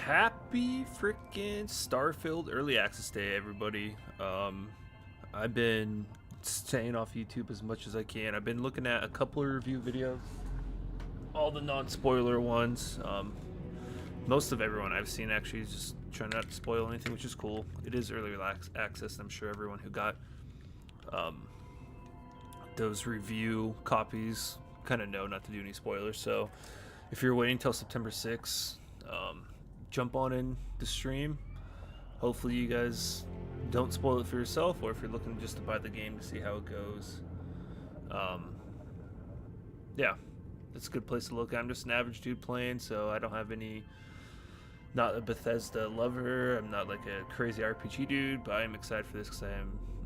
Happy freaking Starfield early access day, everybody. I've been staying off YouTube as much as I can. I've been looking at a couple of review videos, all the non-spoiler ones. Most of everyone I've seen actually is just trying not to spoil anything, which is cool. It is early access, and I'm sure everyone who got those review copies kind of know not to do any spoilers. So if you're waiting till September 6th, jump on in the stream. Hopefully you guys don't spoil it for yourself, or if you're looking just to buy the game to see how it goes. Yeah, it's a good place to look. I'm just an average dude playing, so I don't have any, not a Bethesda lover. I'm not like a crazy RPG dude, but I am excited for this because I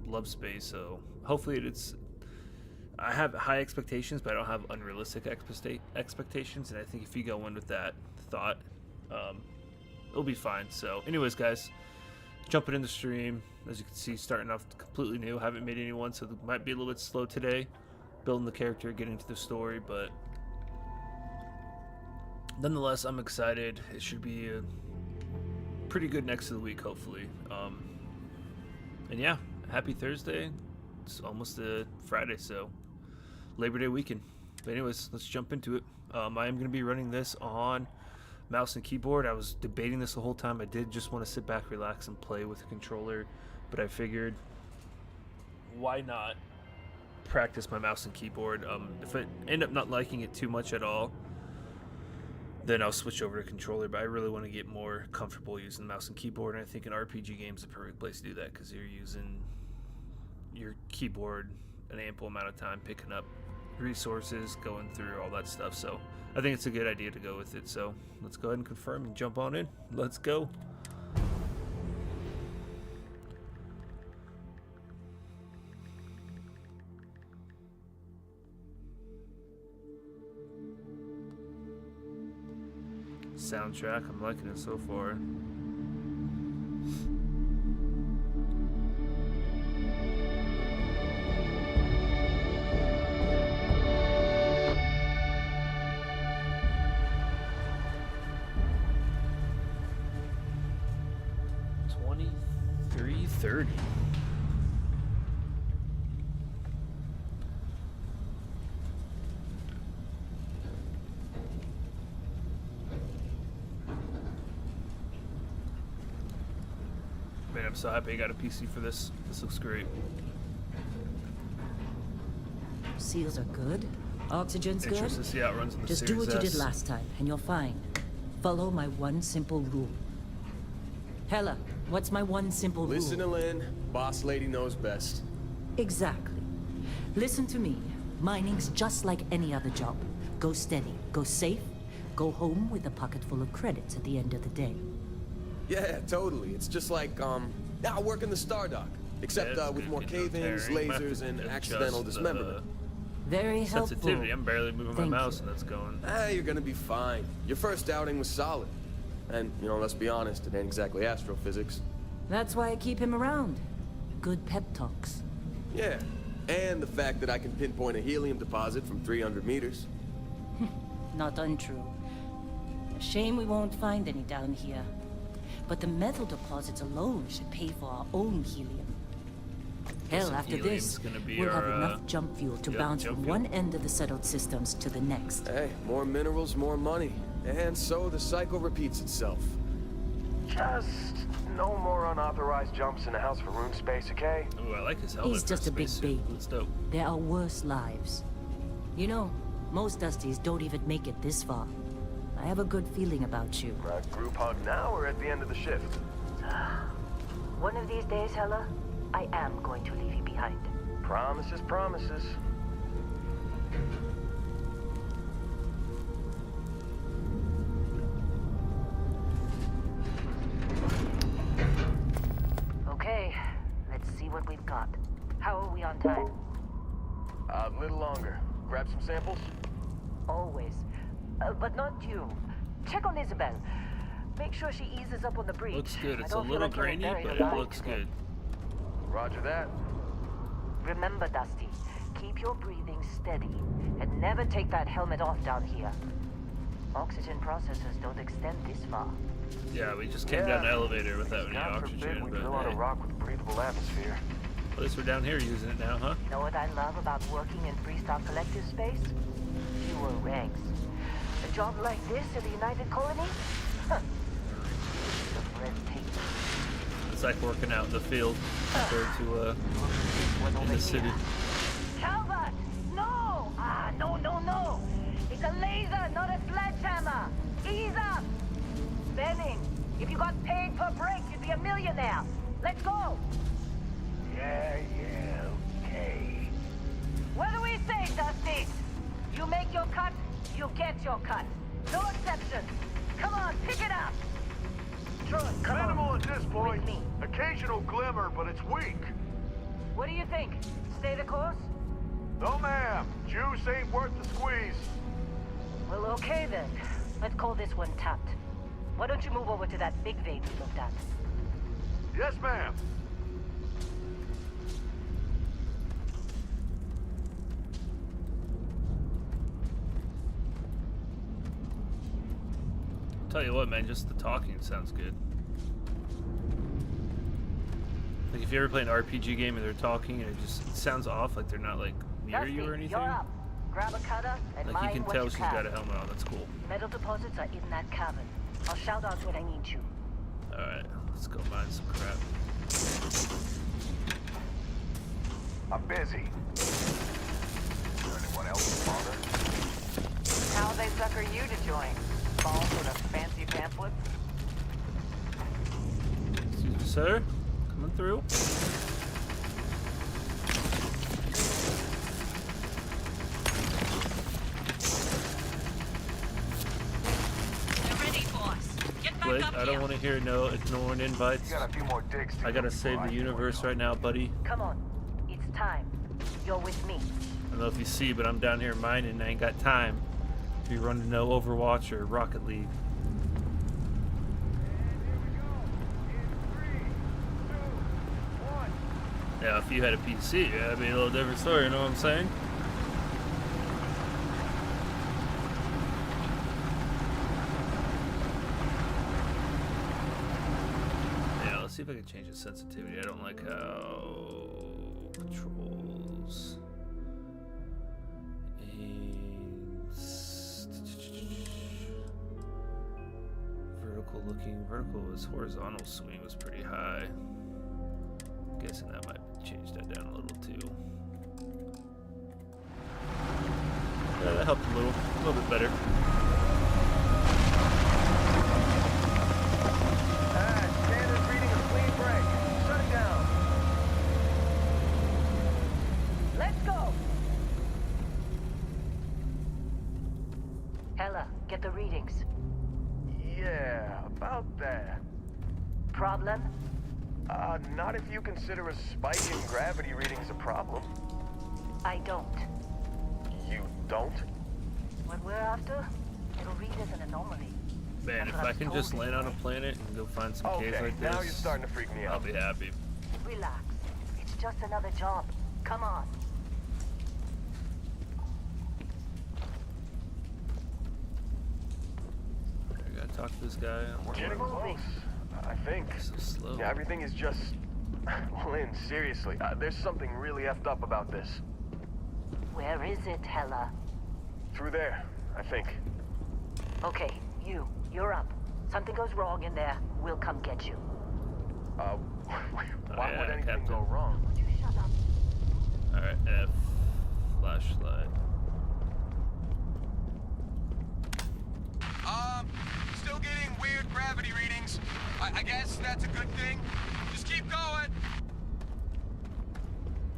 love space. So hopefully I have high expectations, but I don't have unrealistic expectations. And I think if you go in with that thought, it'll be fine. So anyways, guys, jumping in the stream. As you can see, starting off completely new. Haven't made anyone, so it might be a little bit slow today building the character, getting to the story, but nonetheless, I'm excited. It should be a pretty good next to the week, hopefully. And yeah, happy Thursday. It's almost a Friday, so Labor Day weekend. But anyways, let's jump into it. I am going to be running this on mouse and keyboard. I was debating this the whole time. I did just want to sit back, relax, and play with the controller, but I figured, why not practice my mouse and keyboard? If I end up not liking it too much at all, then I'll switch over to controller, but I really want to get more comfortable using mouse and keyboard, and I think an RPG game is the perfect place to do that, because you're using your keyboard an ample amount of time, picking up resources, going through all that stuff. So I think it's a good idea to go with it. So let's go ahead and confirm and jump on in. Let's go. Soundtrack, I'm liking it so far. $23.30. Man, I'm so happy I got a PC for this. This looks great. Seals are good. Oxygen's good. Interesting to see how it runs on the Just Series do what you S. did last time, and you're fine. Follow my one simple rule. Hella, what's my one simple rule? Listen to Lynn. Boss lady knows best. Exactly. Listen to me. Mining's just like any other job. Go steady, go safe, go home with a pocket full of credits at the end of the day. Yeah, totally. It's just like, now I work in the Stardock. Except, Yeah, with good, more you know, cave-ins, tearing. Might have lasers, to and adjust accidental the dismemberment. Very helpful. sensitivity. I'm barely moving my Thank mouse, you. and that's going. You're gonna be fine. Your first outing was solid. And, let's be honest, it ain't exactly astrophysics. That's why I keep him around. Good pep talks. Yeah, and the fact that I can pinpoint a helium deposit from 300 meters. Not untrue. Shame we won't find any down here. But the metal deposits alone should pay for our own helium. Hell, So after helium's this, gonna be we'll our, have enough jump fuel to yep, bounce jump from fuel. one end of the settled systems to the next. Hey, more minerals, more money. And so the cycle repeats itself. Just no more unauthorized jumps in the house for room space, okay? Ooh, I like his helmet. He's for just a big spacesuit. baby. That's dope. There are worse lives. You know, most Dusties don't even make it this far. I have a good feeling about you. Group hug now or at the end of the shift? One of these days, Hella, I am going to leave you behind. Promises, promises. Okay, let's see what we've got. How are we on time? A little longer. Grab some samples? Always. But not you. Check on Isabel. Make sure she eases up on the breach. Looks good. I It's a don't feel little like getting grainy, buried but it alive looks today. good. Roger that. Remember, Dusty, keep your breathing steady and never take that helmet off down here. Oxygen processors don't extend this far. Yeah, we just came down the elevator without any God forbid oxygen, we but drill on a hey, rock with breathable atmosphere. at least we're down here using it now, huh? Know what I love about working in Freestock Collective space? Fewer regs. A job like this at the United Colony? Huh. It's breathtaking. It's like working out in the field compared to in the city. Calvert! No! No. It's a laser, not a sledgehammer. Ease up! Benning, if you got paid per break, you'd be a millionaire. Let's go! Yeah, okay. What do we say, Dusty? You make your cut, you get your cut. No exceptions. Come on, pick it up. Troy, come Minimal on. at this point. With me. Occasional glimmer, but it's weak. What do you think? Stay the course? No, ma'am. Juice ain't worth the squeeze. Well, okay then. Let's call this one tapped. Why don't you move over to that big vein we looked at? Yes, ma'am. Tell you what, man, just the talking sounds good. Like if you ever play an RPG game and they're talking and it sounds off, like they're not like near Dusty, you or anything. you're up. Grab a cutter and Like you mine can what tell you she's can. got a helmet on. That's cool. Metal deposits are in that cavern. I'll shout out when I need you. All right, let's go mine some crap. I'm busy. Is there anyone else bother? How they sucker you to join? Balls with a fancy pamphlet? Excuse me, sir. Coming through. Blake, I don't want to hear no ignoring invites. You got a few more digs to I gotta go save before the I universe join right now, buddy. Come on. It's time. You're with me. I don't know if you see, but I'm down here mining and I ain't got time to be running no Overwatch or Rocket League. Yeah, if you had a PC, yeah, that'd be a little different story, you know what I'm saying? Yeah, let's see if I can change the sensitivity. I don't like how controls and vertical was horizontal swing was pretty high. Guessing that might change that down a little too. Yeah, that helped a little bit better. Standard reading a clean break. Shut it down. Let's go! Hella, get the readings. Yeah, about that. Problem? Not if you consider a spike in gravity readings a problem. I don't. You don't? What we're after, it'll read as an anomaly. Man, That's if what I was can told just land on a anyway. planet and go find some caves Okay, like this, now you're starting to freak me I'll out. be happy. Relax. It's just another job. Come on. I gotta talk to this guy. We're getting close, I think. So slow. Yeah, everything is just... Well, Lynn, seriously, there's something really effed up about this. Where is it, Hella? Through there, I think. Okay, you're up. Something goes wrong in there, we'll come get you. Why yeah, would anything Captain. go wrong? Would you shut up? Alright, F. Flashlight. Still getting weird gravity readings. I guess that's a good thing. Just keep going.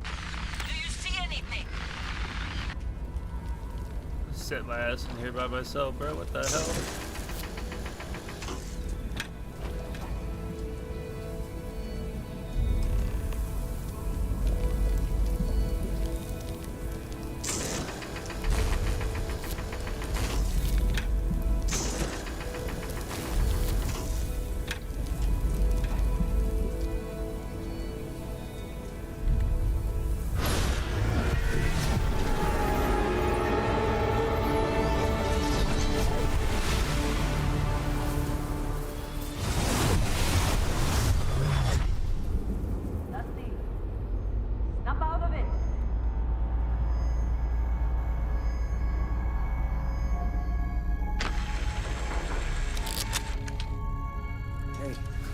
Do you see anything? Set my ass in here by myself, bro. What the hell?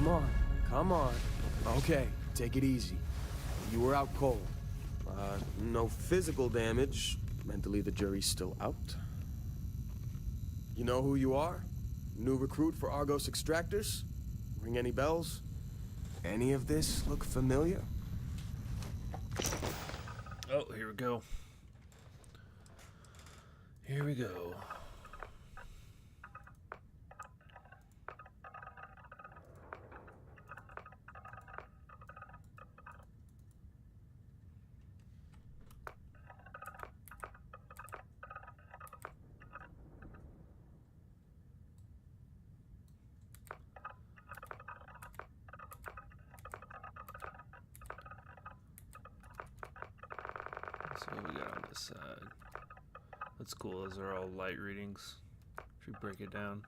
on. Come on. Okay, take it easy. You were out cold. No physical damage. Mentally, the jury's still out. You know who you are? New recruit for Argos Extractors? Ring any bells? Any of this look familiar? Oh, here we go. Here we go. So what we got on this side? That's cool. Those are all light readings. Should we break it down?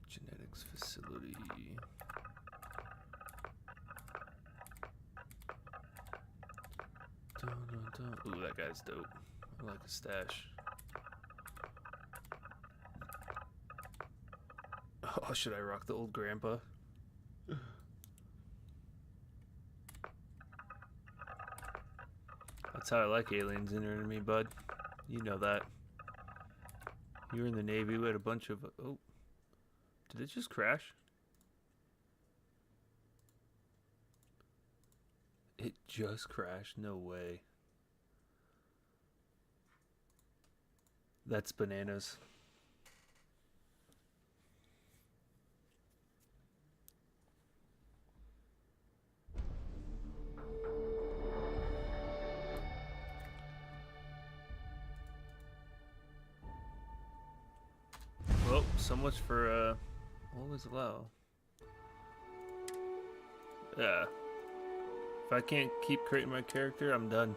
Genetics facility. Dun, dun, dun. Ooh, that guy's dope. I like his stash. Oh, should I rock the old grandpa? That's how I like aliens entering me, bud. You know that. You were in the Navy. We had a bunch of... Oh. Did it just crash? It just crashed? No way. That's bananas. Well, so much for, always allow. Yeah. If I can't keep creating my character, I'm done.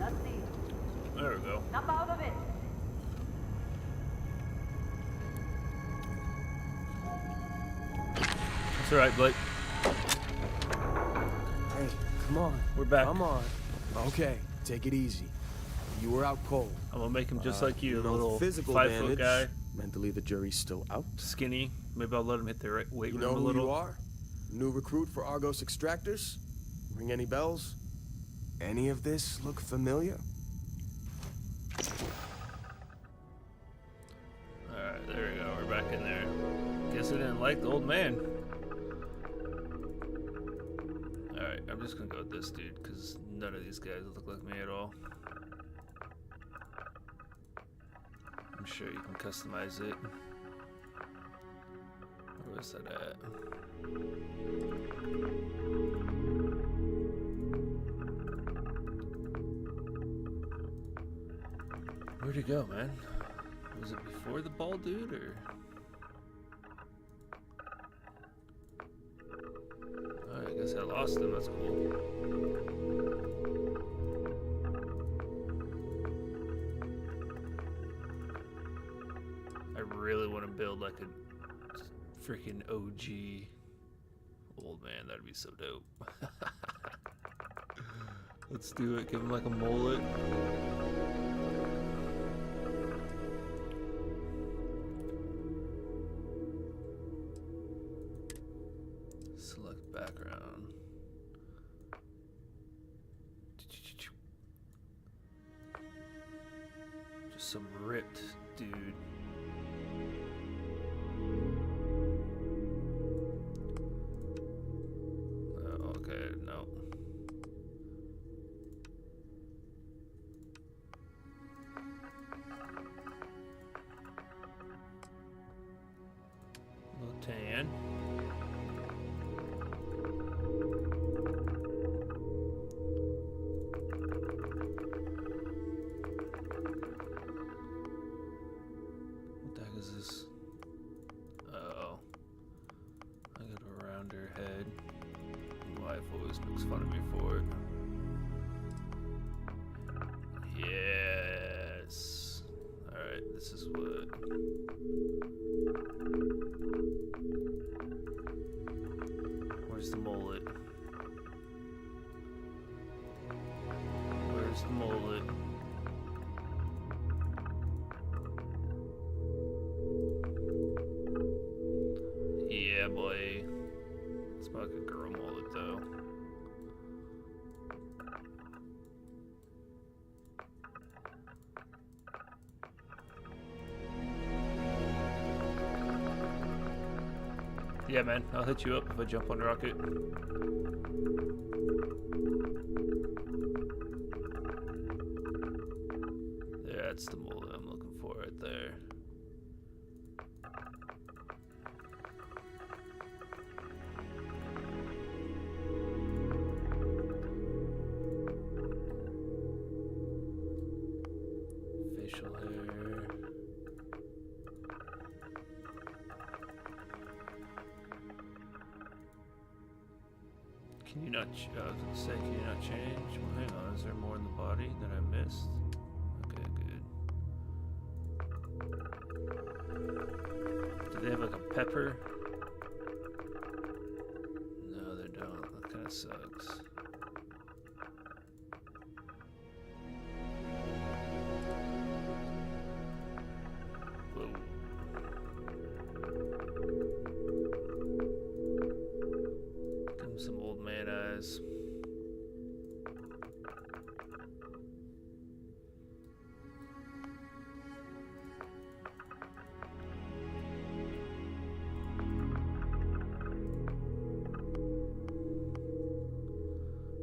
Let's see. There we go. Snap out of it. It's alright, Blake. Hey, come on. We're back. Come on. Okay, take it easy. You were out cold. I'm gonna make him just like you, no little physical 5-foot damage. guy, Mentally, the jury's still out. skinny. Maybe I'll let him hit the weight You room know a who little. you are? New recruit for Argos Extractors? Ring any bells? Any of this look familiar? Alright, there we go. We're back in there. Guess I didn't like the old man. Alright, I'm just gonna go with this dude, because none of these guys look like me at all. I'm sure you can customize it. Where's that at? Where'd he go, man? Was it before the bald dude, or? Alright, I guess I lost him. That's cool. I really want to build like a freaking OG old man. That'd be so dope. Let's do it. Give him like a mullet. Select background. Just some ripped dude. Oh, okay, no. Little tan. What the heck is this? Uh-oh. I got a rounder head. My wife always makes fun of me for it. Yes. Alright, this is what... Where's the mullet? boy. Smell like a girl mullet though. Yeah, man, I'll hit you up if I jump on rocket. Yeah, that's the mullet I'm looking for right there. Facial hair. Can you not, I was gonna say, can you not change? Well, hang on, is there more in the body that I missed? Okay, good. Do they have like a pepper? No, they don't. That kind of sucks. Whoa. Give him some old man eyes.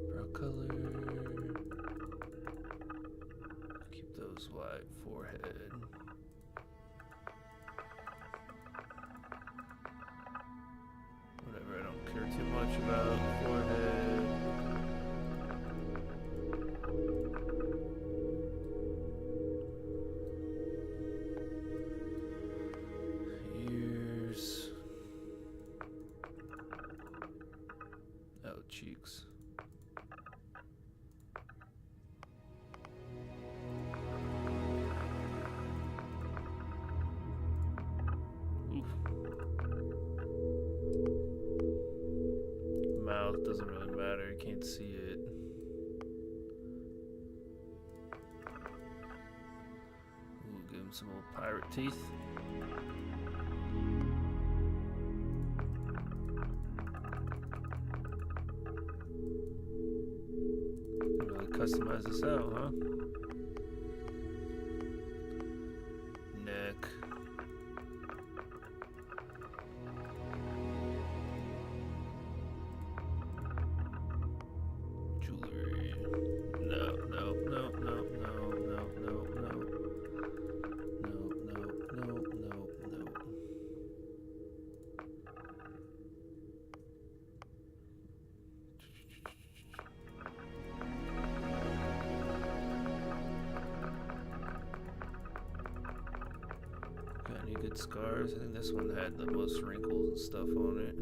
Brow color. Keep those white. Forehead. Whatever, I don't care too much about forehead. Ears. Oh, cheeks. Oof. Mouth doesn't really matter, you can't see it. Ooh, give him some old pirate teeth. Really customize this out, huh? Neck. Jewelry. No, no, no, no, no, no, no, no. No, no, no, no, no. Got any good scars? I think this one had the most wrinkles and stuff on it.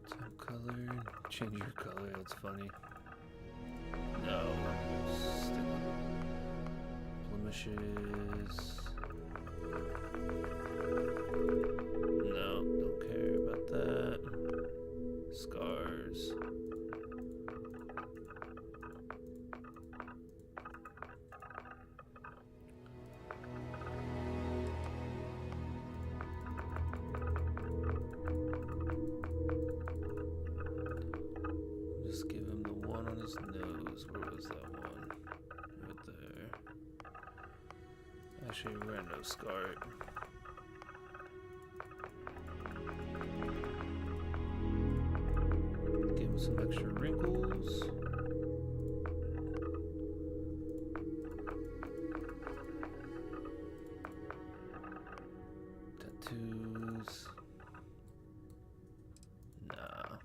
Top color. Change your color, that's funny. No. Stick with blemishes. No, don't care about that. Scars. Just give him the one on his nose. Where was that one? Right there. Actually, we're gonna no scar it. Give him some extra wrinkles. Tattoos. Nah.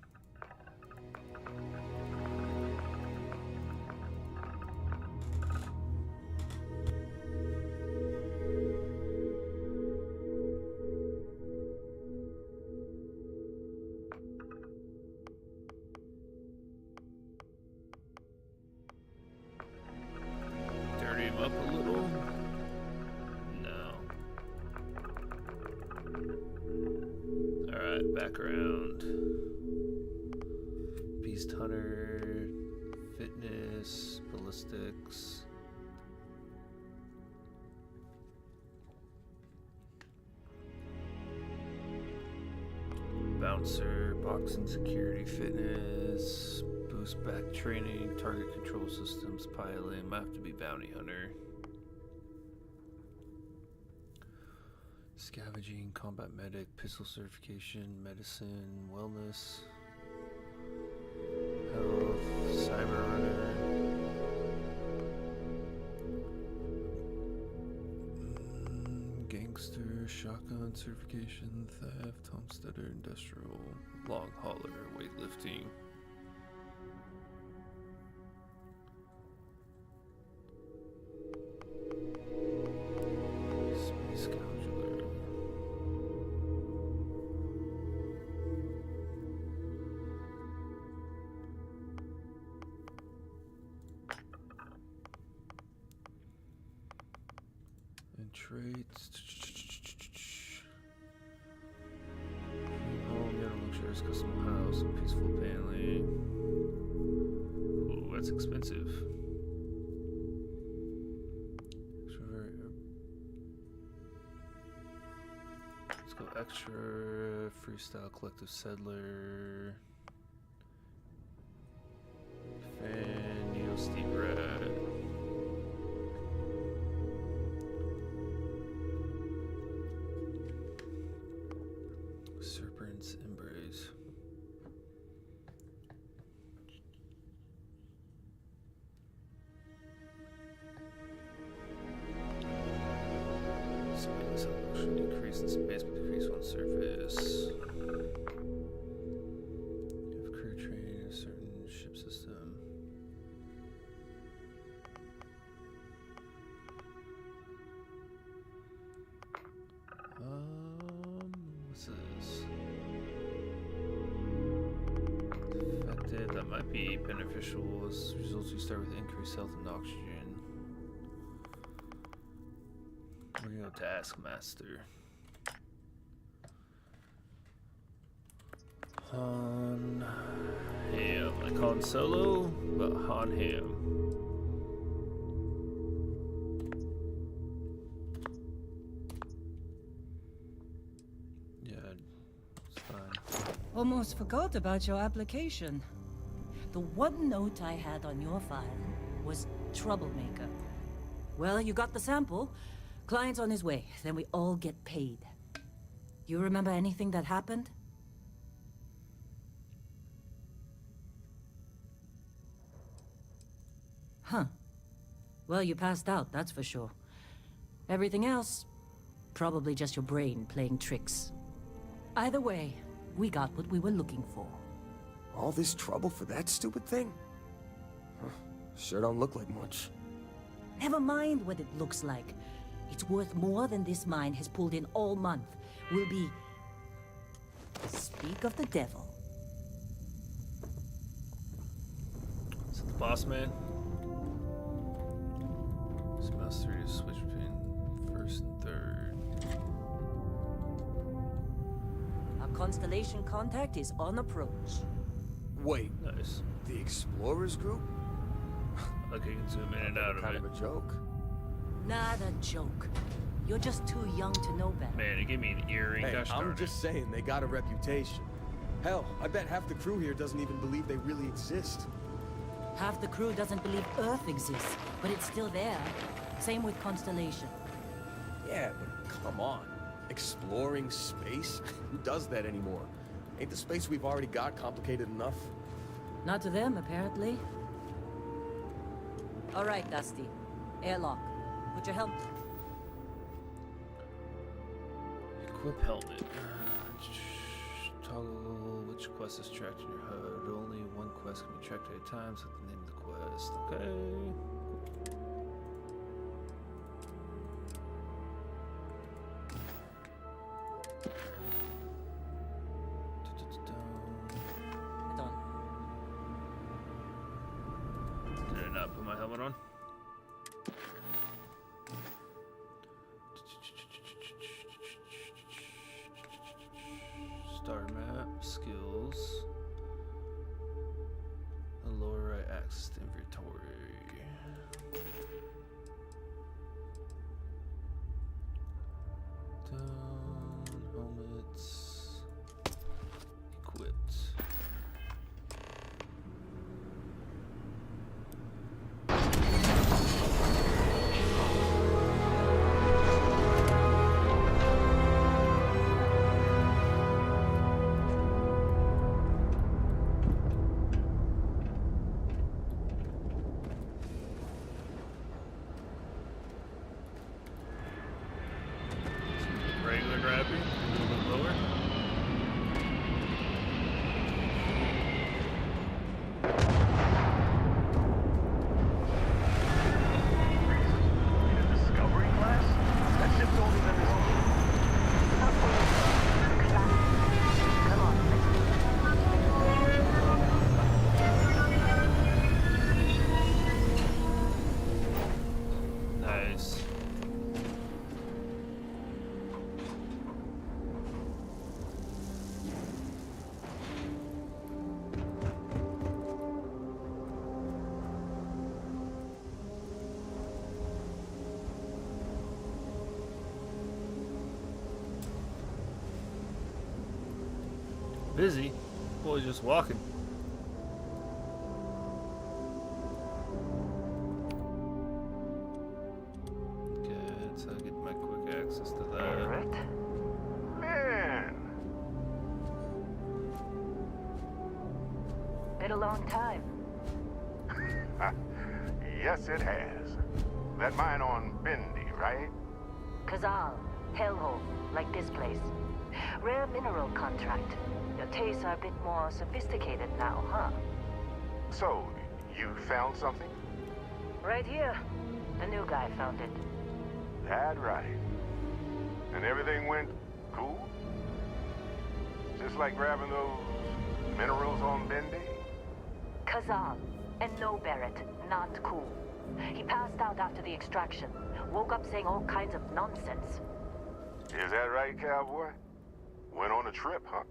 background. Beast Hunter, fitness, ballistics. Bouncer, boxing, security, fitness, boost back training, target control systems, piloting. Might have to be bounty hunter. Scavenging, combat medic, pistol certification, medicine, wellness, health, cyber runner. Gangster, shotgun certification, theft, homesteader, industrial, long hauler, weightlifting. Space scoundrel. And traits. Home, yet a luxurious custom house, and peaceful family. Ooh, that's expensive. Let's go extra. Freestyle collective settler. Fan, Neo Steep Rat. Serpent's Embrace. Space should decrease in space but decrease on surface. Have crew training in a certain ship system. What's this? Effective. That might be beneficial. As results, you start with increased health and oxygen. We're gonna go Taskmaster. Han Ham. Like Han Solo, but Han Ham. Yeah, it's fine. Almost forgot about your application. The one note I had on your file was troublemaker. Well, you got the sample. Client's on his way, then we all get paid. You remember anything that happened? Huh. Well, you passed out, that's for sure. Everything else, probably just your brain playing tricks. Either way, we got what we were looking for. All this trouble for that stupid thing? Huh. Sure don't look like much. Never mind what it looks like. It's worth more than this mine has pulled in all month. Will be... Speak of the devil. Is it the boss man? This mouse 3 to switch between first and third. Our constellation contact is on approach. Wait, Nice. the Explorers group? Like you can zoom in and out of Kind it. of a joke. Not a joke. You're just too young to know better. Man, it gave me an earring. Hey, Gosh darn I'm it. just saying, they got a reputation. Hell, I bet half the crew here doesn't even believe they really exist. Half the crew doesn't believe Earth exists, but it's still there. Same with Constellation. Yeah, but come on. Exploring space? Who does that anymore? Ain't the space we've already got complicated enough? Not to them, apparently. All right, Dusty. Airlock. Put your helmet. Equip helmet. Toggle which quest is tracked in your HUD. Only one quest can be tracked at a time, so the name of the quest. Okay. Head on. Did I not put my helmet on? Star map, skills. The lower right access to inventory. Down, helmets. Equipped. Regular gravity, a little bit lower. In a discovery class? That ship's older than this Come on, Nice. Busy? Boy, just walking. Good, so I get my quick access to that. Barrett? Man! been a long time. Yes, it has. That mine on Bendy, right? Kazal, hellhole, like this place. Rare mineral contract. Your tastes are a bit more sophisticated now, huh? So, you found something? Right here. The new guy found it. That right. And everything went cool? Just like grabbing those minerals on Bendy? Kazal. And no Barrett. Not cool. He passed out after the extraction. Woke up saying all kinds of nonsense. Is that right, cowboy? Went on a trip, huh?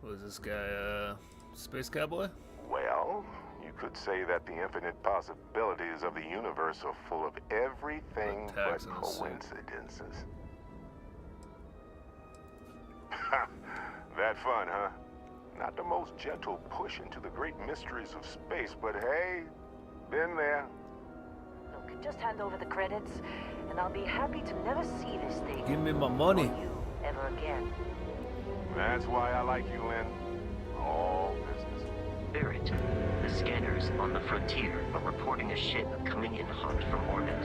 Was this guy, Space Cowboy? Well, you could say that the infinite possibilities of the universe are full of everything but Tags in the suit. coincidences. That fun, huh? Not the most gentle push into the great mysteries of space, but hey, been there. Look, just hand over the credits, and I'll be happy to never see this thing. Give me my money. Or you ever again. That's why I like you, Lynn. All business. Barrett, the scanners on the frontier are reporting a ship coming in hot from orbit.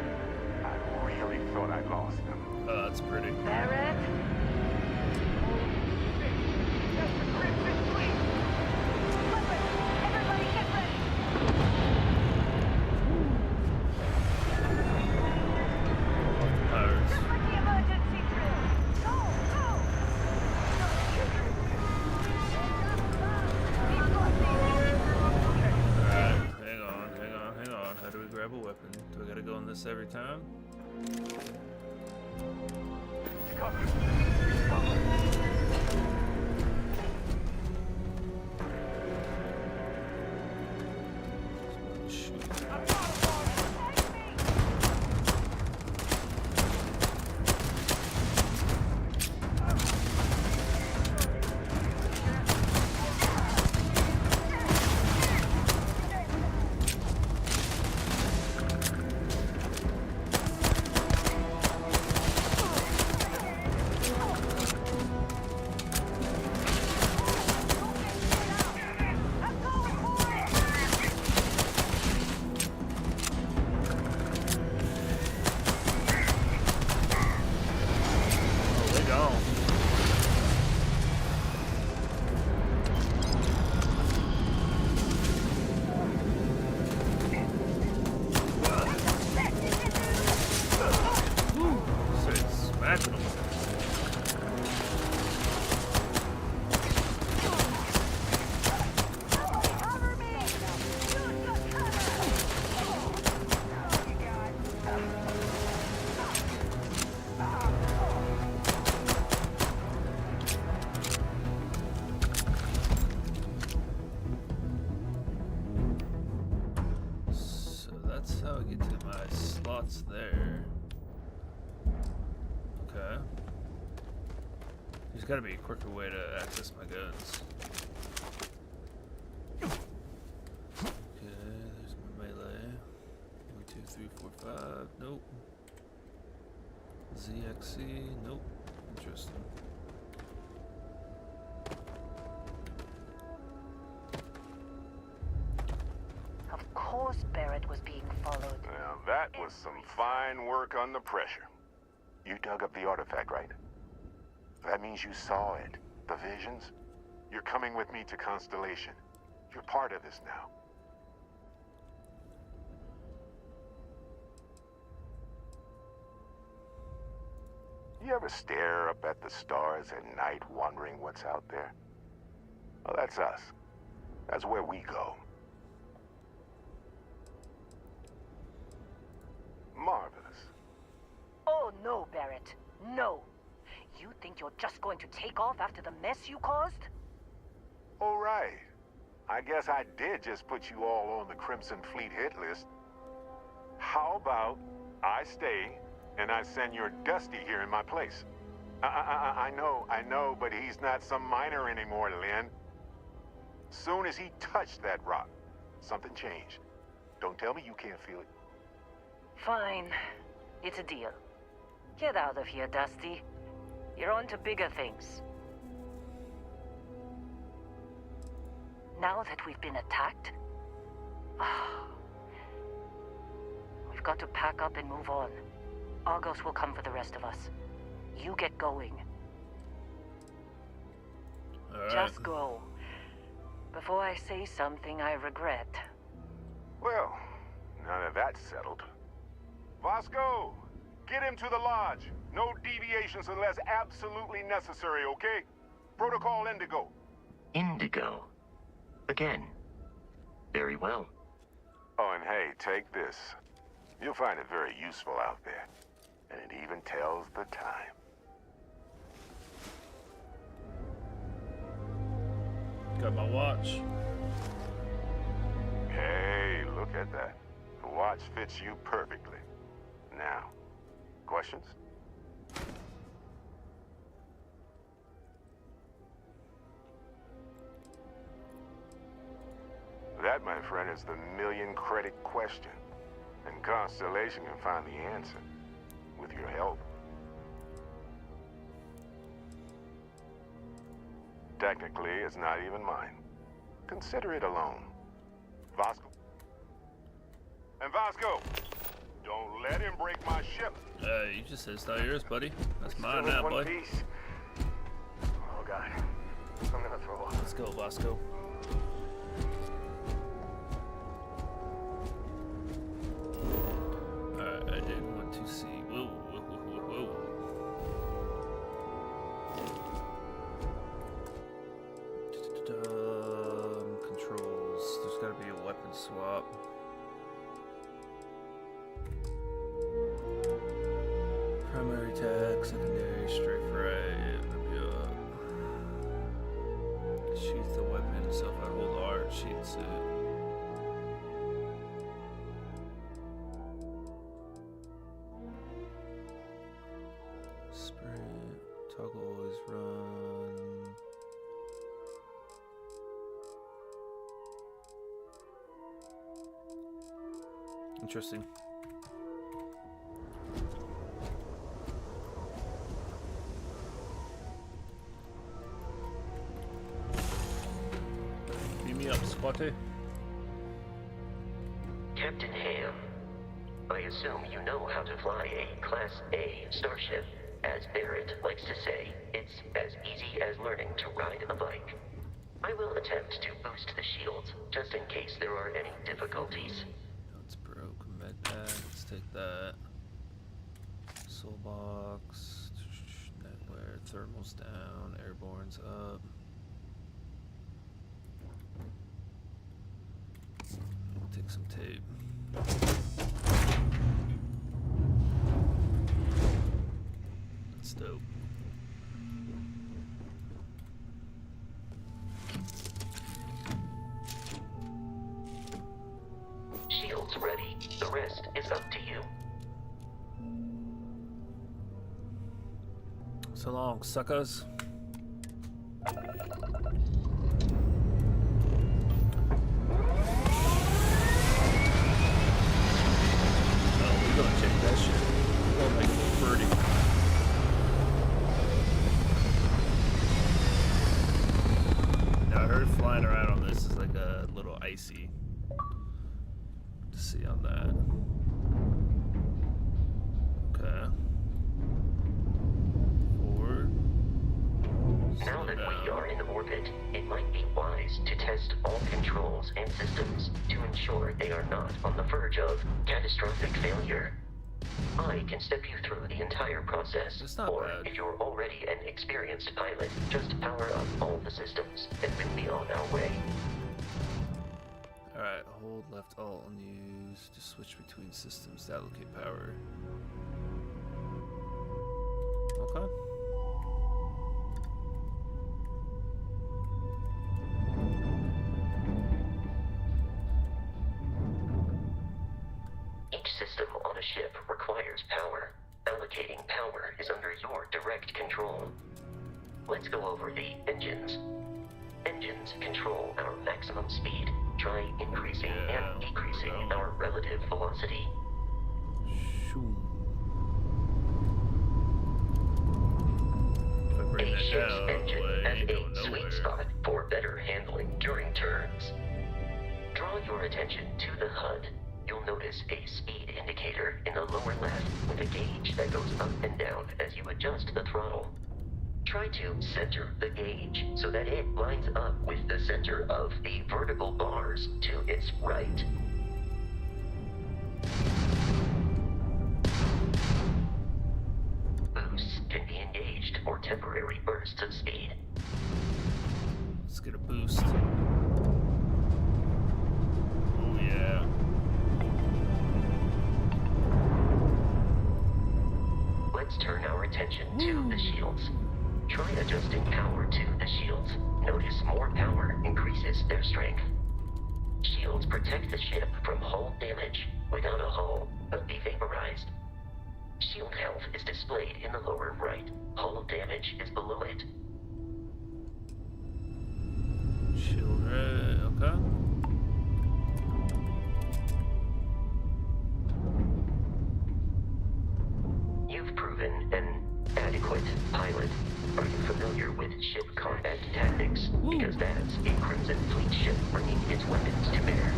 I really thought I lost them. Oh, that's pretty. Barrett? That's the Crimson Fleet! Everybody get ready! Pirates. Just like the emergency drill! Go! Go! Alright, hang on. How do we grab a weapon? Do I gotta go in this every time? Cover! Cover! Shoot. get to my slots there. Okay. There's gotta be a quicker way to access my guns. Okay, there's my melee. 1, 2, 3, 4, 5. Nope. ZXC. Nope. Interesting. Of course Barrett was being followed. Now that was some fine work under pressure. You dug up the artifact, right? That means you saw it. The visions? You're coming with me to Constellation. You're part of this now. You ever stare up at the stars at night wondering what's out there? Well, that's us. That's where we go. Marvelous. Oh no, Barrett. No. You think you're just going to take off after the mess you caused? All right. I guess I did just put you all on the Crimson Fleet hit list. How about I stay and I send your Dusty here in my place? I know, but he's not some miner anymore, Lynn. Soon as he touched that rock, something changed. Don't tell me you can't feel it. Fine. It's a deal. Get out of here, Dusty. You're on to bigger things. Now that we've been attacked, we've got to pack up and move on. Argos will come for the rest of us. You get going. All right. Just go. Before I say something I regret. Well, now that that's settled. Vasco, get him to the lodge. No deviations unless absolutely necessary, okay? Protocol Indigo. Indigo. Again. Very well. Oh, and hey, take this. You'll find it very useful out there. And it even tells the time. Got my watch. Hey, look at that. The watch fits you perfectly. Now, questions? That, my friend, is the million-credit question. And Constellation can find the answer. With your help. Technically, it's not even mine. Consider it a loan. Vasco? And Vasco! Don't let him break my ship. You just said it's not yours, buddy. That's mine Still in now, one boy. piece. Oh god, I'm gonna throw up. Let's go, Vasco. Alright, I did want to see. Whoa, whoa, whoa, whoa, whoa. Controls. There's gotta be a weapon swap. Primary attack, secondary, strafe right. Sheath the weapon, so if I hold R, it sheaths it. Sprint, toggle always run. Interesting. Beat me up, Spotty. Captain Ham, I assume you know how to fly a Class A starship. As Barrett likes to say, it's as easy as learning to ride a bike. I will attempt to boost the shields, just in case there are any difficulties. It's broke. Med pack. Let's take that. Soul box. Netwear. Thermals down. Airborne's up. Take some tape. That's dope. Shields ready. The rest is It's up to you. So long, suckers. Oh, we're gonna check that shit. We're gonna make it look pretty. Now I heard flying around on this is like a little icy. To see on that. Okay. Forward. Now that Slow we down. are in orbit, it might be wise to test all controls and systems to ensure they are not on the verge of catastrophic failure. I can step you through the entire process, It's not or bad. if you're already an experienced pilot, just power up all the systems and we'll be on our way. Alright, hold left alt and use to switch between systems to allocate power. Okay. Each system on a ship requires power. Allocating power is under your direct control. Let's go over the engines. Engines control our maximum speed. Try increasing and decreasing our relative velocity. Shoo. If I bring A that ship's down engine away, has go a sweet nowhere. spot for better handling during turns. Draw your attention to the HUD. You'll notice a speed indicator in the lower left with a gauge that goes up and down as you adjust the throttle. Try to center the gauge so that it lines up with the center of the vertical bars to its right. Boosts can be engaged for temporary bursts of speed. Let's get a boost. Oh yeah. Let's turn our attention to the shields. Try adjusting power to the shields. Notice more power increases their strength. Shields protect the ship from hull damage. Without a hull, but be vaporized. Shield health is displayed in the lower right. Hull damage is below it. Shield red, okay. You've proven an adequate pilot. Are you familiar with ship combat tactics? Because that's a Crimson Fleet ship bringing its weapons to bear.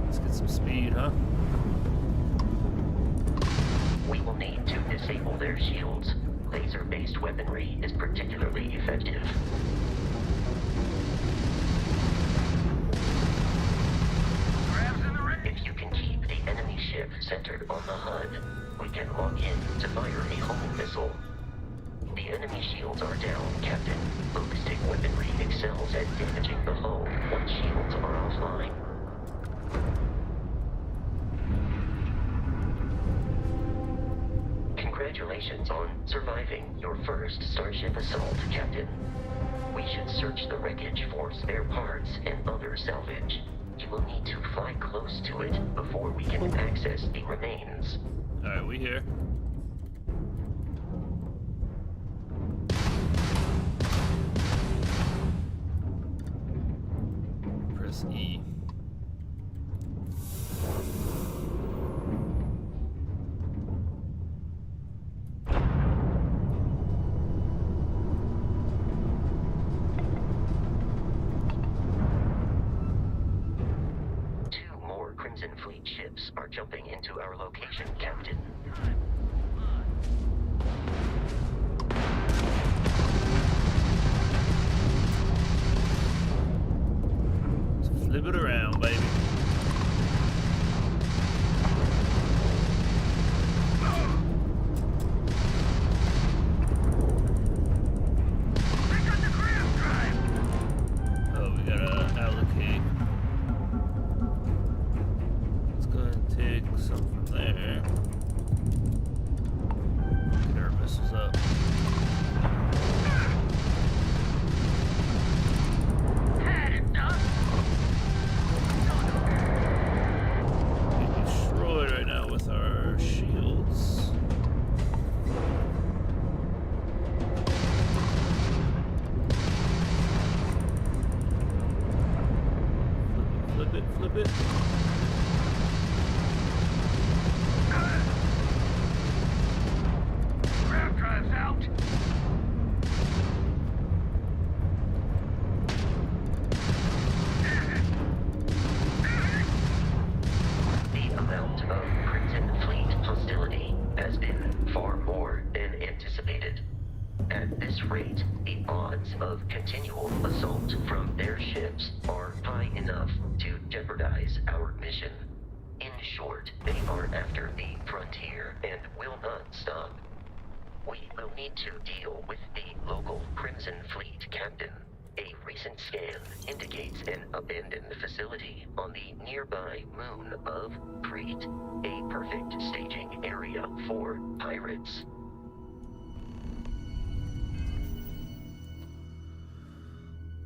Let's get some speed, huh? We will need to disable their shields. Laser-based weaponry is particularly effective. If you can keep the enemy ship centered on the HUD, we can lock in to fire a homing missile. The enemy shields are down, Captain. Ballistic weaponry excels at damaging the hull once shields are offline. Congratulations on surviving your first Starship assault, Captain. We should search the wreckage for spare parts and other salvage. You will need to fly close to it before we can access the remains. Alright, we here. Press E. Two more Crimson Fleet ships are jumping into our location, Captain. Let's flip it around, baby. Oh, we gotta allocate. Let's go ahead and take some from there. Get our missiles up. Get your of it. Ground drive's out. The amount of Crimson Fleet hostility has been far more than anticipated. At this rate, the odds of continual assault from their ships are high enough to jeopardize our mission. In short, they are after the frontier and will not stop. We will need to deal with the local Crimson Fleet captain. A recent scan indicates an abandoned facility on the nearby moon of Crete, a perfect staging area for pirates.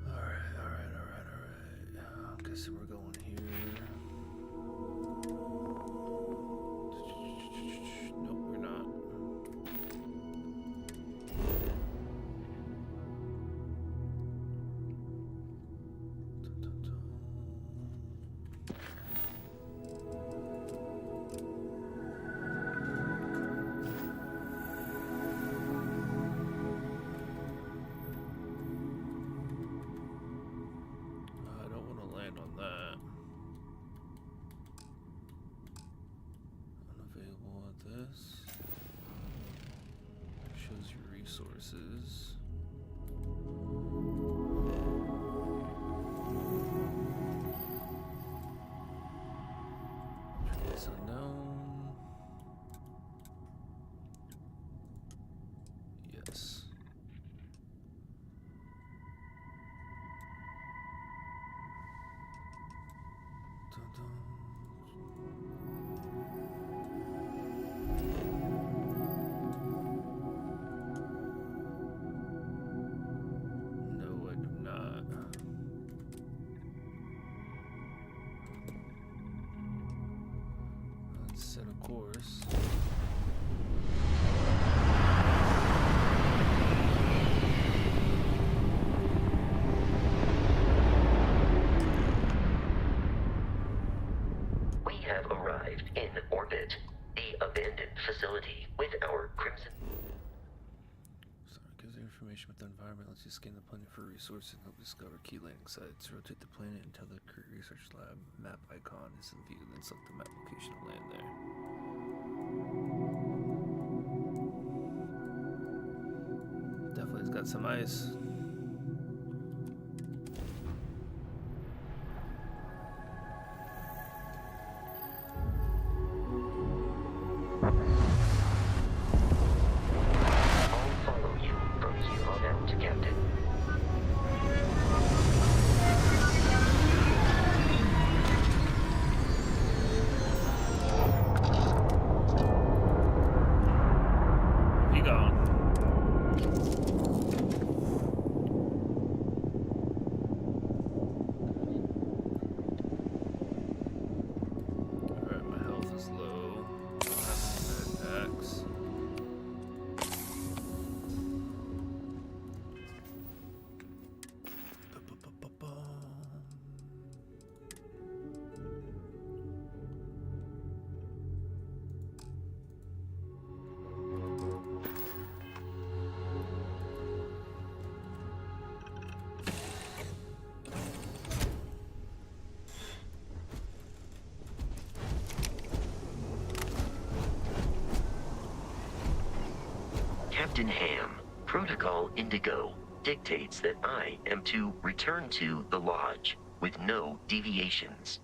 Alright. I'm guessing we're going here. Nope, we're not. I don't want to land on that. Unavailable at this. Shows your resources. It's unknown. Yes. No, I do not. Let's set a course. We have arrived in orbit, the abandoned facility with our Crimson. Sorry, gives you information about the environment, lets you scan the planet for resources and help discover key landing sites. Rotate the planet until the research lab map icon is in view, then select the map location to land there. Definitely has got some ice. I'll follow you from here on out, Captain. He gone. Alright, my health is low. I don't have any med packs. Captain Ham, Protocol Indigo dictates that I am to return to the Lodge with no deviations.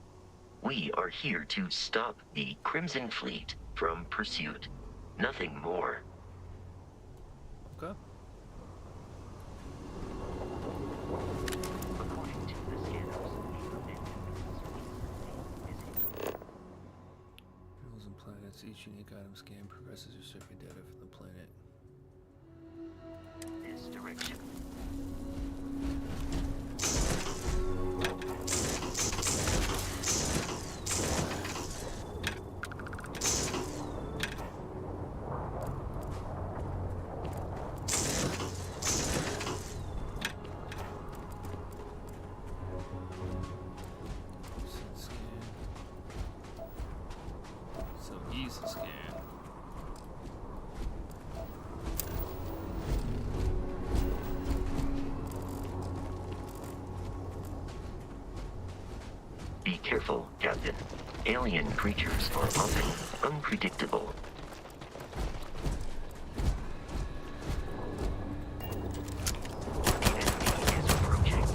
We are here to stop the Crimson Fleet from pursuit. Nothing more. Okay. According to the scanners, the abandoned facility is Minerals and planets. Each unique item scan progresses your survey data from the planet. in this direction. Scan. Easy scan. Be careful, Captain. Alien creatures are often unpredictable. The enemy is approaching.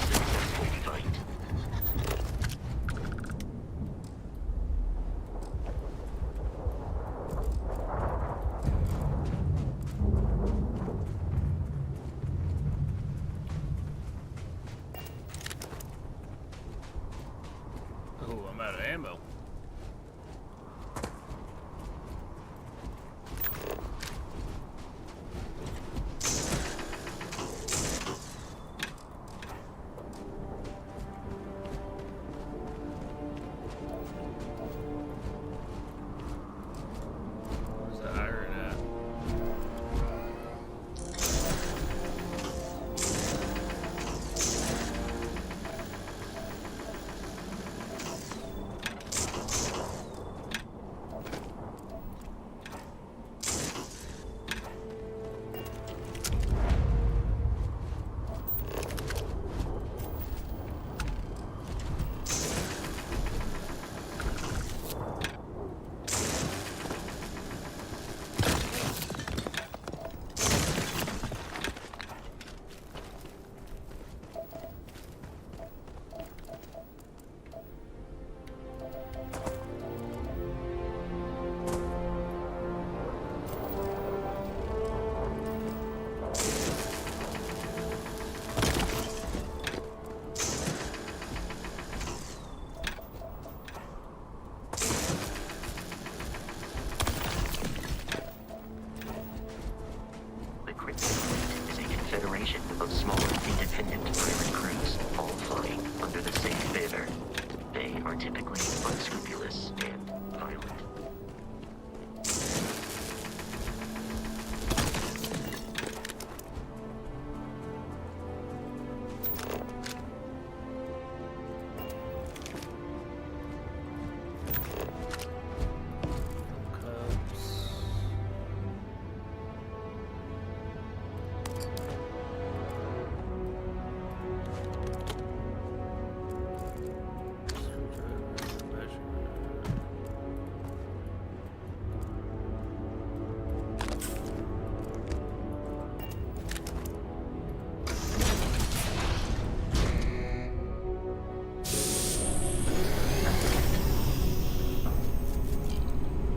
Successful fight. Oh, I'm out of ammo. Where's the iron at? The Crimson Fleet is a confederation of smaller independent pirate crews, all flying under the same banner. They are typically unscrupulous and violent. Cups. Screwdriver, measure.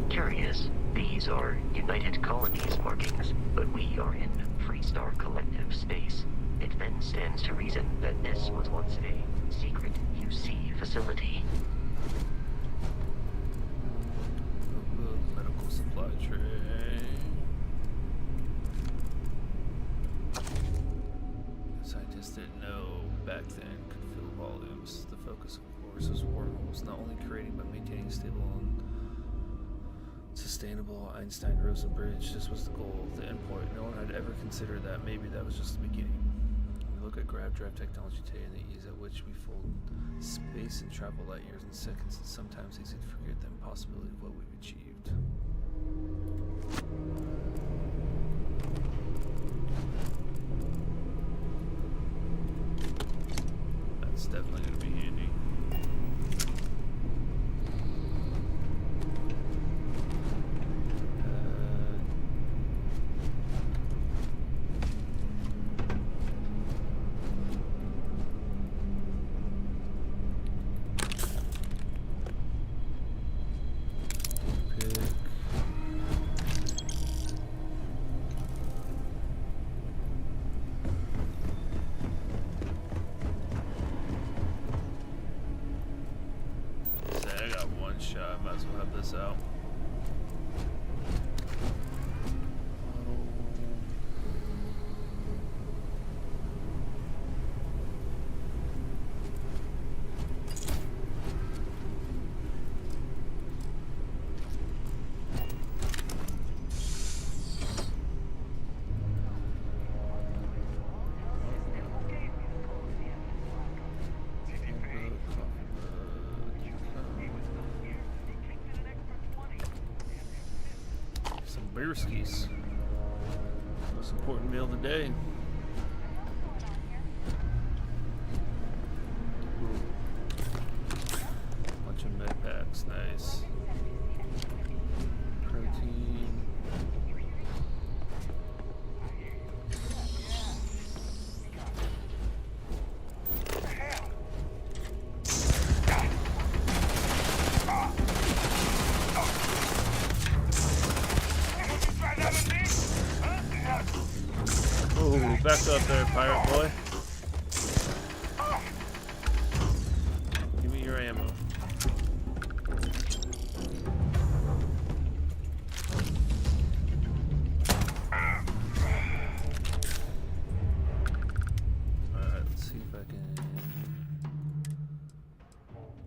Curious, these are United Colonies markings, but we are in Freestar Collective space. It then stands to reason that this was once a secret UC facility. Medical supply tray. Scientists didn't know back then could fill volumes. The focus, of course, was wormholes, not only creating but maintaining stable and sustainable Einstein-Rosen bridge. This was the goal, the endpoint. No one had ever considered that. Maybe that was just the beginning. We look at grav drive technology today and the ease at which we fold space and travel light years in seconds. It's sometimes easy to forget the impossibility of what we've achieved. That's definitely going to be handy. Say, I got one shot. Might as well have this out. Beerskis. Most important meal of the day. Ooh. Bunch of med packs, nice. Protein. Ooh, back up there, pirate boy. Give me your ammo. Alright, let's see if I can...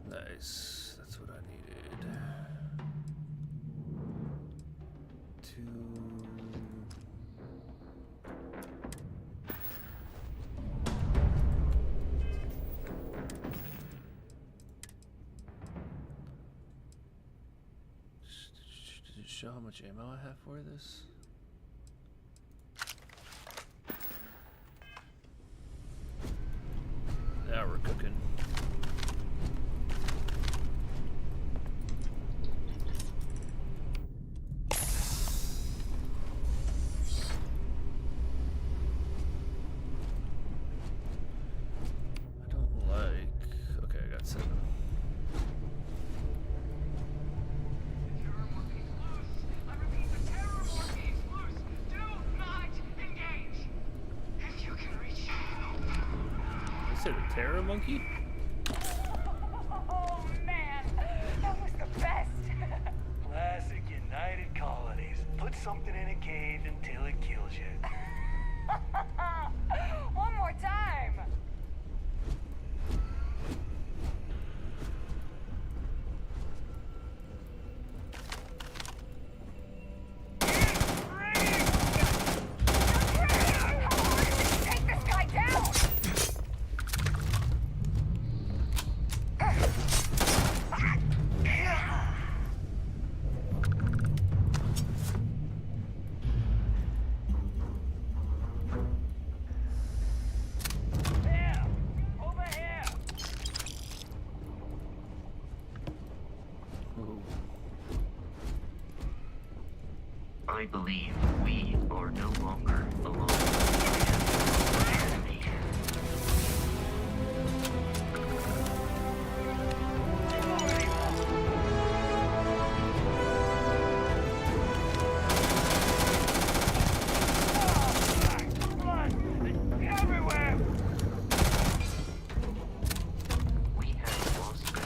Nice. That's what I needed. 2... Does it show how much ammo I have for this? Now we're cooking. I don't like... Okay, I got 7. Is it a terror monkey? Oh man, that was the best. Classic United Colonies. Put something in a cave until it kills you. One more time. Take this guy down. Here, over here. Ooh. I believe we are no longer alone. Enemy. Blood! Everywhere! We have lost them.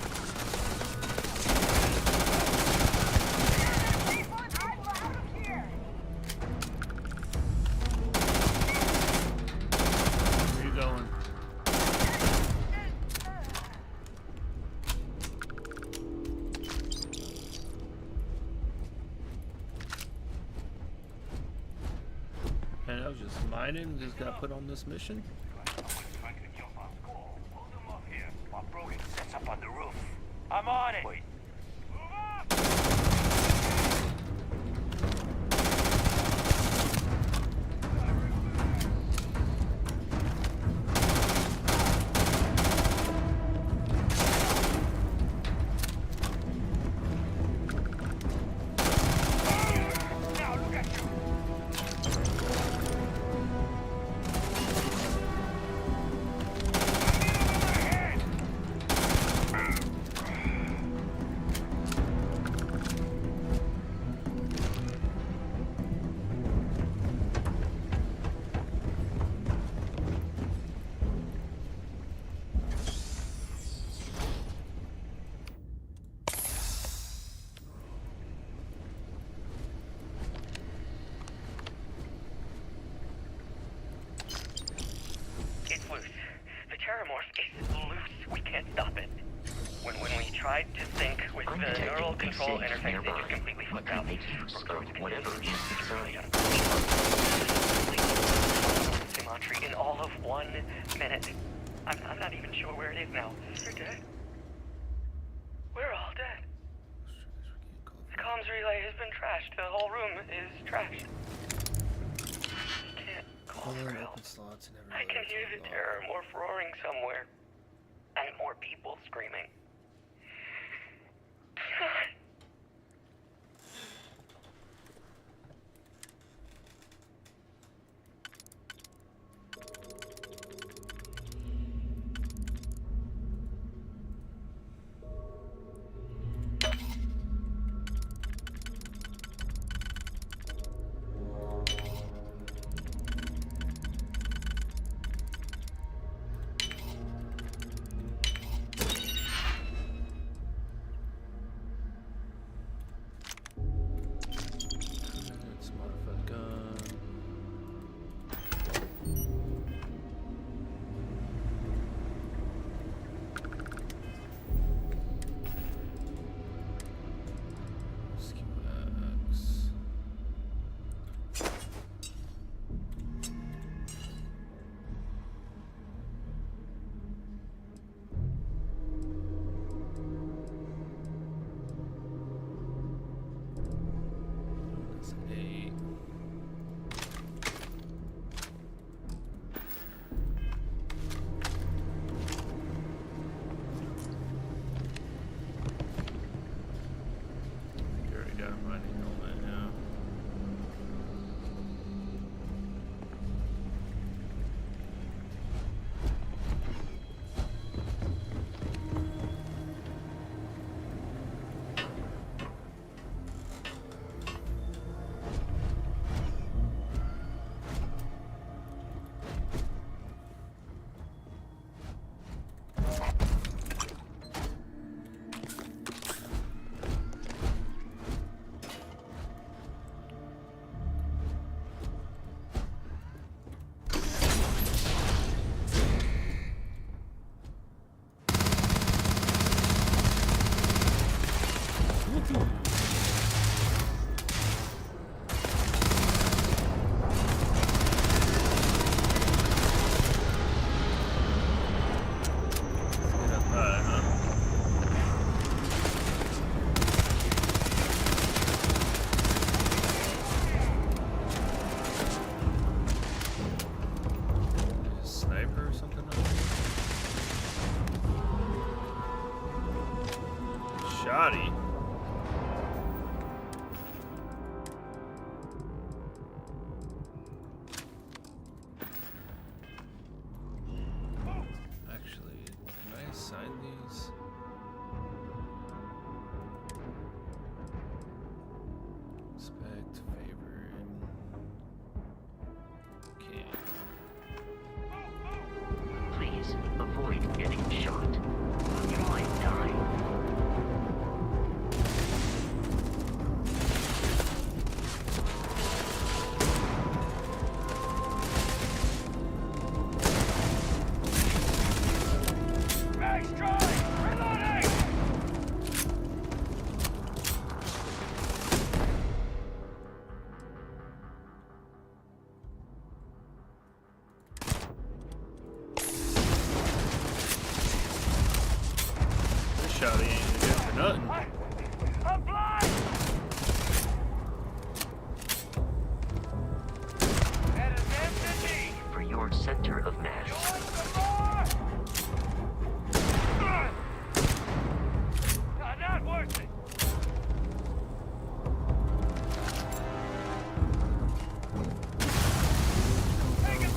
I'm out of here. Where you going? And I was just mining, just got put on this mission. Trying to jump on school. Hold them up here while Brogan sets up on the roof. I'm on it! Wait. Move up! Now look at you! It's loose. The Terramorph is loose. We can't stop it. When we tried to sync with I'm the detecting neural a control signal interface, it nearby. just completely We flipped can out. make use of whatever is inside. Symmetry in all of 1 minute. I'm not even sure where it is now. You're dead. We're all dead. The comms relay has been trashed. The whole room is trashed. I can't call for help. Open slots and I can hear the terror morph roaring somewhere. And more people screaming. God. Let's modify the gun. Schematics. That's 8. I think I already got a mining helmet now. Get up high, huh? There's a sniper or something up here? Shoddy. Actually, can I assign these? Inspect, favorite. Okay. Please avoid getting shot. You might die. Max drive! Reloading! This shoddy ain't good for nothing. I'm blind! That is empty! For your center of You mass. want some more? Not worth it! Take it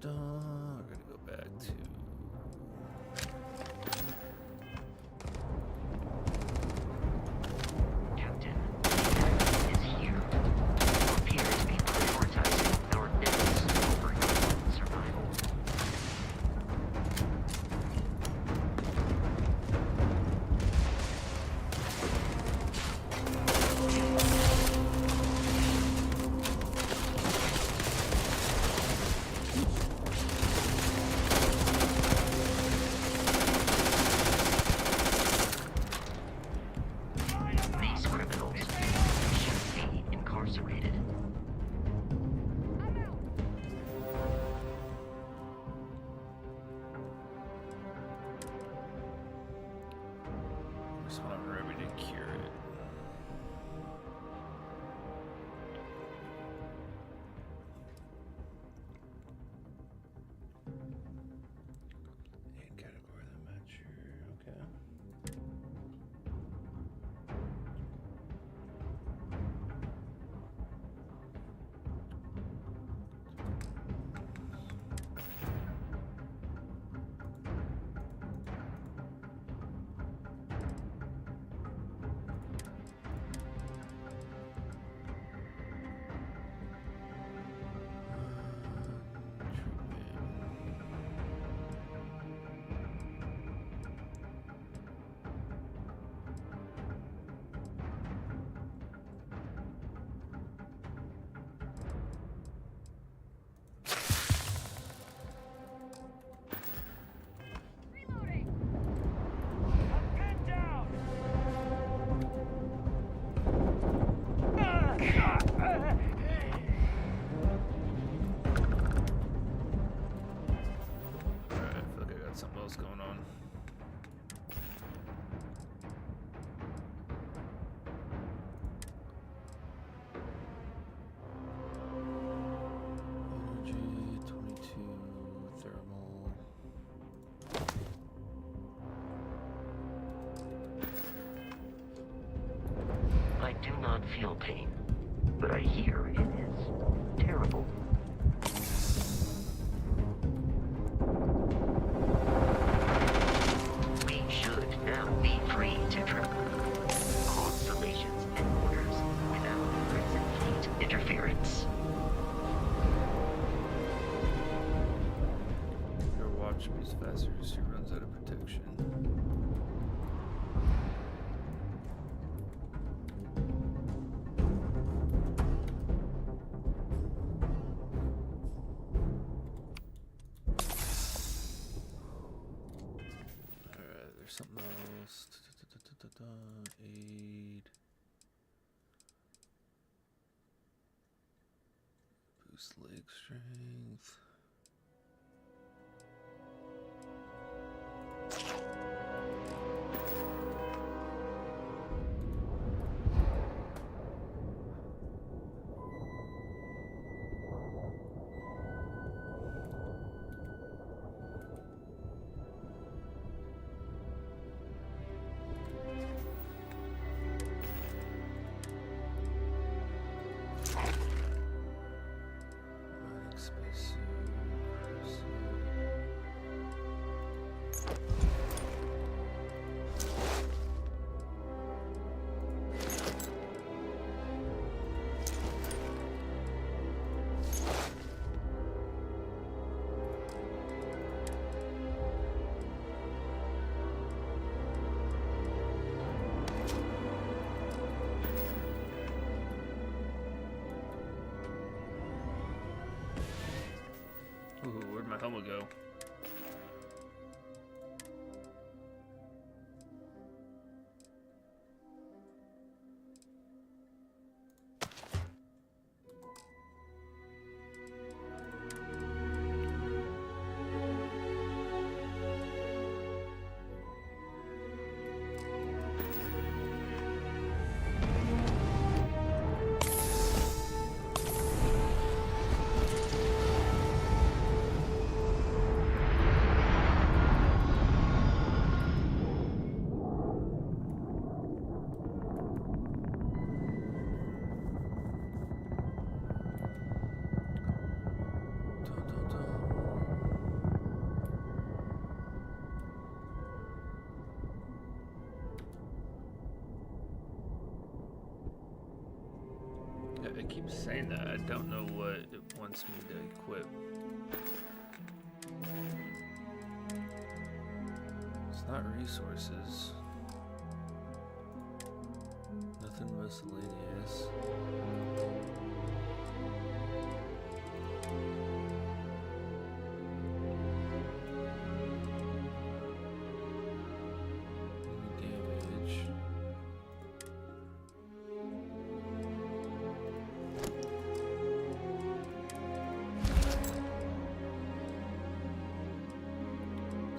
We're gonna go back to do not feel pain, but I hear it is terrible. We should now be free to travel. Constellations and orders without Crimson Fleet interference. Your watch beats faster as she runs out of protection. Alright, there's something else. Aid. Boost leg strength. Mining spacesuit, ooh, where'd my helmet go? Yeah, it keeps saying that. I don't know what it wants me to equip. It's not resources. Nothing miscellaneous. Damage.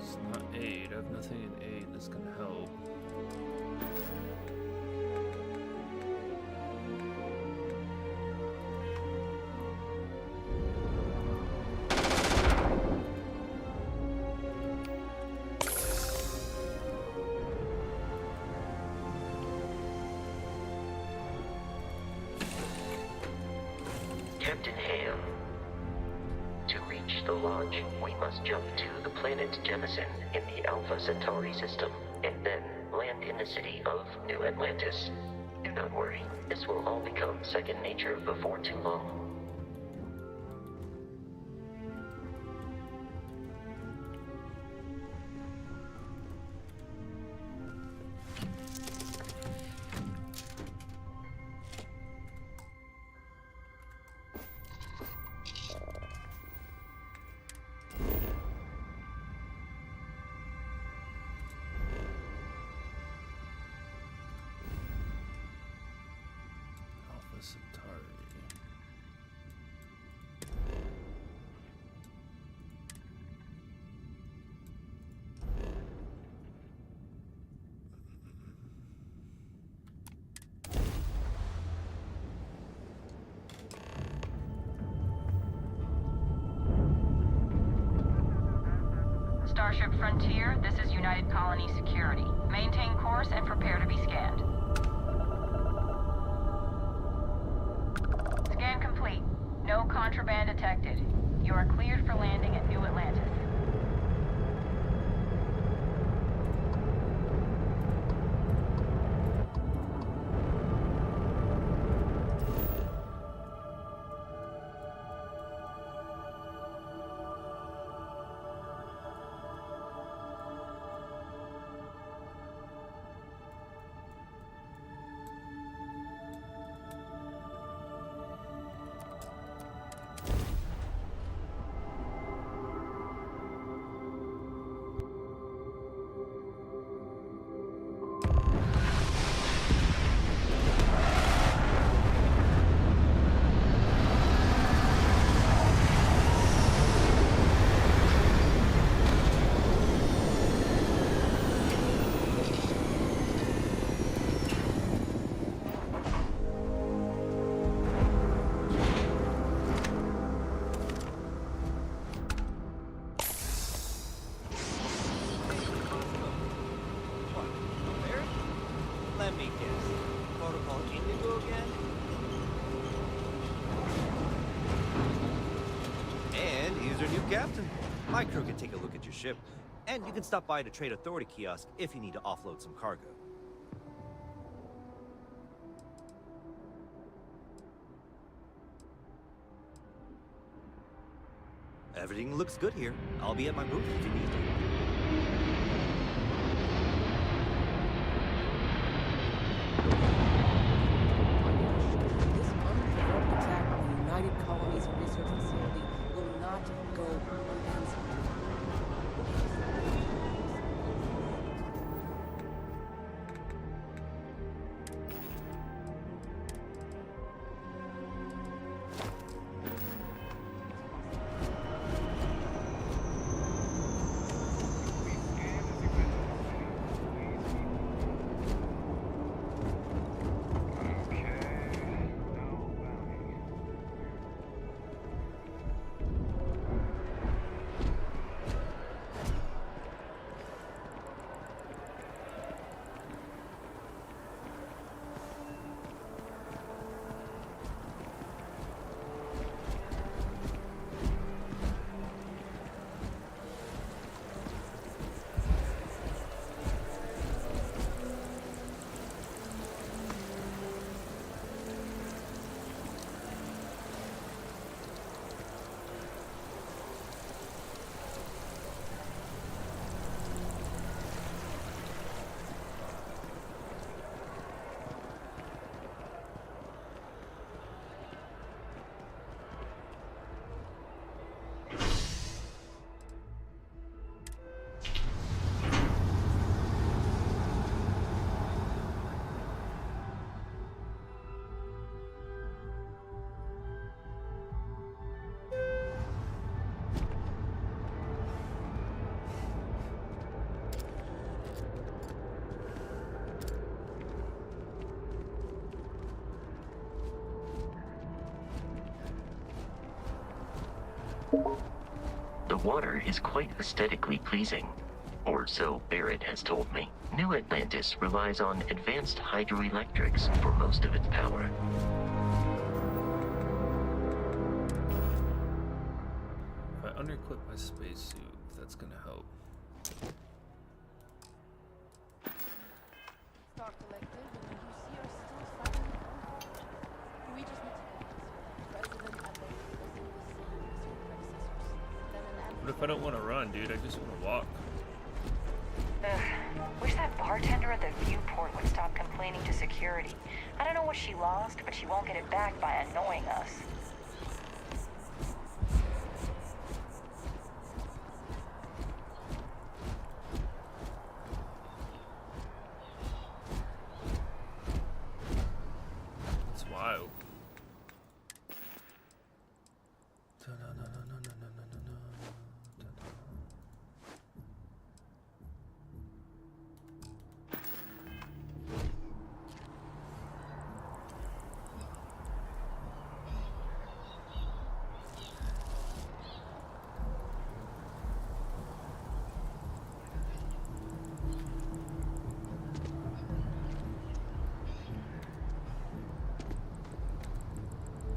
It's not aid. I have nothing in aid that's gonna help. Captain Ham. To reach the lodge, we must jump to the planet Jemison in the Alpha Centauri system, and then land in the city of New Atlantis. Do not worry, this will all become second nature before too long. Alpha Centauri. Starship Frontier, this is United Colony Security. Maintain course and prepare to be scanned. detected. You are cleared for landing at New Atlantis. Let me guess. Protocol Indigo again? And here's our new captain. My crew can take a look at your ship, and you can stop by the Trade Authority kiosk if you need to offload some cargo. Everything looks good here. I'll be at my booth if you need to. This unprovoked attack on the United Colonies Research Facility will not go unanswered. The water is quite aesthetically pleasing, or so Barrett has told me. New Atlantis relies on advanced hydroelectrics for most of its power. If I unequip my spacesuit, that's gonna help. Star Collective, and you see are still fighting the war. We just need to convince President Abbott was in the same as your predecessors. Then an What if I don't want to run, dude? I just want to walk. Ugh. Wish that bartender at the viewport would stop complaining to security. I don't know what she lost, but she won't get it back by annoying us. It's wild.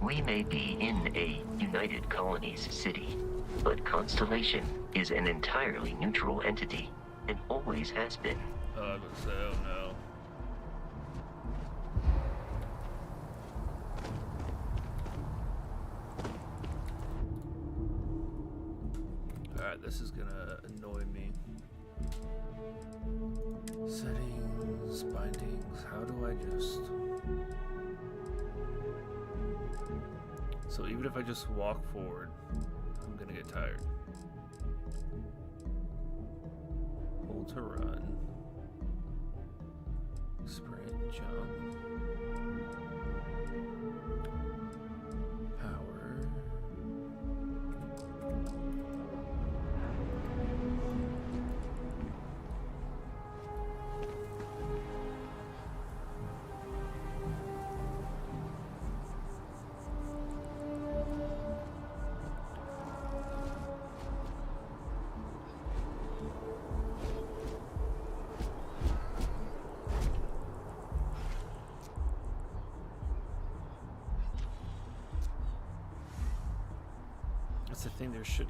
We may be in a United Colonies city, but Constellation is an entirely neutral entity and always has been. Oh, I was gonna say, oh no. Alright, this is gonna annoy me. Settings, bindings, how do I just... So even if I just walk forward, I'm gonna get tired. Hold to run. Sprint, jump. Power. That's the thing, there should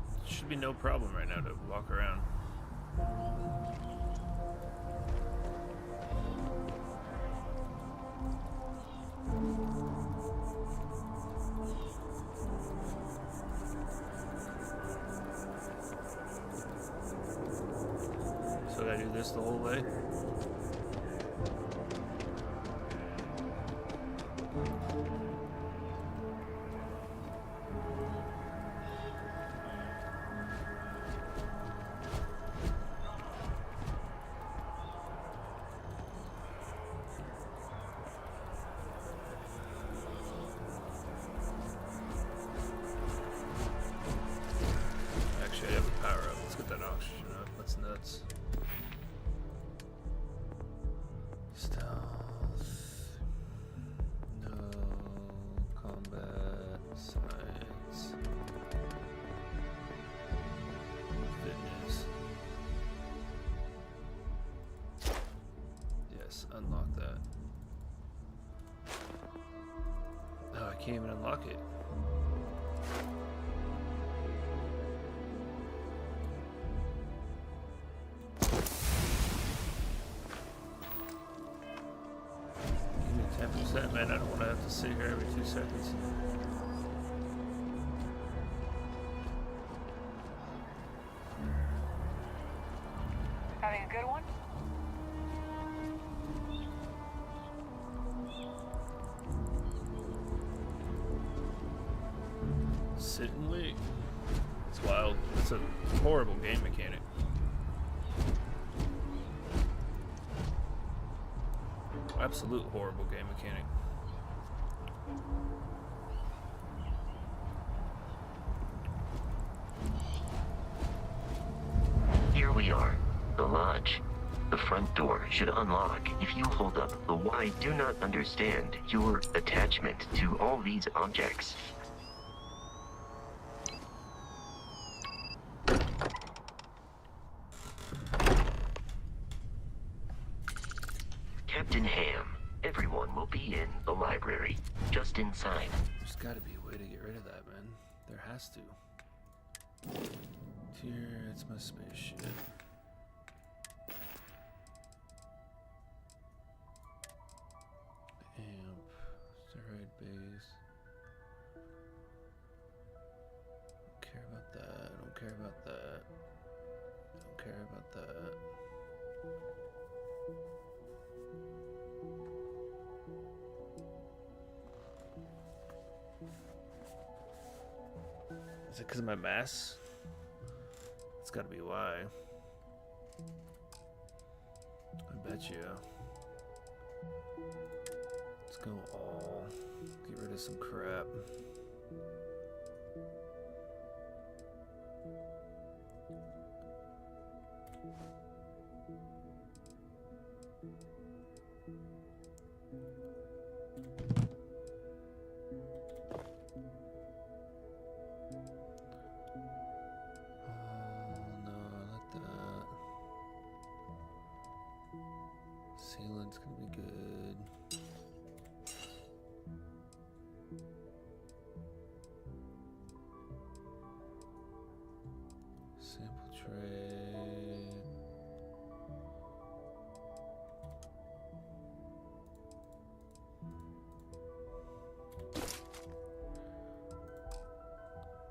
be no problem right now to walk around. So I gotta do this the whole way? Actually, I have a power up. Let's get that oxygen up. That's nuts. Stealth. No. Combat. Science. Fitness. Yes, unlock that. Oh, I can't even unlock it. Give me 10%, man. I don't want to have to sit here every 2 seconds. Having a good one? Sit and wait. It's wild. It's a horrible game mechanic. Absolute horrible game mechanic. Here we are, the lodge. The front door should unlock if you hold up the I do not understand your attachment to all these objects. Captain Ham, everyone will be in the library, just inside. There's gotta be a way to get rid of that, man. There has to. Here, it's my spaceship. Amp, steroid base. Don't care about that. Don't care about that. Don't care about that. Is it because of my mass? It's gotta be why. I bet you. Let's go all. Get rid of some crap. Sealant's gonna be good. Trade.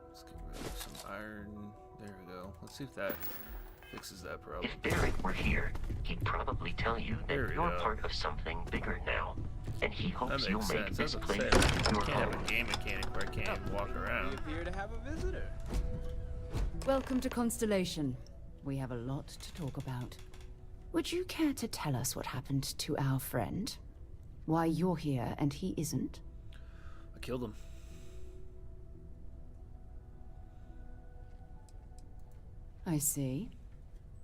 Let's get rid of some iron. There we go. Let's see if that fixes that problem. If Barrett were here, he'd probably tell you that There we you're go. part of something bigger now. And he That hopes makes you'll sense. make this That's what place I'm saying. You your can't have home. a game mechanic where I can't even walk around. We appear to have a visitor. Welcome to Constellation. We have a lot to talk about. Would you care to tell us what happened to our friend? Why you're here and he isn't? I killed him. I see.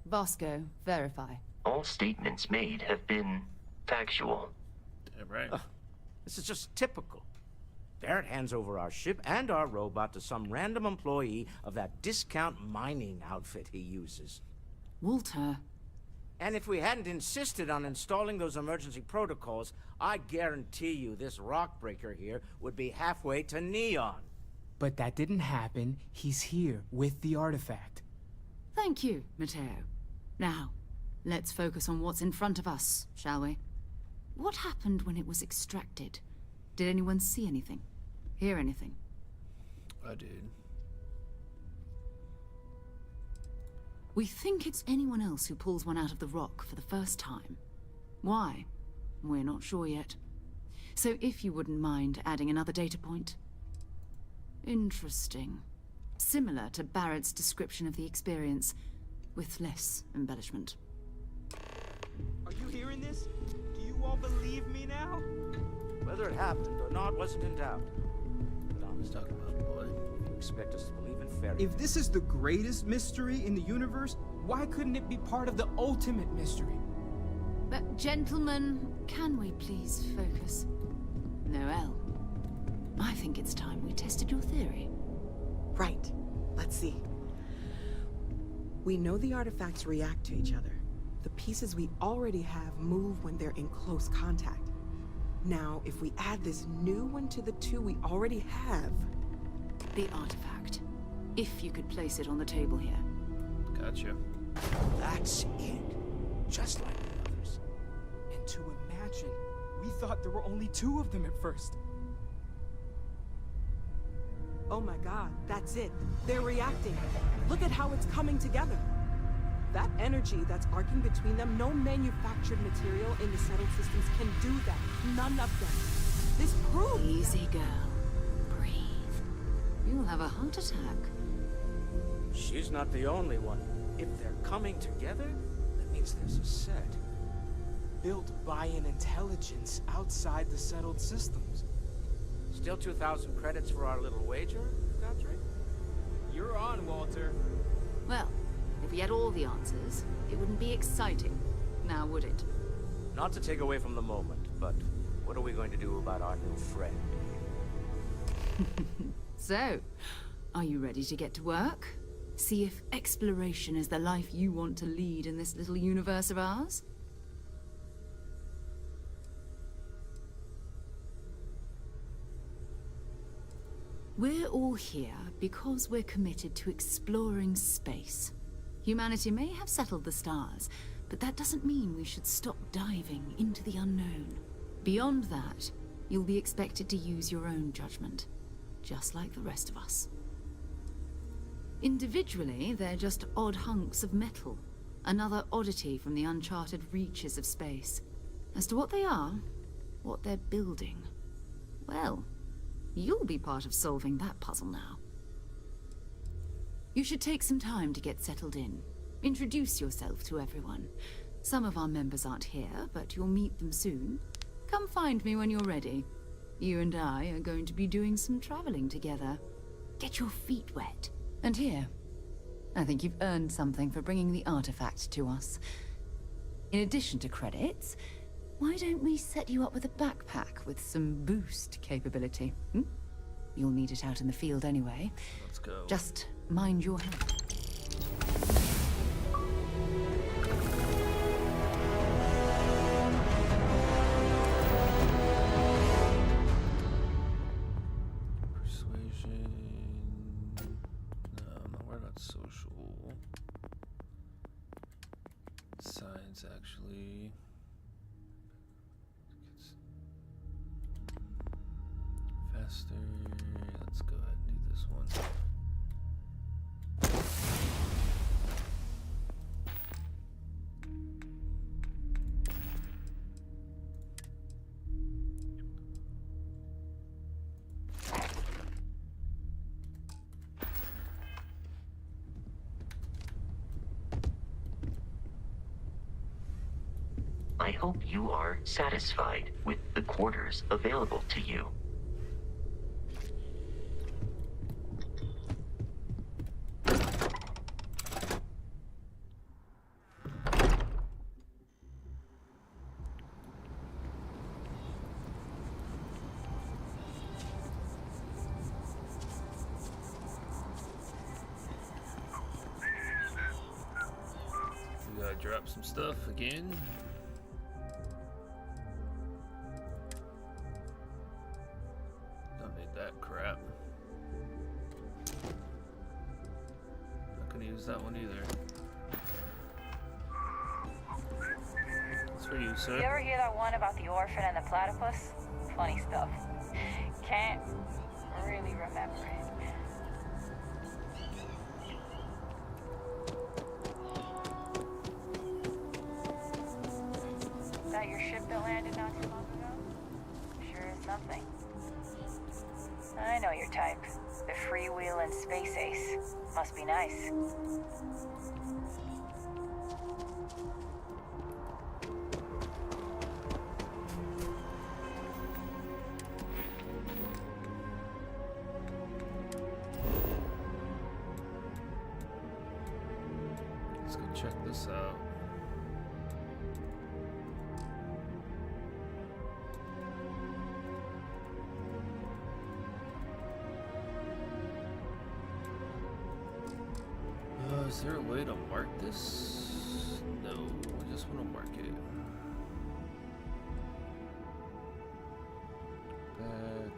Vasco, verify. All statements made have been factual. Damn right. This is just typical. Barrett hands over our ship and our robot to some random employee of that discount mining outfit he uses. Walter. And if we hadn't insisted on installing those emergency protocols, I guarantee you this rock breaker here would be halfway to Neon. But that didn't happen. He's here with the artifact. Thank you, Matteo. Now, let's focus on what's in front of us, shall we? What happened when it was extracted? Did anyone see anything? Hear anything? I did. We think it's anyone else who pulls one out of the rock for the first time. Why? We're not sure yet. So if you wouldn't mind adding another data point. Interesting. Similar to Barrett's description of the experience, with less embellishment. Are you hearing this? Do you all believe me now? Whether it happened or not wasn't in doubt. But He's talking about boy. you expect us to believe in fairy If this is the greatest mystery in the universe, why couldn't it be part of the ultimate mystery? But gentlemen, can we please focus? Noel, I think it's time we tested your theory. Right. Let's see. We know the artifacts react to each other. The pieces we already have move when they're in close contact. Now, if we add this new one to the two we already have... The artifact. If you could place it on the table here. Gotcha. That's it. Just like the others. And to imagine, we thought there were only 2 of them at first. Oh my god, that's it. They're reacting. Look at how it's coming together. That energy that's arcing between them, no manufactured material in the settled systems can do that. None of them. This proves... Easy, girl. Breathe. You'll have a heart attack. She's not the only one. If they're coming together, that means there's a set. Built by an intelligence outside the settled systems. Still 2,000 credits for our little wager, Godfrey? You're on, Walter. Well, if we had all the answers, it wouldn't be exciting. Now, would it? Not to take away from the moment, but what are we going to do about our new friend? So, are you ready to get to work? See if exploration is the life you want to lead in this little universe of ours? We're all here because we're committed to exploring space. Humanity may have settled the stars, but that doesn't mean we should stop diving into the unknown. Beyond that, you'll be expected to use your own judgment, just like the rest of us. Individually, they're just odd hunks of metal, another oddity from the uncharted reaches of space. As to what they are, what they're building, well, you'll be part of solving that puzzle now. You should take some time to get settled in. Introduce yourself to everyone. Some of our members aren't here, but you'll meet them soon. Come find me when you're ready. You and I are going to be doing some traveling together. Get your feet wet. And here, I think you've earned something for bringing the artifact to us. In addition to credits, why don't we set you up with a backpack with some boost capability? You'll need it out in the field anyway. Let's go. Just mind your head. Persuasion. No, we're not social. quickly. Faster. Let's go ahead and do this one. I hope you are satisfied with the quarters available to you. We gotta drop some stuff again. Don't need that crap. Not gonna use that one either. It's for you, sir. You ever hear that one about the orphan and the platypus? Funny stuff. Can't really remember it. Is that your ship that landed not too long ago? Sure is nothing. I know your type. The freewheeling space ace. Must be nice. Let's go check this out. Is there a way to mark this? No, I just want to mark it. Back.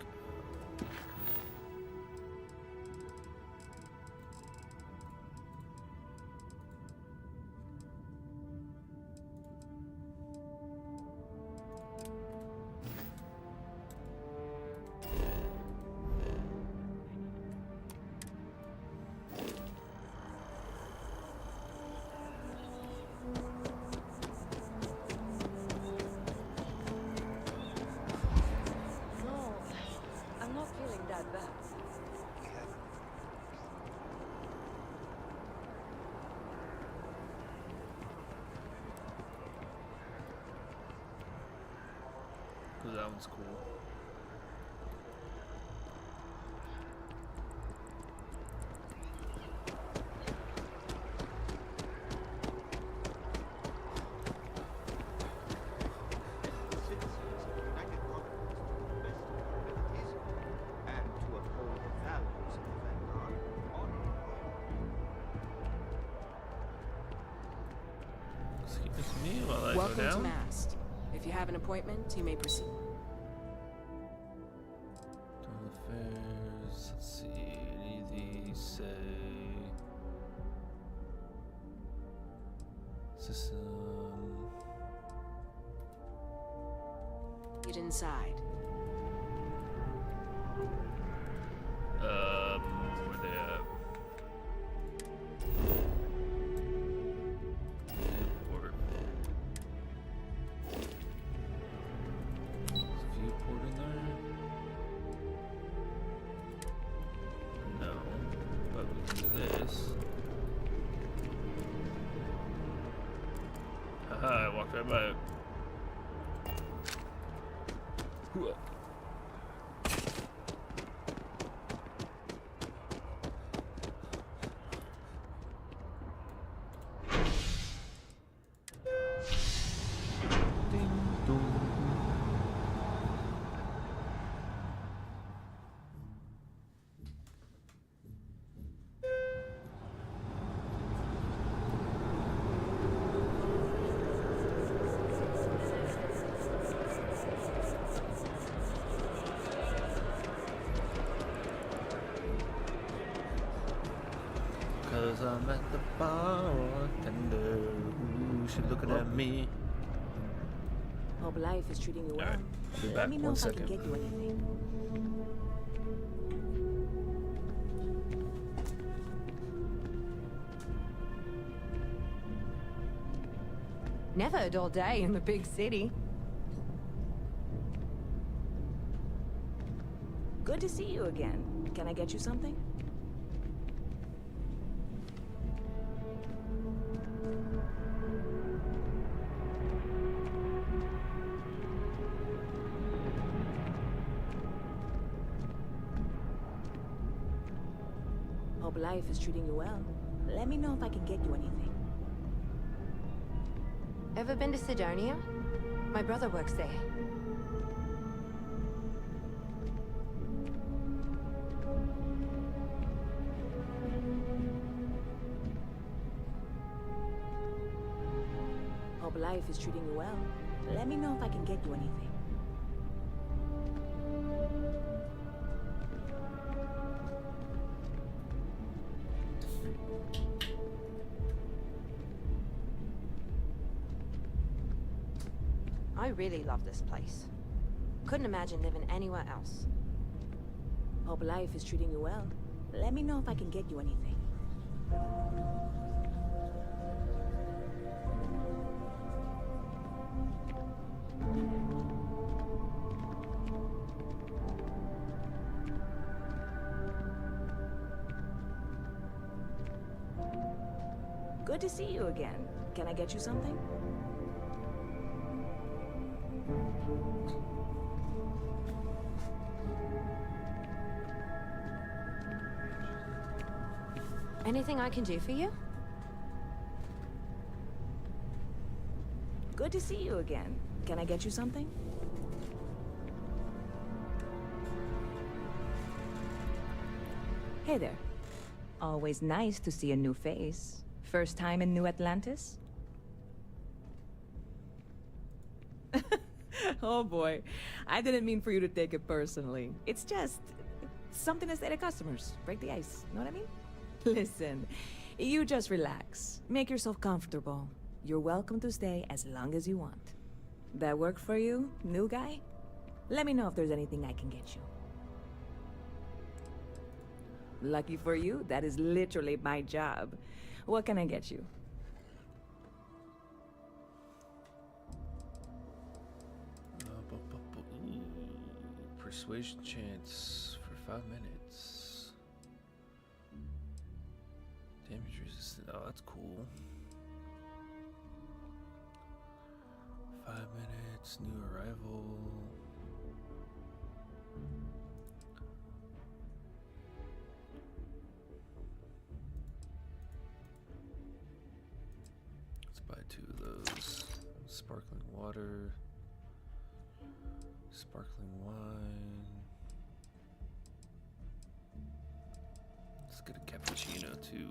No, I'm not feeling that bad. Ooh, that one's cool. Excuse me while I Welcome go to down. Mast. If you have an appointment, you may proceed. Total affairs. Let's see. Any of these say system? Get inside. Where they at? Viewport. Is viewport in there? No. But we can do this. Haha, I walked right by it. Hooah. Cause I'm at the bartender. Ooh, she looking at me. Hope life is treating you well. Alright, I'll be Let back. me know One if I second. can get you anything. Never a dull day in the big city. Good to see you again. Can I get you something? Hope life is treating you well. Let me know if I can get you anything. Ever been to Sidonia? My brother works there. Hope life is treating you well. Let me know if I can get you anything. I really love this place. Couldn't imagine living anywhere else. Hope life is treating you well. Let me know if I can get you anything. Good to see you again. Can I get you something? Anything I can do for you? Good to see you again. Can I get you something? Hey there. Always nice to see a new face. First time in New Atlantis? Oh boy. I didn't mean for you to take it personally. It's just something to say to customers. Break the ice. Know what I mean? Listen, you just relax. Make yourself comfortable. You're welcome to stay as long as you want. That work for you, new guy? Let me know if there's anything I can get you. Lucky for you, that is literally my job. What can I get you? Persuasion chance for 5 minutes. Damage resistant. Oh, that's cool. 5 minutes. New arrival. Let's buy 2 of those. Sparkling water. Sparkling wine. Let's get a cappuccino too.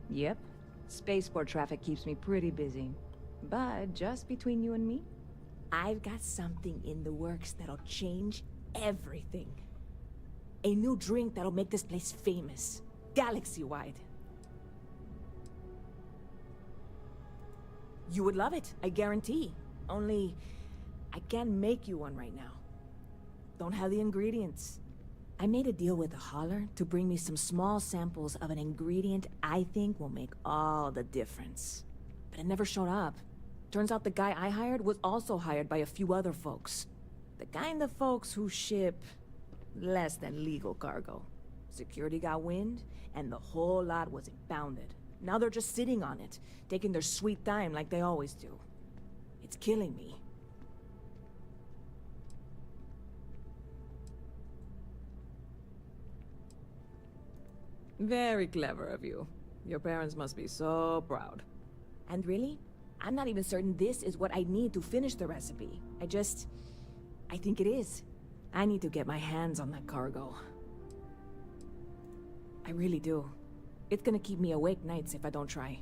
Yep. Spaceport traffic keeps me pretty busy. But just between you and me, I've got something in the works that'll change everything. A new drink that'll make this place famous. Galaxy-wide. You would love it, I guarantee. Only, I can't make you one right now. Don't have the ingredients. I made a deal with a hauler to bring me some small samples of an ingredient I think will make all the difference. But it never showed up. Turns out the guy I hired was also hired by a few other folks. The kind of folks who ship less than legal cargo. Security got wind, and the whole lot was impounded. Now they're just sitting on it, taking their sweet time like they always do. It's killing me. Very clever of you. Your parents must be so proud. And really, I'm not even certain this is what I need to finish the recipe. I think it is. I need to get my hands on that cargo. I really do. It's gonna keep me awake nights if I don't try.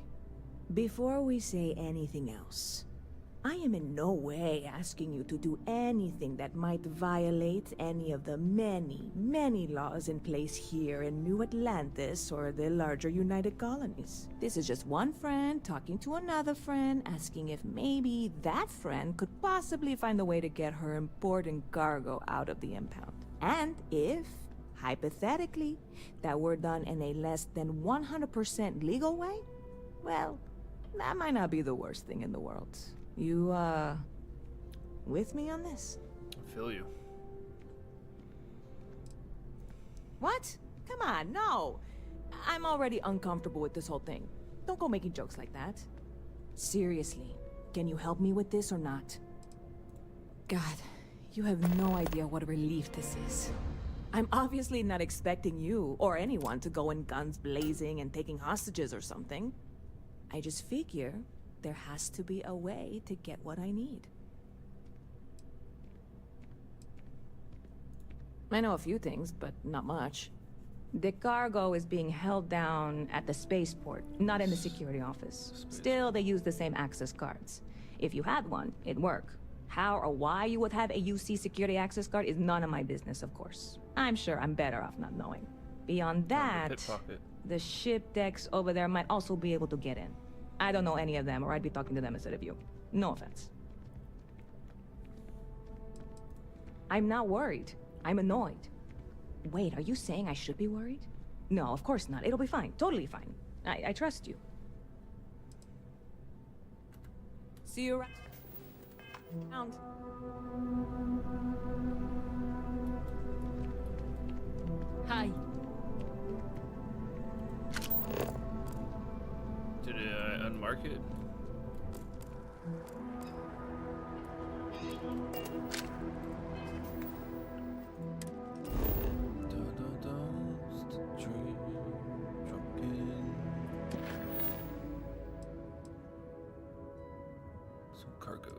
Before we say anything else, I am in no way asking you to do anything that might violate any of the many, many laws in place here in New Atlantis or the larger United Colonies. This is just one friend talking to another friend, asking if maybe that friend could possibly find a way to get her important cargo out of the impound. And if, hypothetically, that were done in a less than 100% legal way, well, that might not be the worst thing in the world. You, with me on this? I feel you. What? Come on, no. I'm already uncomfortable with this whole thing. Don't go making jokes like that. Seriously, can you help me with this or not? God, you have no idea what a relief this is. I'm obviously not expecting you or anyone to go in guns blazing and taking hostages or something. I just figure there has to be a way to get what I need. I know a few things, but not much. The cargo is being held down at the spaceport, not in the security office. Still, they use the same access cards. If you had one, it'd work. How or why you would have a UC security access card is none of my business, of course. I'm sure I'm better off not knowing. Beyond that, the ship decks over there might also be able to get in. I don't know any of them, or I'd be talking to them instead of you. No offense. I'm not worried. I'm annoyed. Wait, are you saying I should be worried? No, of course not. It'll be fine. Totally fine. I trust you. See you around. Hi. Did I unmark it? Some cargo.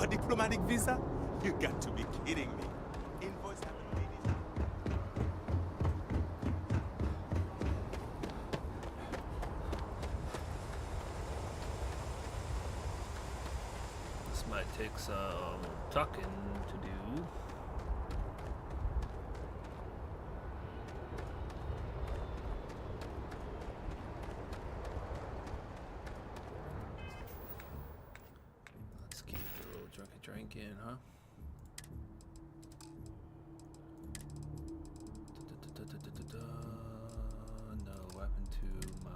A diplomatic visa? You got to be kidding me. Invoice haven't made it. This might take some talking to do. Let's keep a little drinking, huh? No, what happened to my...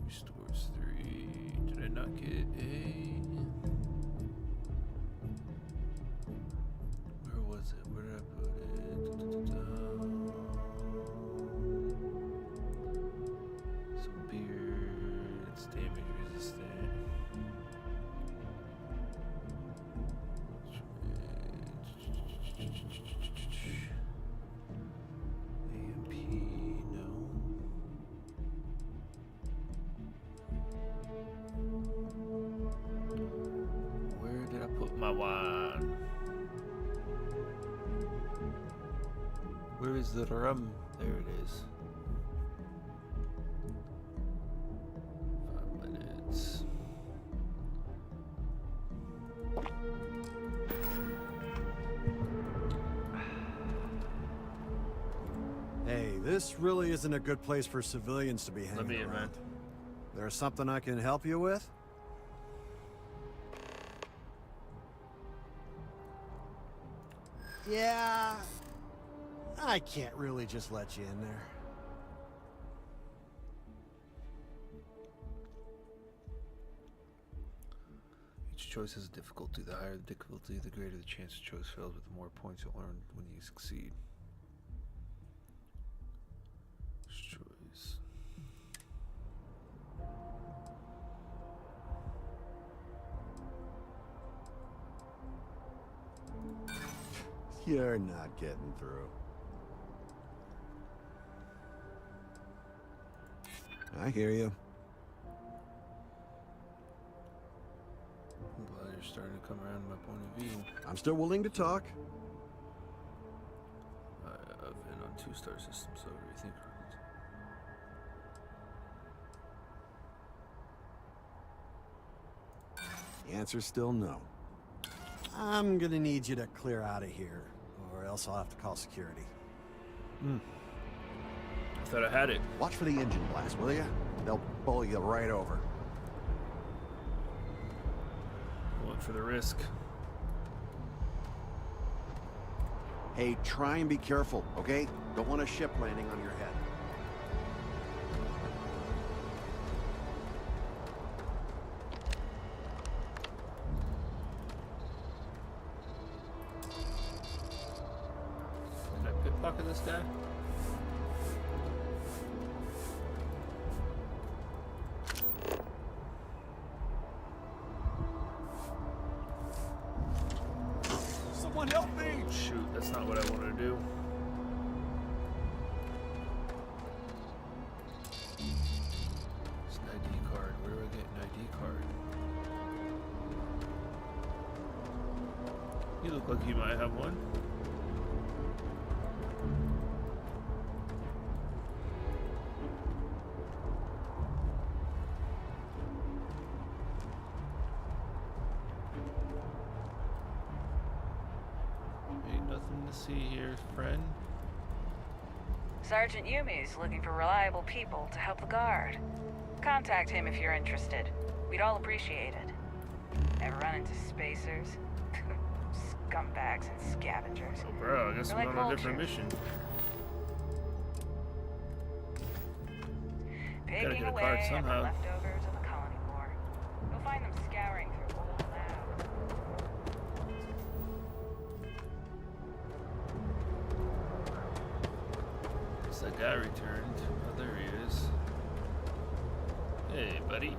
Restores 3. Did I not get a... Where was it? Where did I put it? Some beer. It's damage resistant. AMP, no. Where did I put my wine? Where is the rum? There it is. 5 minutes. Hey, this really isn't a good place for civilians to be hanging in, around. man. There's something I can help you with? Yeah, I can't really just let you in there. choice has a difficulty. The higher the difficulty, the greater the chance the choice fails, with the more points you'll earn when you succeed. Choice. You're not getting through. I hear you. I'm glad you're starting to come around to my point of view. I'm still willing to talk. I've been on 2-star systems, so everything. The answer's still no. I'm gonna need you to clear out of here, or else I'll have to call security. I thought I had it. Watch for the engine blast, will ya? They'll pull you right over. Went for the risk. Hey, try and be careful, okay? Don't want a ship landing on your head. Did I pickpocket this guy? Someone help me! Shoot, that's not what I wanted to do. It's an ID card. Where do I get an ID card? You look like you might have one. Ain't nothing to see here, friend. Sergeant Yumi's looking for reliable people to help the guard. Contact him if you're interested. We'd all appreciate it. Ever run into spacers? Scumbags and scavengers. Oh, bro, I guess They're we're like on a different vultures. mission. Picking get a away card at the somehow. leftovers of the Colony War. You'll find them scouring through old labs. Guess that guy returned. Oh, there he is. Hey, buddy.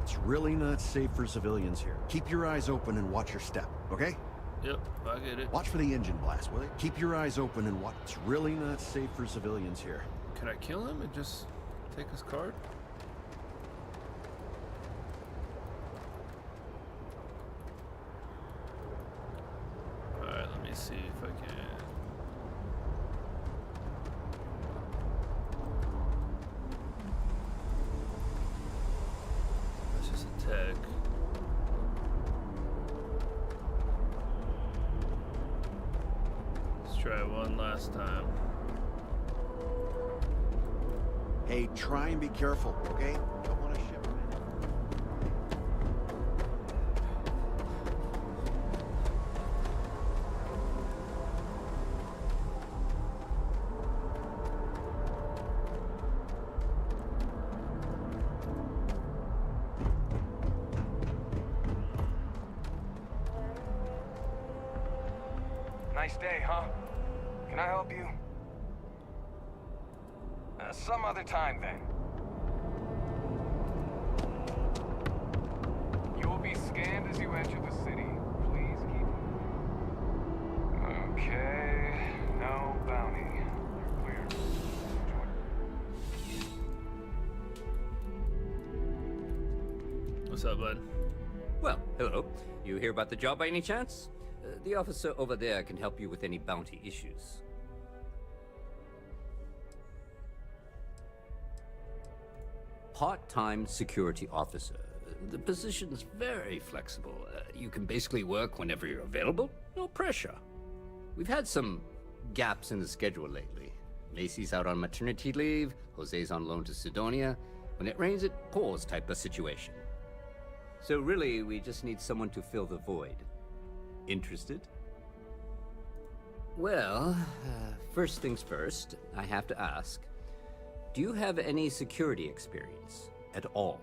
It's really not safe for civilians here. Keep your eyes open and watch your step, okay? Yep, I get it. Watch for the engine blast, will you? Keep your eyes open and watch. It's really not safe for civilians here. Can I kill him and just take his card? Alright, let me see if I can. That's just a tech. Let's try one last time. Hey, try and be careful, okay? Don't want to ship. Nice day, huh? Can I help you? Some other time, then. You will be scanned as you enter the city. Please keep... Okay... No bounty. You're clear. What's up, bud? Well, hello. You hear about the job by any chance? The officer over there can help you with any bounty issues. Part-time security officer. The position's very flexible. You can basically work whenever you're available. No pressure. We've had some gaps in the schedule lately. Macy's out on maternity leave, Jose's on loan to Sidonia. When it rains, it pours type of situation. So really, we just need someone to fill the void. Interested? Well, first things first, I have to ask. Do you have any security experience? at all.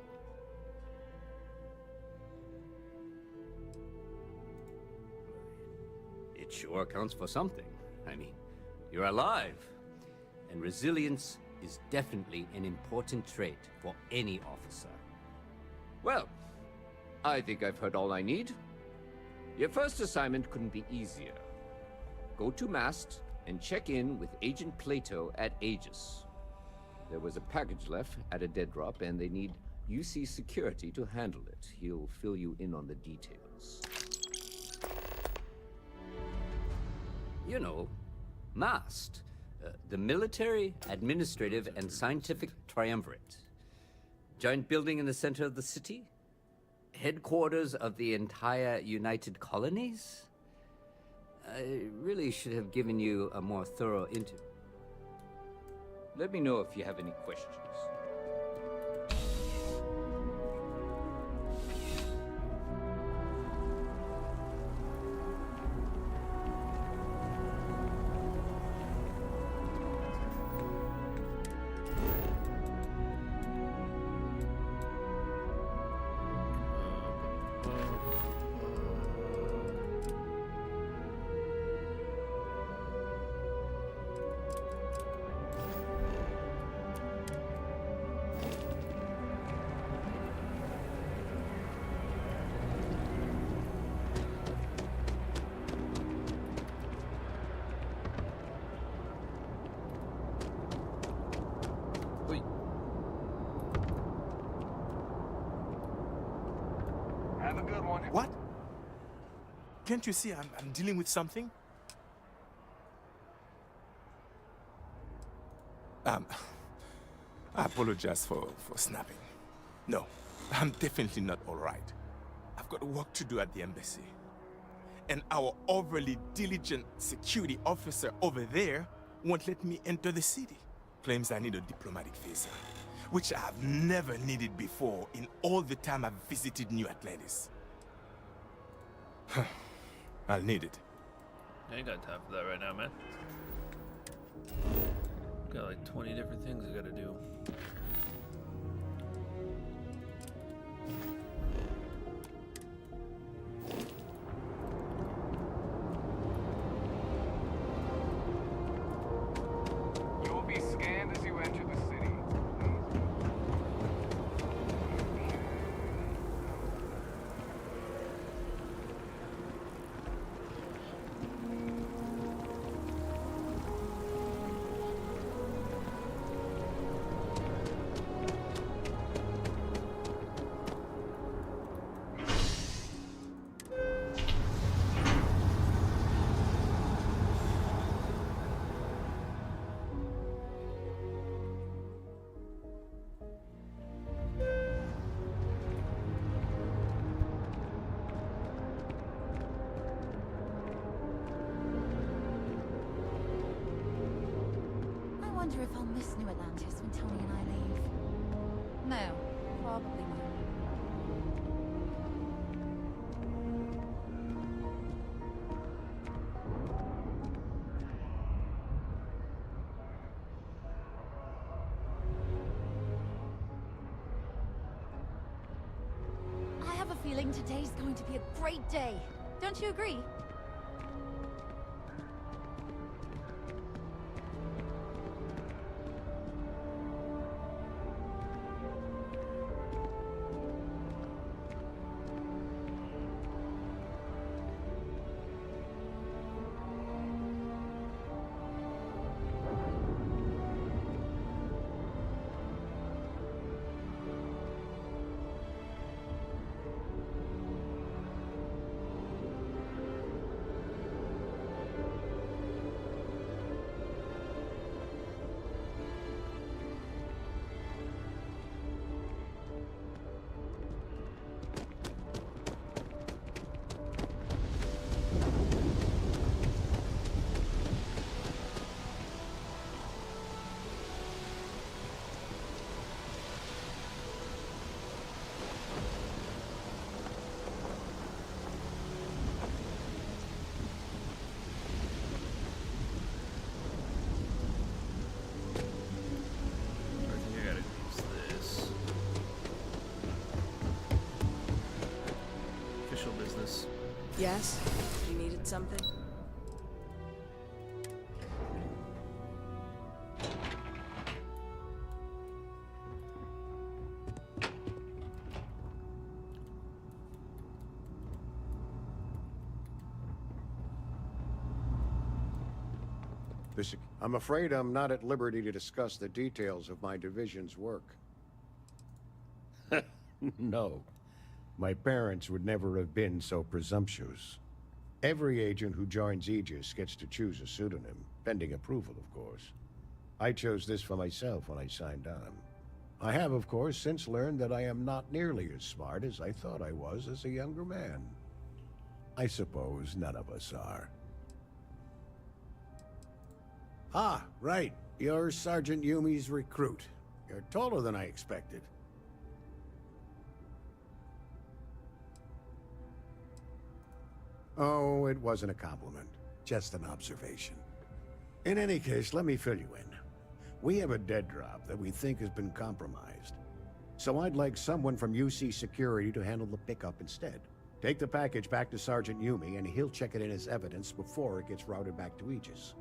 It sure counts for something. I mean, you're alive. And resilience is definitely an important trait for any officer. Well, I think I've heard all I need. Your first assignment couldn't be easier. Go to Mast and check in with Agent Plato at Aegis. There was a package left at a dead drop, and they need UC security to handle it. He'll fill you in on the details. You know, MAST, the Military, Administrative, and Scientific Triumvirate. Giant building in the center of the city? Headquarters of the entire United Colonies? I really should have given you a more thorough interview. Let me know if you have any questions. Have a good one. What? Can't you see I'm dealing with something? I apologize for snapping. No, I'm definitely not all right. I've got work to do at the embassy. And our overly diligent security officer over there won't let me enter the city. Claims I need a diplomatic visa, which I have never needed before in all the time I've visited New Atlantis. I'll need it. I ain't got time for that right now, man. Got like 20 different things I gotta do. You will be scanned as you enter the city. I wonder if I'll miss New Atlantis when Tony and I leave. No, probably not. I have a feeling today's going to be a great day. Don't you agree? Yes? You needed something? I'm afraid I'm not at liberty to discuss the details of my division's work. No. My parents would never have been so presumptuous. Every agent who joins Aegis gets to choose a pseudonym, pending approval, of course. I chose this for myself when I signed on. I have, of course, since learned that I am not nearly as smart as I thought I was as a younger man. I suppose none of us are. Ah, right. You're Sergeant Yumi's recruit. You're taller than I expected. Oh, it wasn't a compliment. Just an observation. In any case, let me fill you in. We have a dead drop that we think has been compromised. So I'd like someone from UC Security to handle the pickup instead. Take the package back to Sergeant Yumi, and he'll check it in as evidence before it gets routed back to Aegis.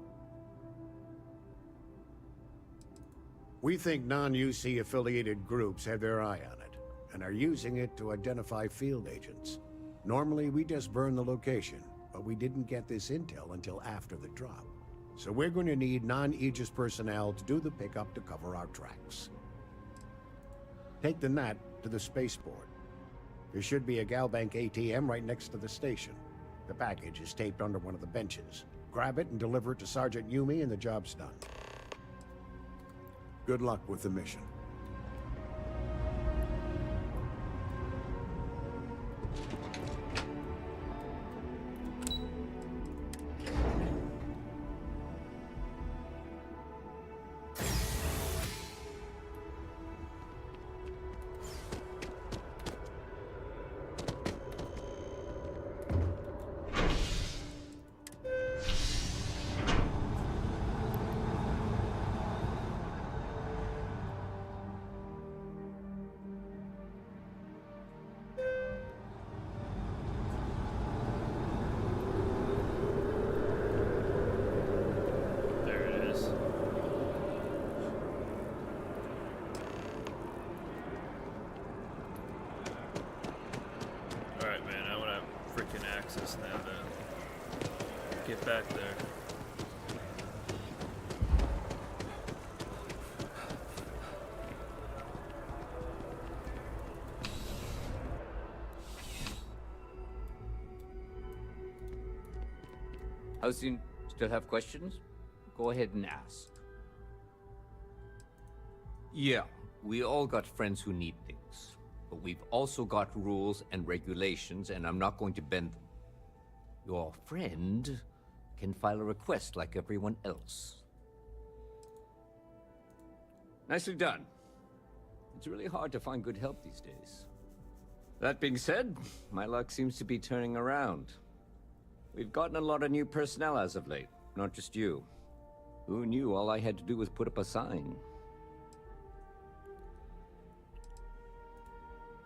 We think non-UC affiliated groups have their eye on it, and are using it to identify field agents. Normally, we just burn the location, but we didn't get this intel until after the drop. So we're going to need non-Aegis personnel to do the pickup to cover our tracks. Take the NAT to the spaceport. There should be a Galbank ATM right next to the station. The package is taped under one of the benches. Grab it and deliver it to Sergeant Yumi, and the job's done. Good luck with the mission. Access now to get back there. How soon? Still have questions? Go ahead and ask. Yeah, we all got friends who need things. But we've also got rules and regulations, and I'm not going to bend them. Your friend can file a request like everyone else. Nicely done. It's really hard to find good help these days. That being said, my luck seems to be turning around. We've gotten a lot of new personnel as of late, not just you. Who knew all I had to do was put up a sign?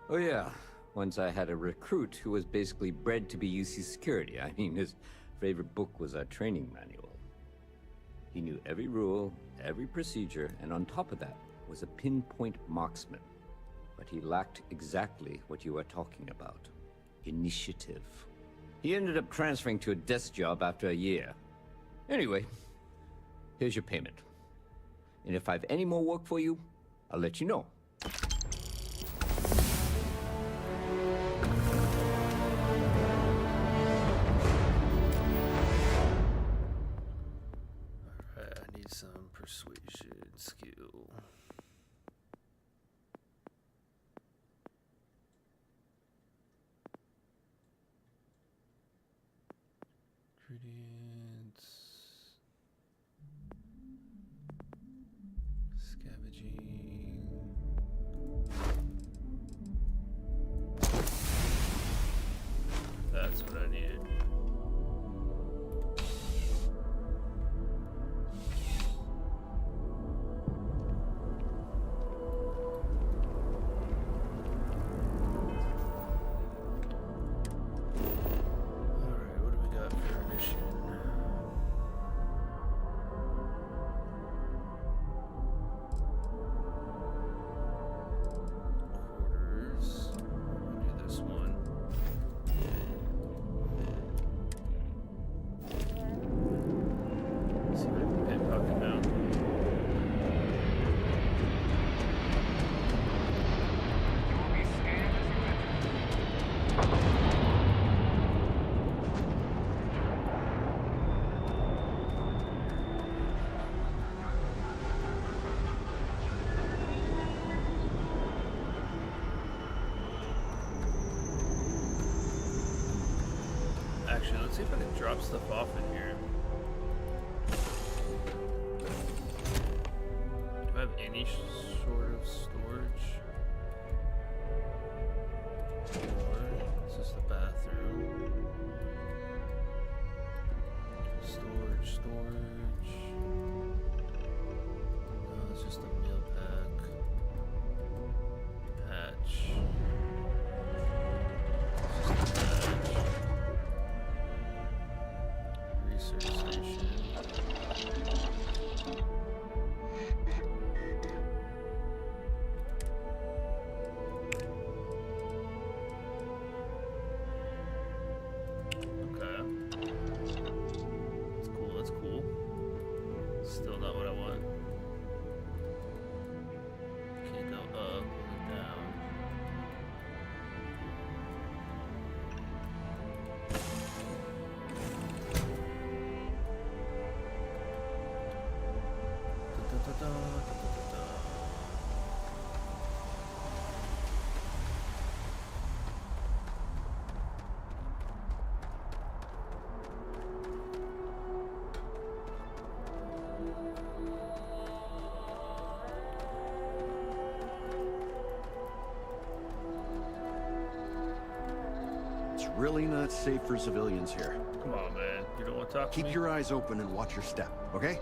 Oh yeah, once I had a recruit who was basically bred to be UC security. I mean, his favorite book was our training manual. He knew every rule, every procedure, and on top of that was a pinpoint marksman. But he lacked exactly what you are talking about. Initiative. He ended up transferring to a desk job after a year. Anyway, here's your payment. And if I have any more work for you, I'll let you know. Some persuasion skill. Ingredients. Scavenging. That's what I needed. Actually, let's see if I can drop stuff off in here. Do I have any sort of storage? Or is this the bathroom? Storage. No, it's just a meal pack. Hatch. It's just a hatch. Research station. That's cool. Still not what I want. Can't go up or down. It's really not safe for civilians here. Come on, man. You don't want to talk to me? Keep your eyes open and watch your step, okay?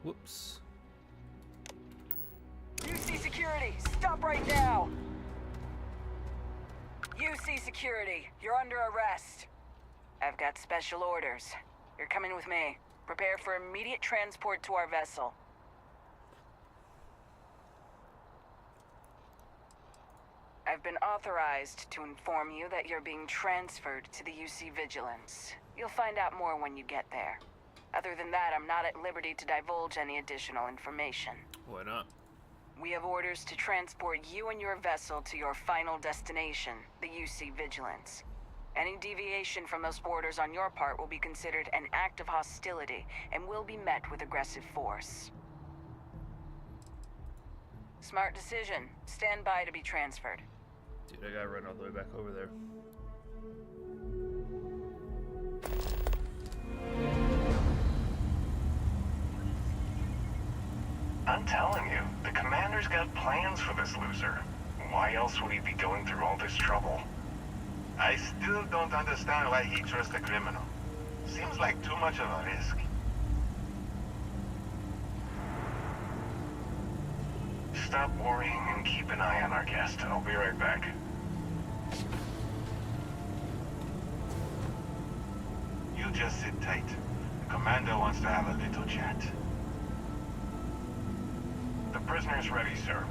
Whoops. UC Security, stop right now! UC Security, you're under arrest. I've got special orders. You're coming with me. Prepare for immediate transport to our vessel. I've been authorized to inform you that you're being transferred to the UC Vigilance. You'll find out more when you get there. Other than that, I'm not at liberty to divulge any additional information. Why not? We have orders to transport you and your vessel to your final destination, the UC Vigilance. Any deviation from those orders on your part will be considered an act of hostility and will be met with aggressive force. Smart decision. Stand by to be transferred. Dude, I gotta run all the way back over there. I'm telling you, the commander's got plans for this loser. Why else would he be going through all this trouble? I still don't understand why he trusts a criminal. Seems like too much of a risk. Stop worrying and keep an eye on our guest. I'll be right back. You just sit tight. The commander wants to have a little chat. The prisoner's ready, sir.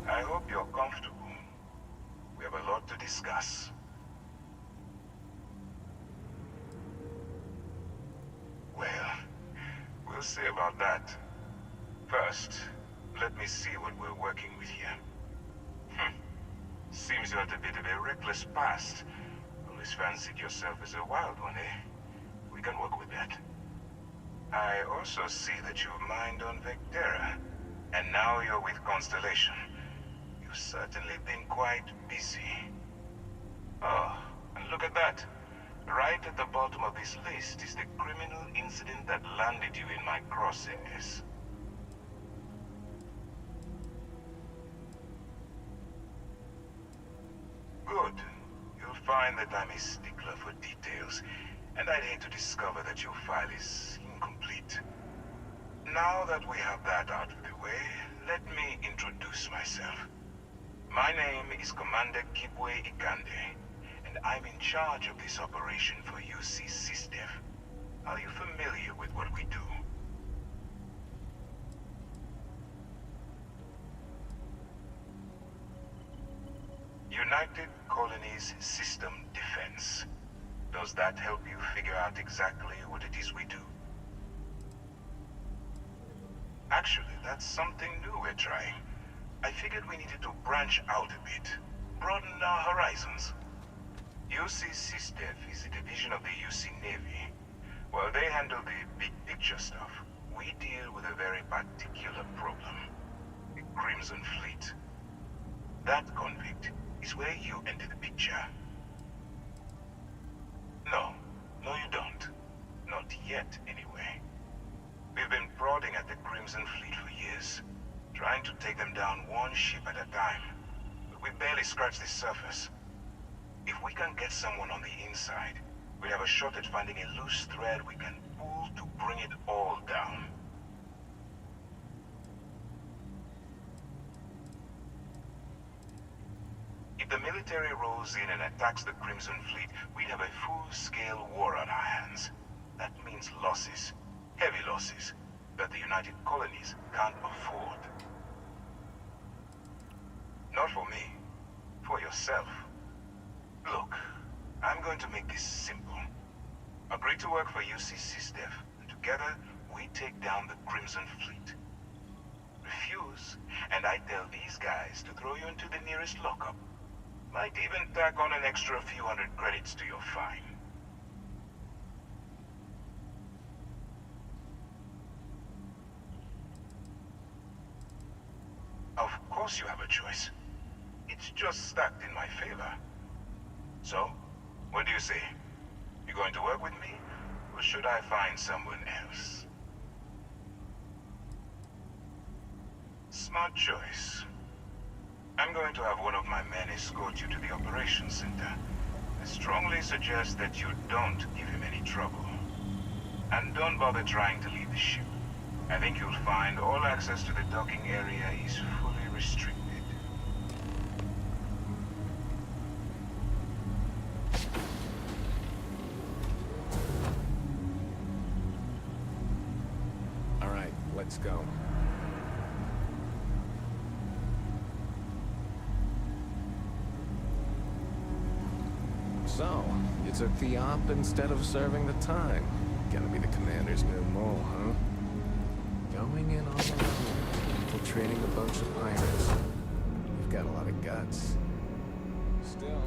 I hope you're comfortable. We have a lot to discuss. Well, we'll see about that. First, let me see what we're working with here. Seems you had a bit of a reckless past. Always fancied yourself as a wild one, eh? We can work with that. I also see that you've mined on Vectera, and now you're with Constellation. You've certainly been quite busy. Oh, and look at that. Right at the bottom of this list is the criminal incident that landed you in my crosshairs. Good. You'll find that I'm a stickler for details, and I'd hate to discover that your file is incomplete. Now that we have that out of the way, let me introduce myself. My name is Commander Kibwe Ikande, and I'm in charge of this operation for UC SysDef. Are you familiar with what we do? United Colonies System Defense. Does that help you figure out exactly what it is we do? Actually, that's something new we're trying. I figured we needed to branch out a bit, broaden our horizons. UC SysDef is a division of the UC Navy. While they handle the big picture stuff, we deal with a very particular problem. The Crimson Fleet. That convict is where you enter the picture. No, you don't. Not yet, anyway. We've been prodding at the Crimson Fleet for years, trying to take them down one ship at a time. But we barely scratched the surface. If we can get someone on the inside, we have a shot at finding a loose thread we can pull to bring it all down. If the military rolls in and attacks the Crimson Fleet, we'd have a full-scale war on our hands. That means losses. Heavy losses that the United Colonies can't afford. Not for me. For yourself. Look, I'm going to make this simple. Agree to work for UC SysDef, and together we take down the Crimson Fleet. Refuse, and I tell these guys to throw you into the nearest lockup. Might even tack on an extra few hundred credits to your fine. Of course you have a choice. It's just stacked in my favor. So, what do you say? You going to work with me, or should I find someone else? Smart choice. I'm going to have one of my men escort you to the operations center. I strongly suggest that you don't give him any trouble. And don't bother trying to leave the ship. I think you'll find all access to the docking area is fully restricted. All right, let's go. So, you took the op instead of serving the time. Gonna be the commander's new mole, huh? Going in on your own, infiltrating a bunch of pirates. You've got a lot of guts. Still,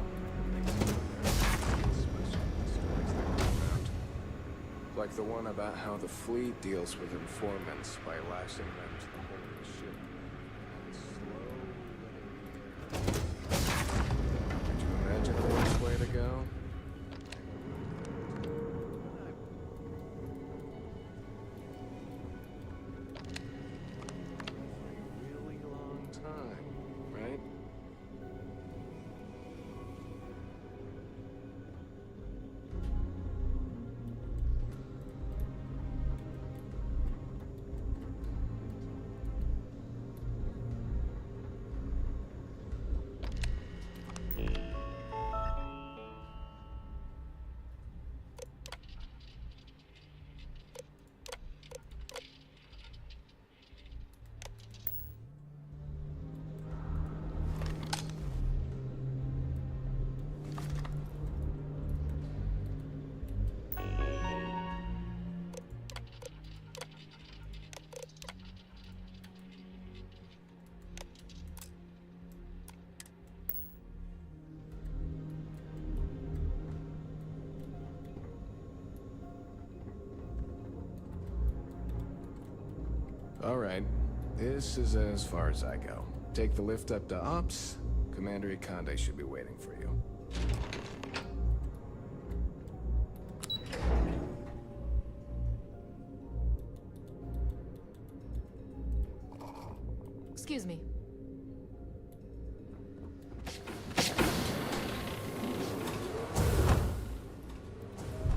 like the one about how the fleet deals with informants by lashing them to the hull of the ship. Did you imagine a worse way to go? Really long time, right? All right, this is as far as I go. Take the lift up to Ops. Commander Ikande should be waiting for you. Excuse me.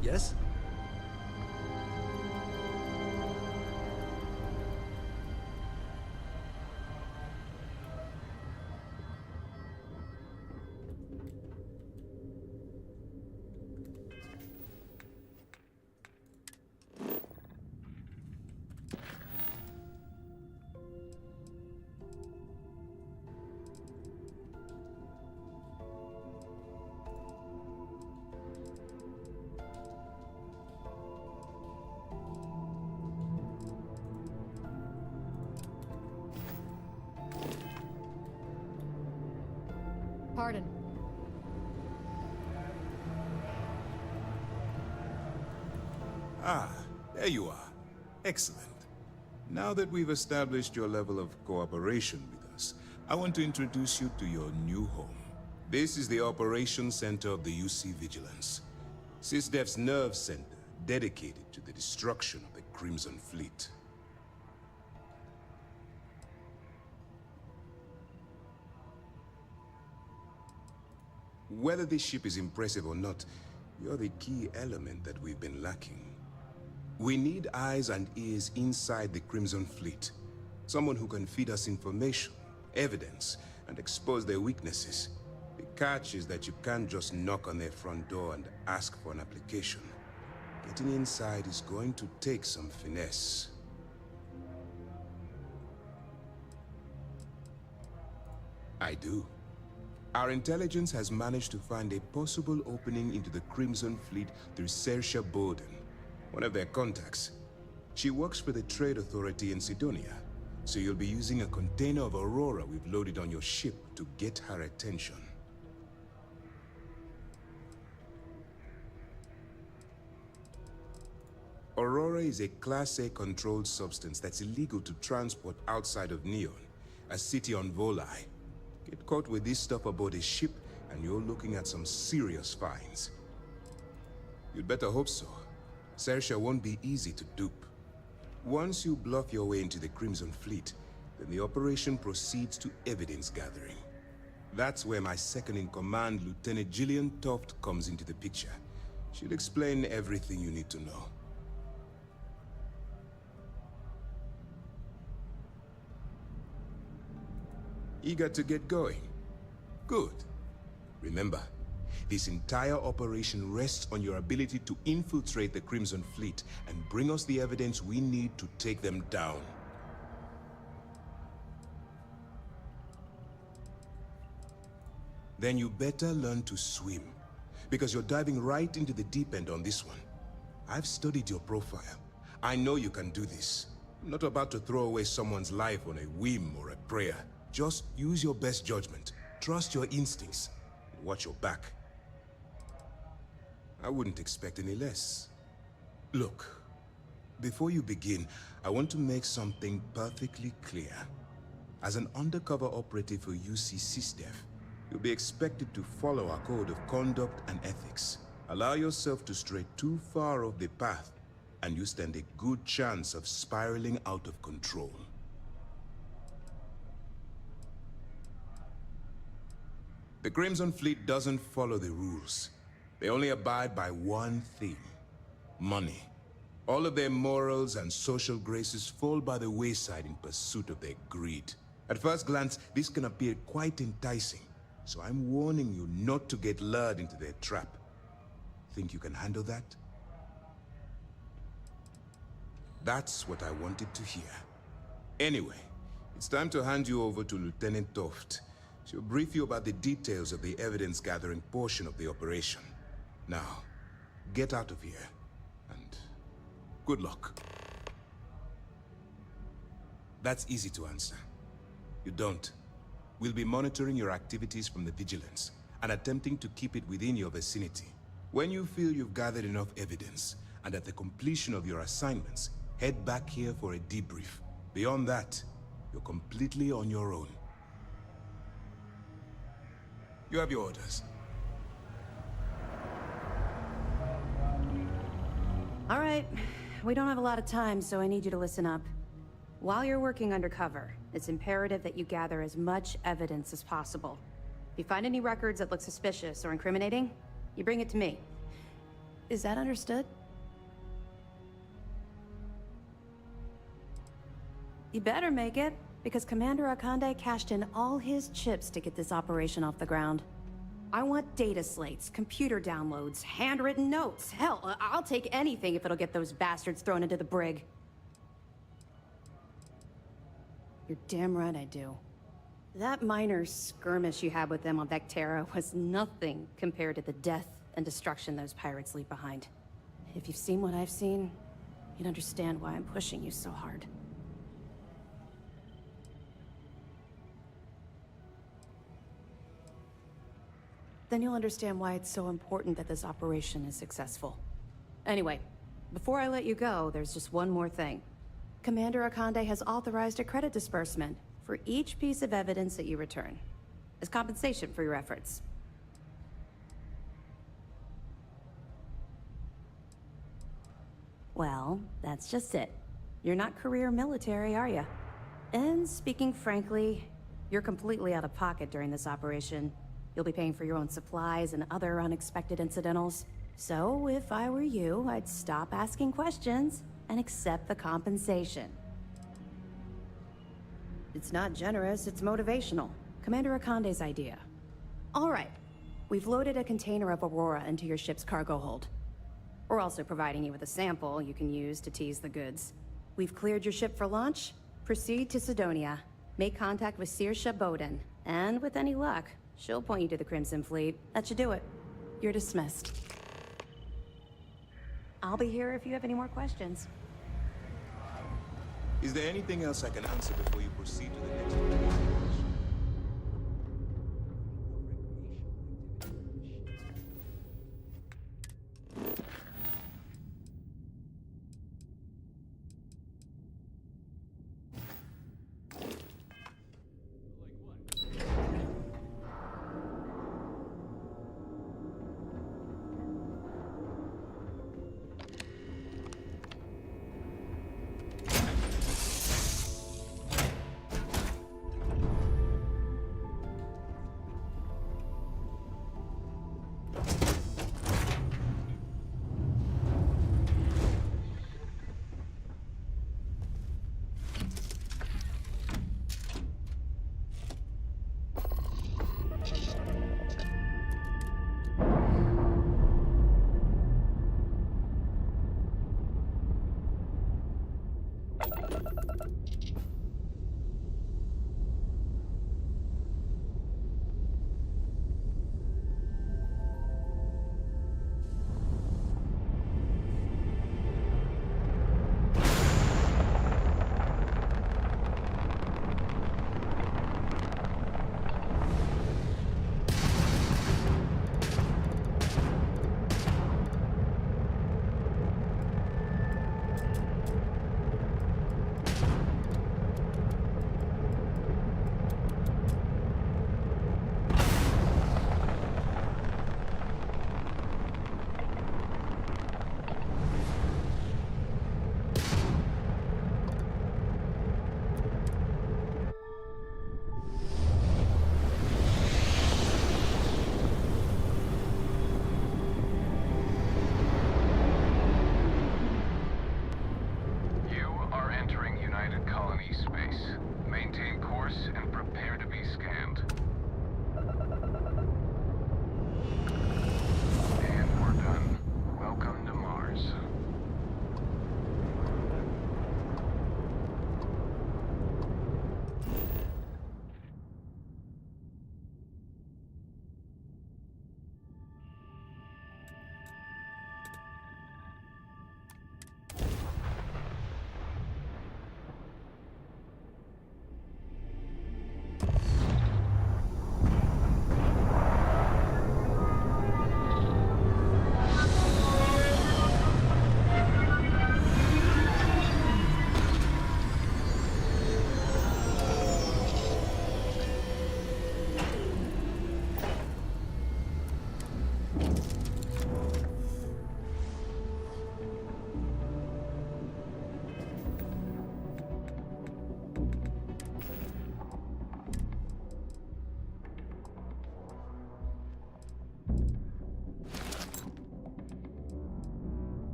Yes? Ah, there you are. Excellent. Now that we've established your level of cooperation with us, I want to introduce you to your new home. This is the Operations Center of the UC Vigilance. SysDef's nerve center, dedicated to the destruction of the Crimson Fleet. Whether this ship is impressive or not, you're the key element that we've been lacking. We need eyes and ears inside the Crimson Fleet. Someone who can feed us information, evidence, and expose their weaknesses. The catch is that you can't just knock on their front door and ask for an application. Getting inside is going to take some finesse. I do. Our intelligence has managed to find a possible opening into the Crimson Fleet through Saoirse Bowden, one of their contacts. She works for the Trade Authority in Sidonia, so you'll be using a container of Aurora we've loaded on your ship to get her attention. Aurora is a Class A controlled substance that's illegal to transport outside of Neon, a city on Volai. Get caught with this stuff aboard a ship, and you're looking at some serious fines. You'd better hope so. Saoirse won't be easy to dupe. Once you bluff your way into the Crimson Fleet, then the operation proceeds to evidence gathering. That's where my second-in-command, Lieutenant Gillian Toft, comes into the picture. She'll explain everything you need to know. Eager to get going? Good. Remember, this entire operation rests on your ability to infiltrate the Crimson Fleet and bring us the evidence we need to take them down. Then you better learn to swim, because you're diving right into the deep end on this one. I've studied your profile. I know you can do this. I'm not about to throw away someone's life on a whim or a prayer. Just use your best judgment. Trust your instincts. And watch your back. I wouldn't expect any less. Look, before you begin, I want to make something perfectly clear. As an undercover operative for UC SysDef, you'll be expected to follow our code of conduct and ethics. Allow yourself to stray too far off the path, and you stand a good chance of spiraling out of control. The Crimson Fleet doesn't follow the rules. They only abide by one thing: money. All of their morals and social graces fall by the wayside in pursuit of their greed. At first glance, this can appear quite enticing, so I'm warning you not to get lured into their trap. Think you can handle that? That's what I wanted to hear. Anyway, it's time to hand you over to Lieutenant Toft. She'll brief you about the details of the evidence-gathering portion of the operation. Now, get out of here, and good luck. That's easy to answer. You don't. We'll be monitoring your activities from the Vigilance, and attempting to keep it within your vicinity. When you feel you've gathered enough evidence, and at the completion of your assignments, head back here for a debrief. Beyond that, you're completely on your own. You have your orders. All right. We don't have a lot of time, so I need you to listen up. While you're working undercover, it's imperative that you gather as much evidence as possible. If you find any records that look suspicious or incriminating, you bring it to me. Is that understood? You better make it, because Commander Akande cashed in all his chips to get this operation off the ground. I want data slates, computer downloads, handwritten notes. Hell, I'll take anything if it'll get those bastards thrown into the brig. You're damn right I do. That minor skirmish you had with them on Vectera was nothing compared to the death and destruction those pirates leave behind. If you've seen what I've seen, you'd understand why I'm pushing you so hard. Then you'll understand why it's so important that this operation is successful. Anyway, Before I let you go, there's just one more thing. Commander Akande has authorized a credit disbursement for each piece of evidence that you return, as compensation for your efforts. Well, that's just it. You're not career military, are you? And speaking frankly, you're completely out of pocket during this operation. You'll be paying for your own supplies and other unexpected incidentals. So, if I were you, I'd stop asking questions and accept the compensation. It's not generous, it's motivational. Commander Akande's idea. All right. We've loaded a container of Aurora into your ship's cargo hold. We're also providing you with a sample you can use to tease the goods. We've cleared your ship for launch. Proceed to Sidonia. Make contact with Saoirse Bowden. And with any luck, she'll point you to the Crimson Fleet. That should do it. You're dismissed. I'll be here if you have any more questions. Is there anything else I can answer before you proceed to the next one?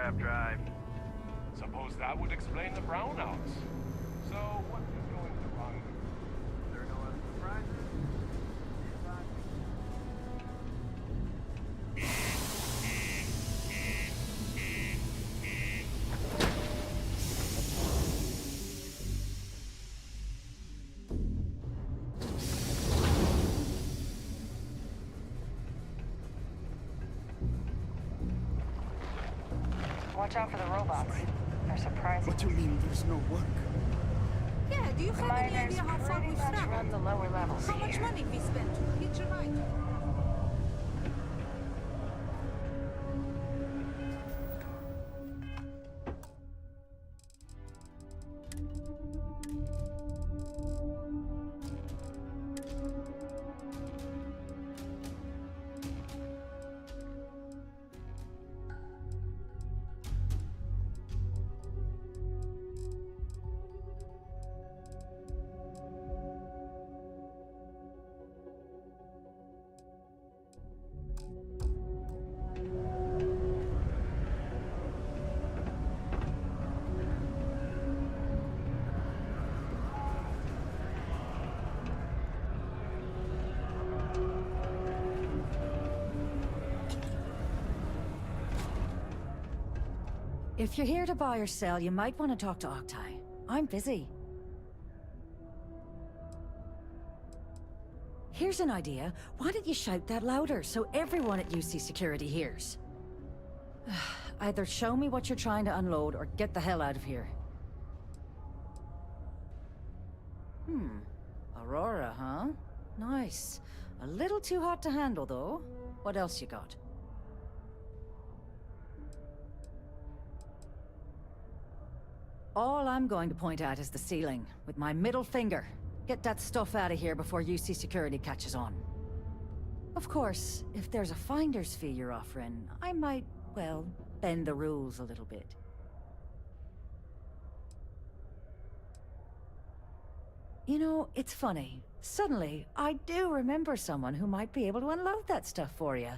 aircraft drive. Suppose that would explain the brownouts. So, what is going to wrong? There are no other surprises? Watch out for the robots. They're surprising. What do you mean there's no work? Yeah, do you have any Miners idea how far pretty we've much traveled? run the lower levels How much here. money we spent to hitch a ride? If you're here to buy or sell, you might want to talk to Octai. I'm busy. Here's an idea. Why don't you shout that louder so everyone at UC Security hears? Either show me what you're trying to unload or get the hell out of here. Aurora, huh? Nice. A little too hot to handle, though. What else you got? All I'm going to point at is the ceiling, with my middle finger. Get that stuff out of here before UC Security catches on. Of course, if there's a finder's fee you're offering, I might, well, bend the rules a little bit. You know, it's funny. Suddenly, I do remember someone who might be able to unload that stuff for you.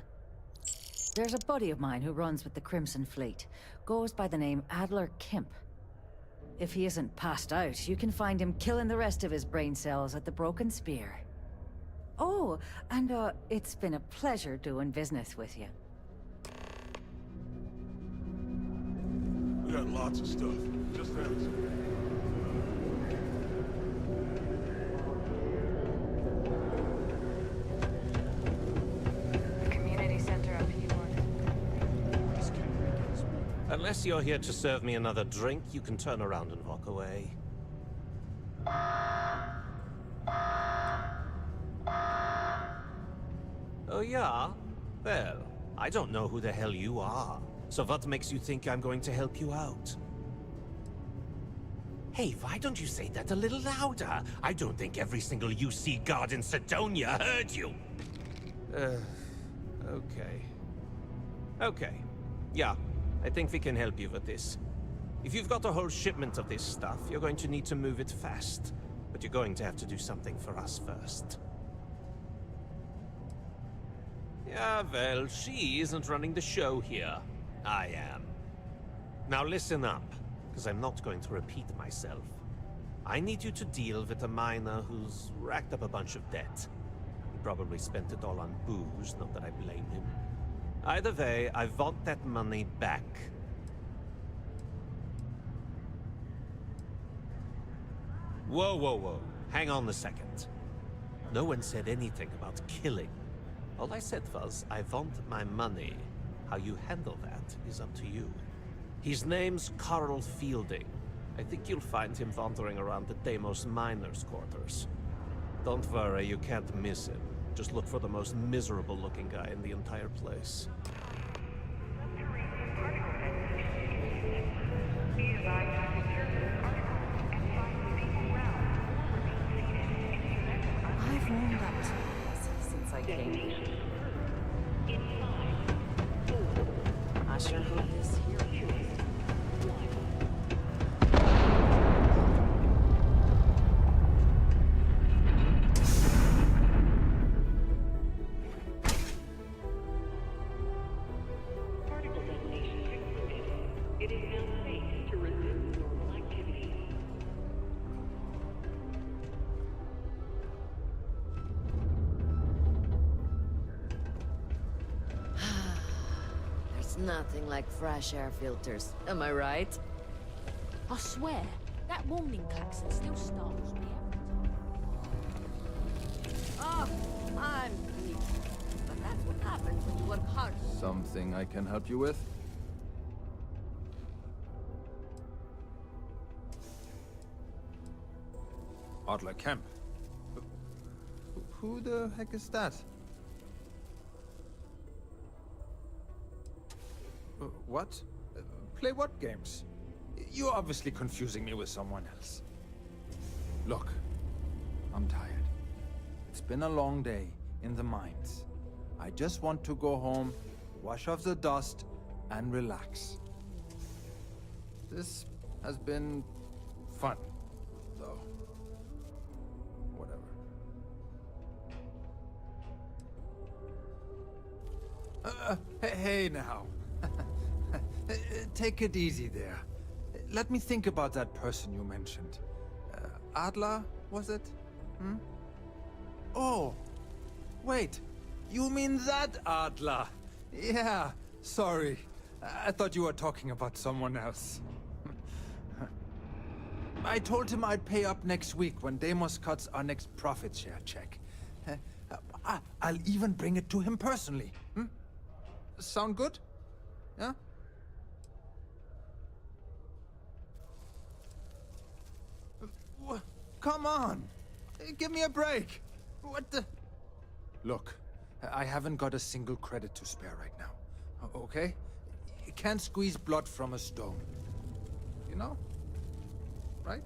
There's a buddy of mine who runs with the Crimson Fleet. Goes by the name Adler Kemp. If he isn't passed out, you can find him killing the rest of his brain cells at the Broken Spear. Oh, and it's been a pleasure doing business with you. We got lots of stuff. Just ask. Community center up here. Unless you're here to serve me another drink, you can turn around and walk away. Oh yeah? Well, I don't know who the hell you are. So what makes you think I'm going to help you out? Hey, why don't you say that a little louder? I don't think every single UC guard in Sidonia heard you. Okay. Okay. Yeah, I think we can help you with this. If you've got a whole shipment of this stuff, you're going to need to move it fast. But you're going to have to do something for us first. Yeah, well, she isn't running the show here. I am. Now listen up, because I'm not going to repeat myself. I need you to deal with a miner who's racked up a bunch of debt. He probably spent it all on booze, not that I blame him. Either way, I want that money back. Whoa, whoa, whoa. Hang on a second. No one said anything about killing. All I said was, I want my money. How you handle that is up to you. His name's Carl Fielding. I think you'll find him wandering around the Deimos miners' quarters. Don't worry, you can't miss him. Just look for the most miserable-looking guy in the entire place. I've warmed up to this since I came here. I sure hope this here It is now safe to resume normal activities. There's nothing like fresh air filters, am I right? I swear, that warning klaxon still startles me every time. Oh, I'm weak. But that's what happens when you work hard. Something I can help you with? Adler Kemp. Who the heck is that? What? Play what games? You're obviously confusing me with someone else. Look, I'm tired. It's been a long day in the mines. I just want to go home, wash off the dust, and relax. This has been fun, though. Whatever. Hey now. Take it easy there. Let me think about that person you mentioned. Adler, was it? Hmm? Oh, wait. You mean that Adler? Yeah, sorry. I thought you were talking about someone else. I told him I'd pay up next week when Deimos cuts our next profit share check. I'll even bring it to him personally. Hmm? Sound good? Yeah? Come on! Give me a break! What the... Look, I haven't got a single credit to spare right now. Okay? You can't squeeze blood from a stone. You know? Right?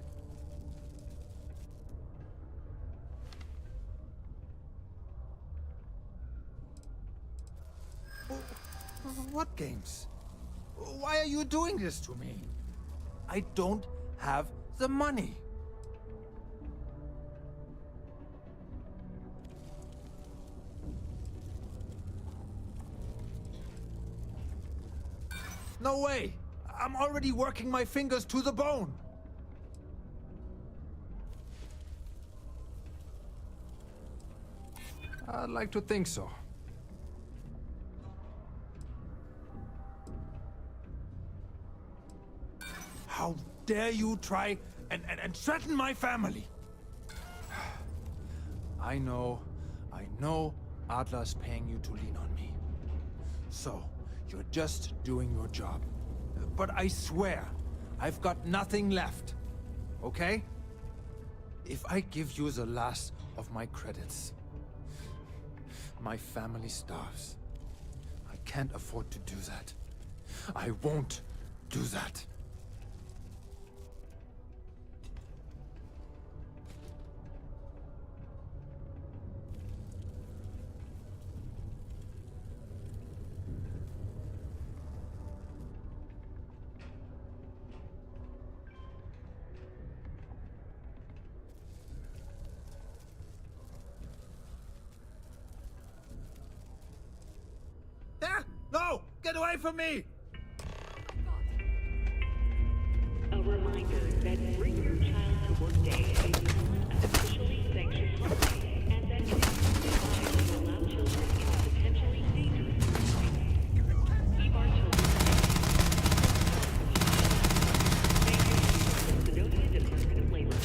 What games? Why are you doing this to me? I don't have the money. No way! I'm already working my fingers to the bone! I'd like to think so. How dare you try and threaten my family? I know Adler's paying you to lean on me. So, you're just doing your job. But I swear, I've got nothing left. Okay? If I give you the last of my credits, my family starves. I can't afford to do that. I won't do that. No! Get away from me! A reminder that Bring Your Child to Work Day is not officially sanctioned holiday, and that it is advised to allow children into potentially dangerous environments. Keep our children safe. The Sedona Department of Labor.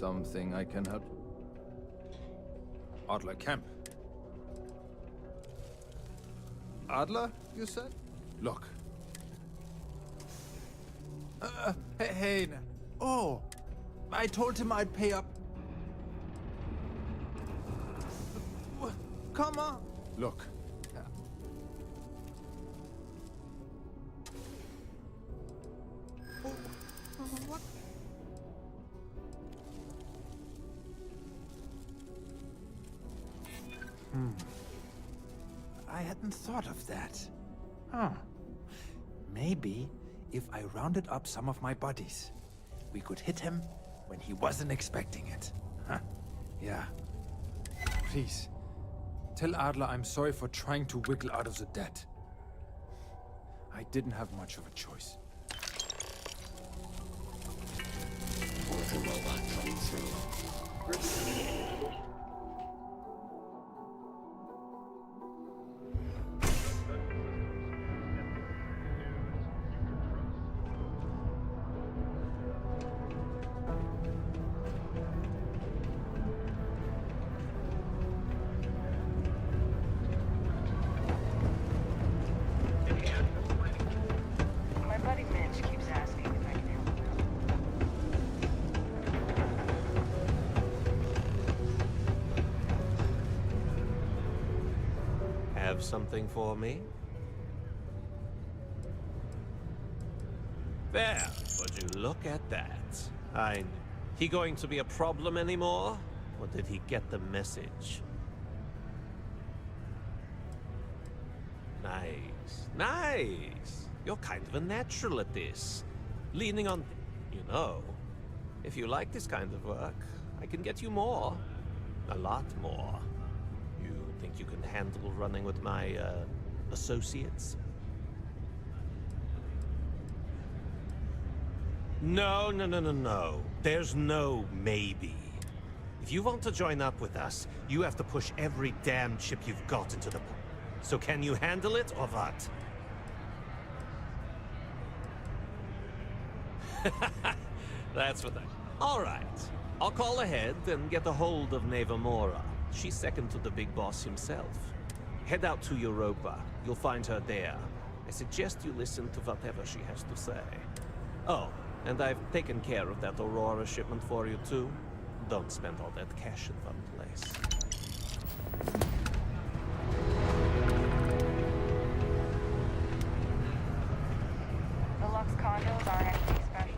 something I can help? Adler Camp. Adler, you said? Look. Hey. Oh, I told him I'd pay up. Come on. Look. What? I hadn't thought of that. Huh. Maybe if I rounded up some of my buddies, we could hit him when he wasn't expecting it. Huh? Yeah. Please, tell Adler I'm sorry for trying to wiggle out of the debt. I didn't have much of a choice. Worker robot coming through. My buddy Mitch keeps asking if I can help him. Have something for me? There, would you look at that? He going to be a problem anymore? Or did he get the message? Nice, nice. You're kind of a natural at this. Leaning on, you know. If you like this kind of work, I can get you more. A lot more. You think you can handle running with my, associates? No. There's no maybe. If you want to join up with us, you have to push every damn chip you've got into the... So can you handle it, or what? That's what All right. I'll call ahead and get a hold of Nevamora. She's second to the big boss himself. Head out to Europa. You'll find her there. I suggest you listen to whatever she has to say. Oh, and I've taken care of that Aurora shipment for you, too. Don't spend all that cash in one place. The Lux condos aren't anything special.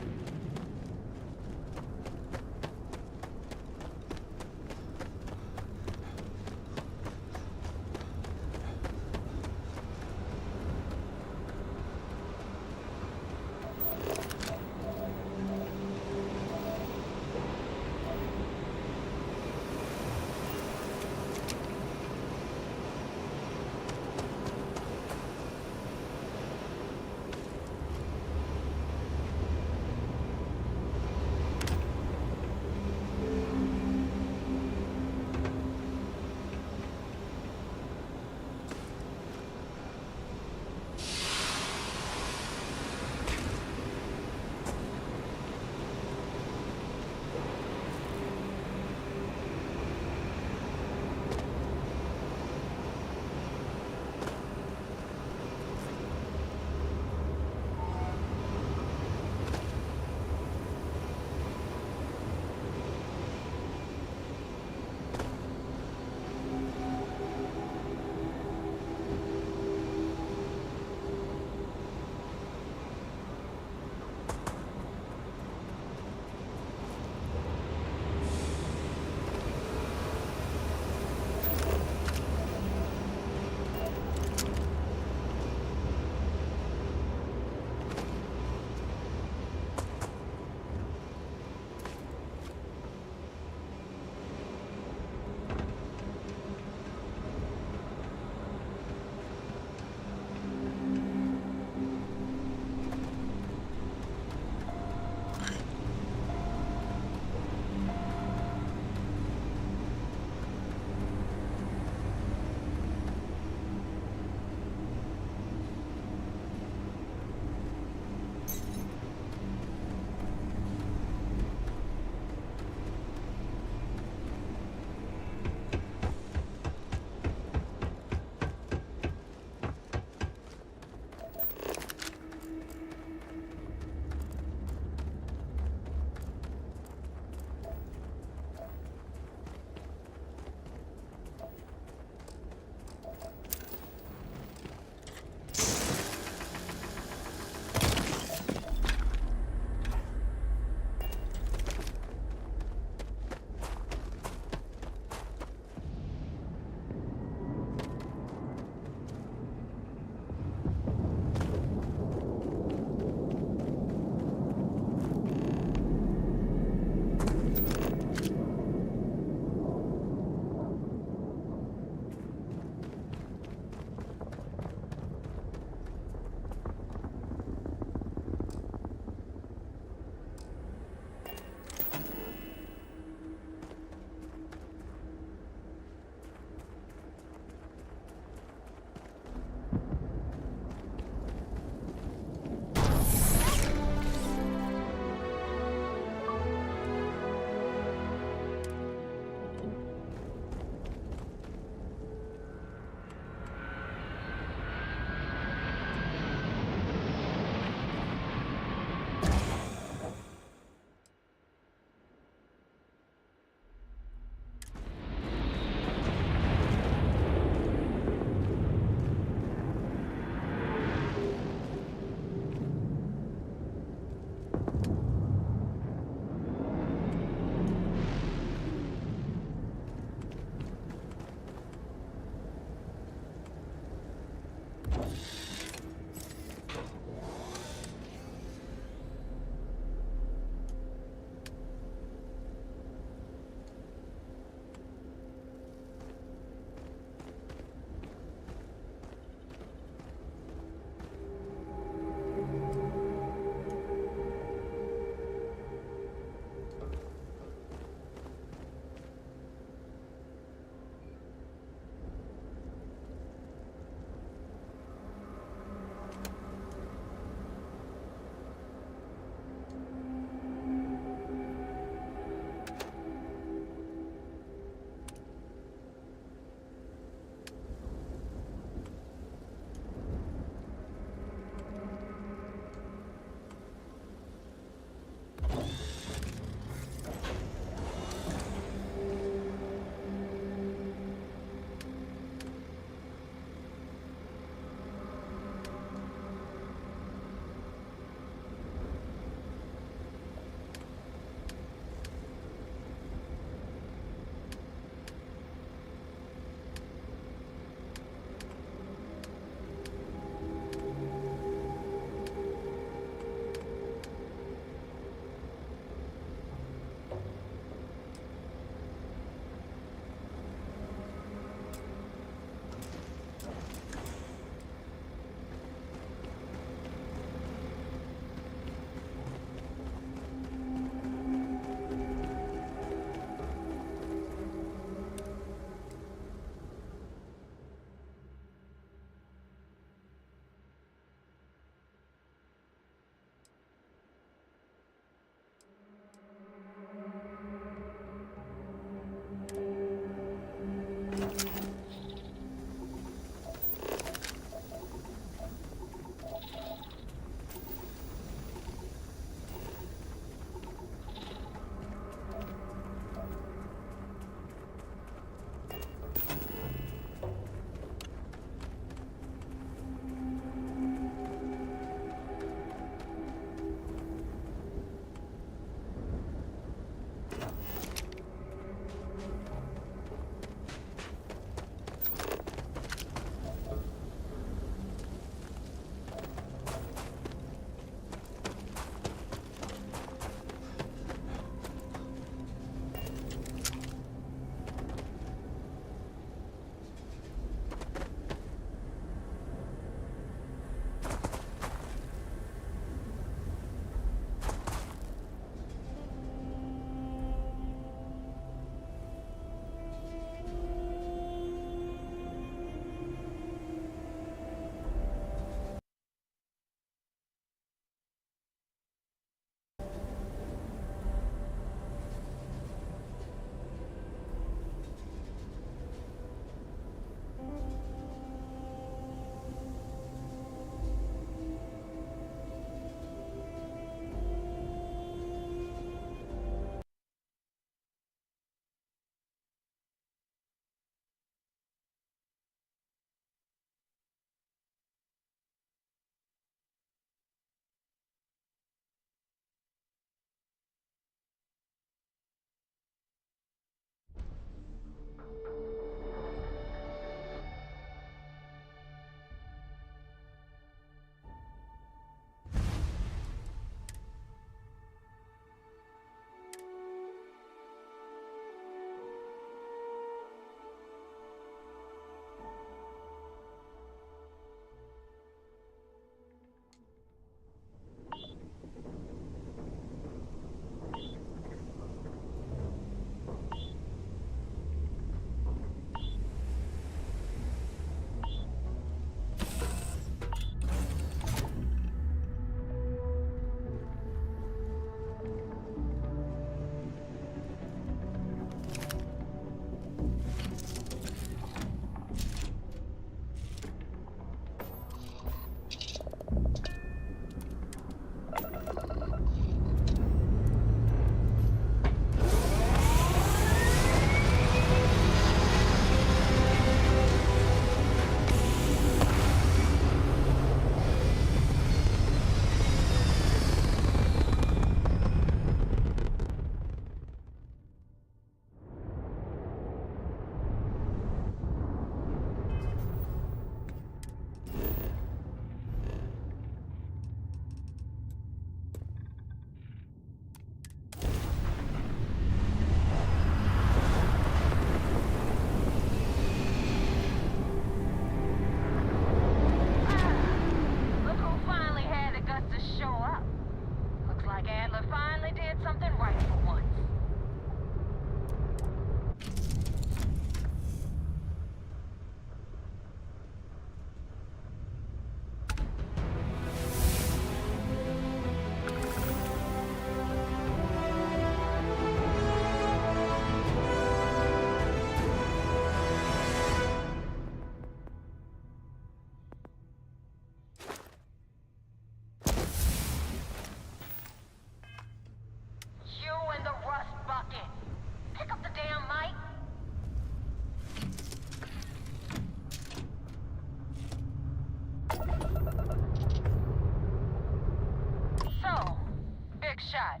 big shot.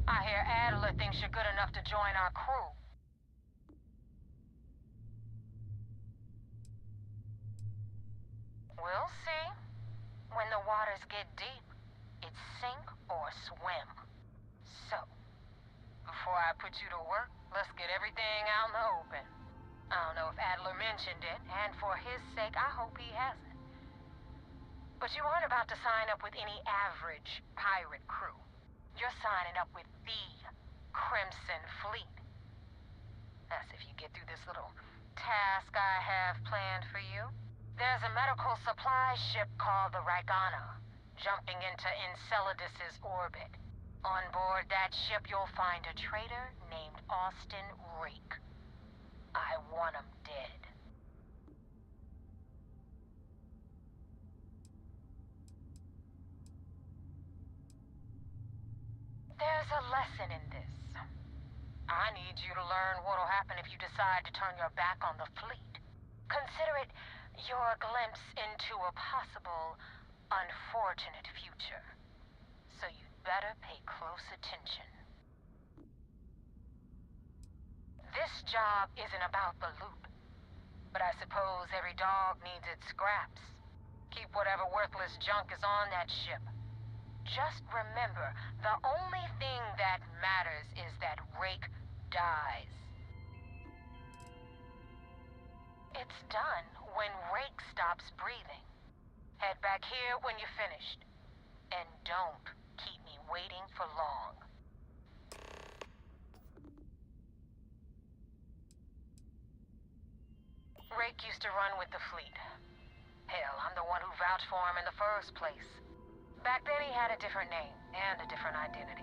I hear Adler thinks you're good enough to join our crew. We'll see. When the waters get deep, it's sink or swim. So, before I put you to work, let's get everything out in the open. I don't know if Adler mentioned it, and for his sake, I hope he hasn't. But you aren't about to sign up with any average pirate crew. You're signing up with the Crimson Fleet. That's if you get through this little task I have planned for you. There's a medical supply ship called the Ragana, jumping into Enceladus's orbit. On board that ship, you'll find a traitor named Austin Rake. I want him dead. There's a lesson in this. I need you to learn what'll happen if you decide to turn your back on the fleet. Consider it your glimpse into a possible, unfortunate future. So you'd better pay close attention. This job isn't about the loot, but I suppose every dog needs its scraps. Keep whatever worthless junk is on that ship. Just remember, the only thing that matters is that Rake dies. It's done when Rake stops breathing. Head back here when you're finished. And don't keep me waiting for long. Rake used to run with the fleet. Hell, I'm the one who vouched for him in the first place. Back then he had a different name and a different identity.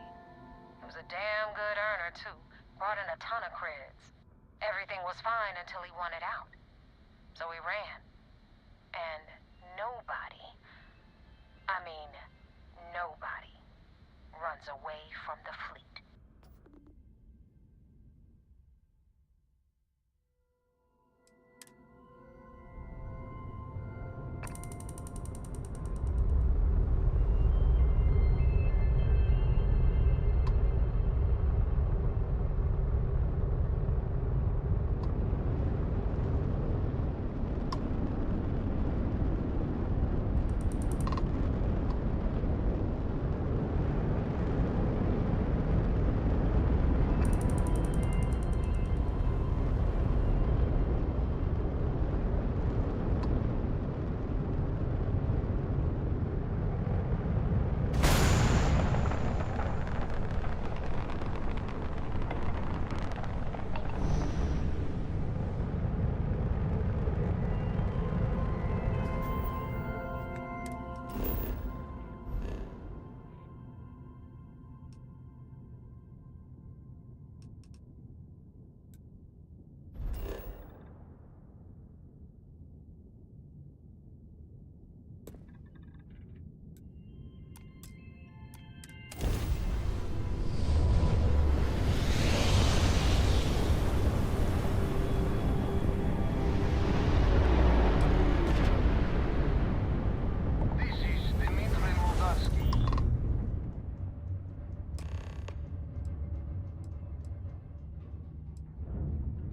He was a damn good earner, too. Brought in a ton of creds. Everything was fine until he wanted out. So he ran. And nobody, nobody runs away from the fleet.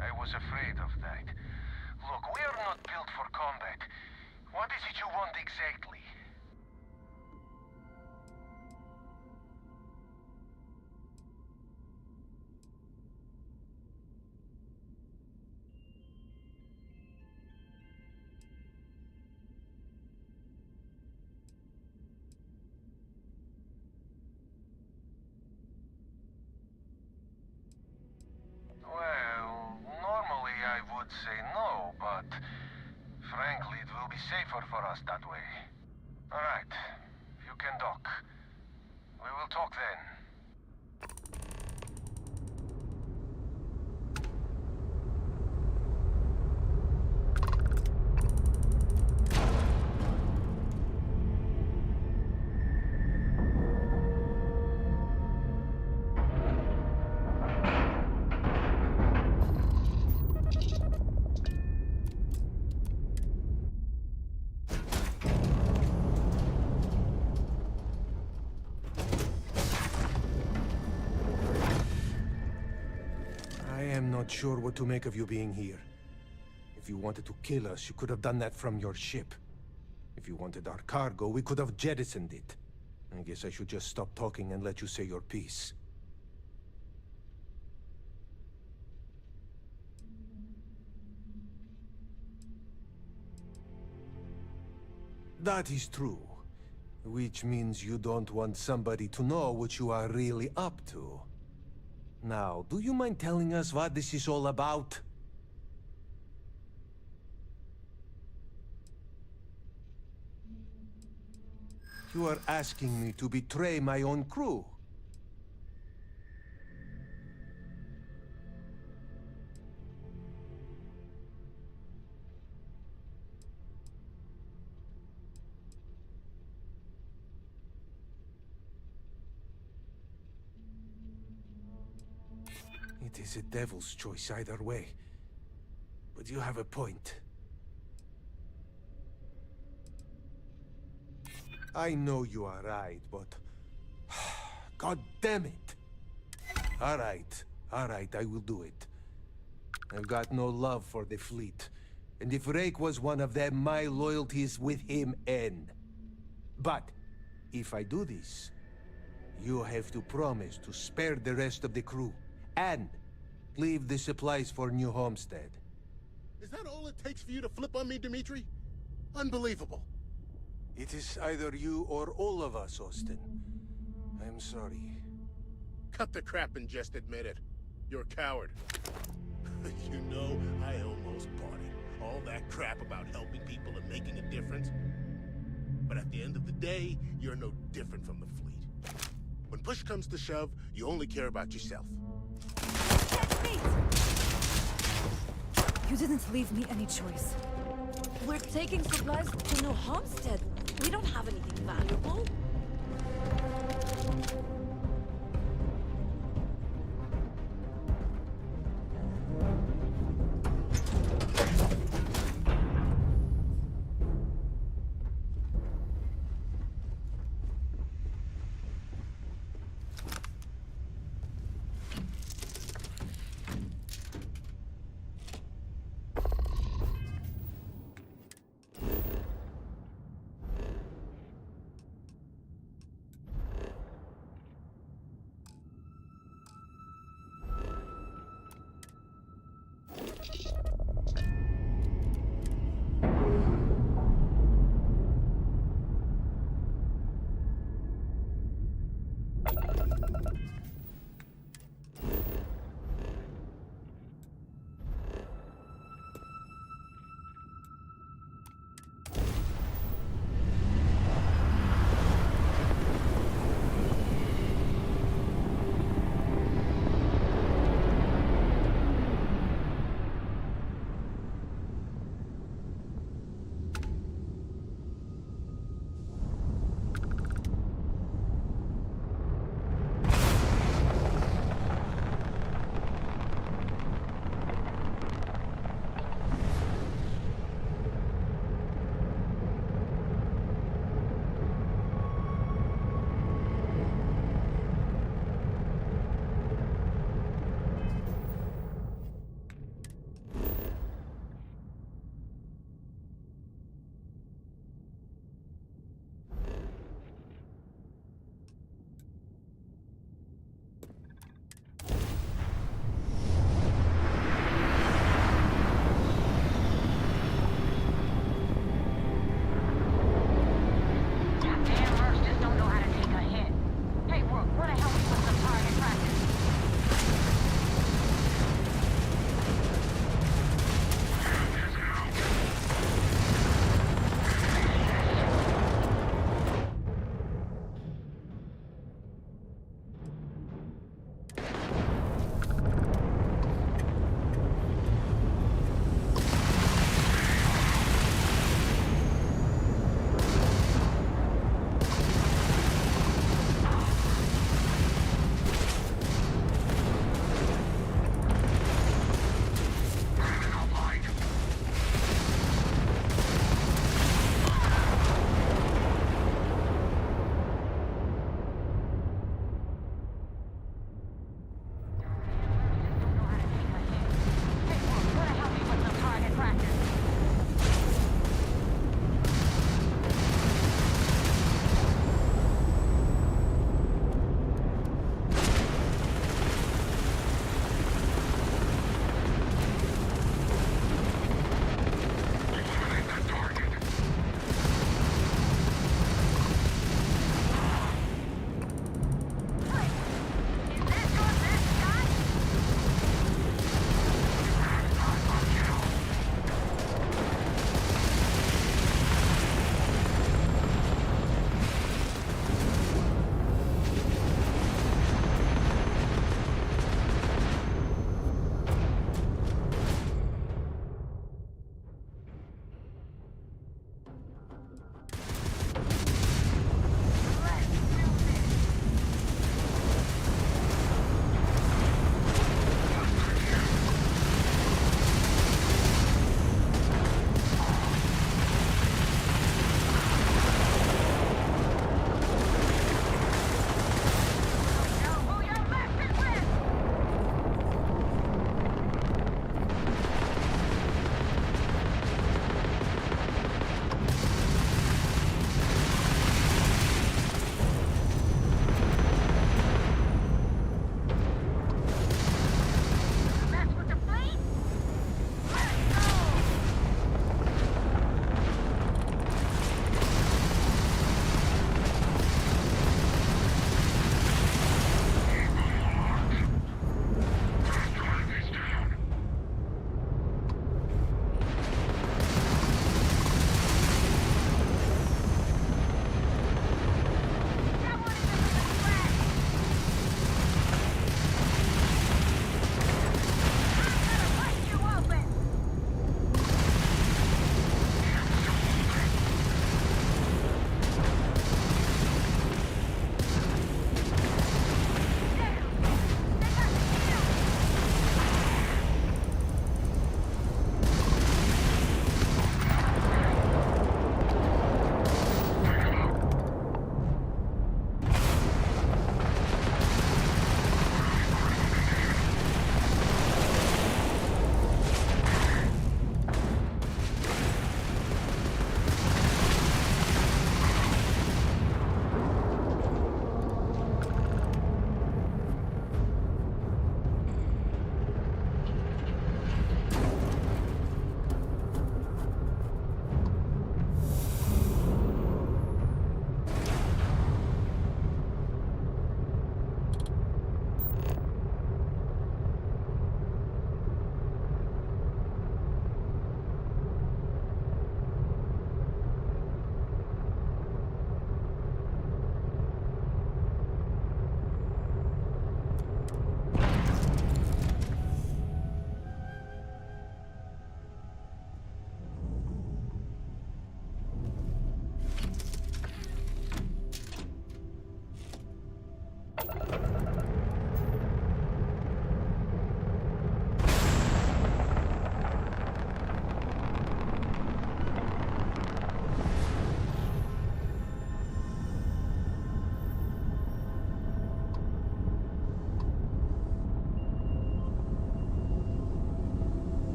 I was afraid of that. Look, we are not built for combat. What is it you want exactly? Well, normally I would say no, but frankly, it will be safer for us that way. All right, you can dock. We will talk then. not sure what to make of you being here. If you wanted to kill us, you could have done that from your ship. If you wanted our cargo, we could have jettisoned it. I guess I should just stop talking and let you say your piece. That is true. Which means you don't want somebody to know what you are really up to. Now, do you mind telling us what this is all about? You are asking me to betray my own crew. It is a devil's choice either way. But you have a point. I know you are right, but... God damn it! Alright, I will do it. I've got no love for the fleet. And if Rake was one of them, my loyalties with him end. But, if I do this, you have to promise to spare the rest of the crew. And leave the supplies for New Homestead. Is that all it takes for you to flip on me, Dimitri? Unbelievable. It is either you or all of us, Austin. I'm sorry. Cut the crap and just admit it. You're a coward. You know, I almost bought it. All that crap about helping people and making a difference. But at the end of the day, you're no different from the fleet. When push comes to shove, you only care about yourself. You didn't leave me any choice. We're taking supplies to New Homestead. We don't have anything valuable.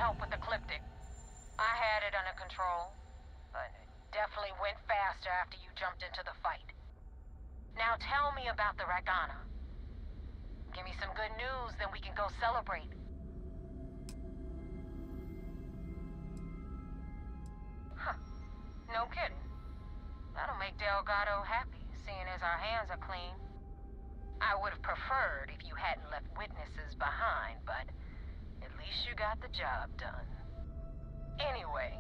help with the Ecliptic. I had it under control, but it definitely went faster after you jumped into the fight. Now tell me about the Ragana. Give me some good news, then we can go celebrate. Huh. No kidding. That'll make Delgado happy, seeing as our hands are clean. I would have preferred if you hadn't left witnesses behind, but at least you got the job done. Anyway,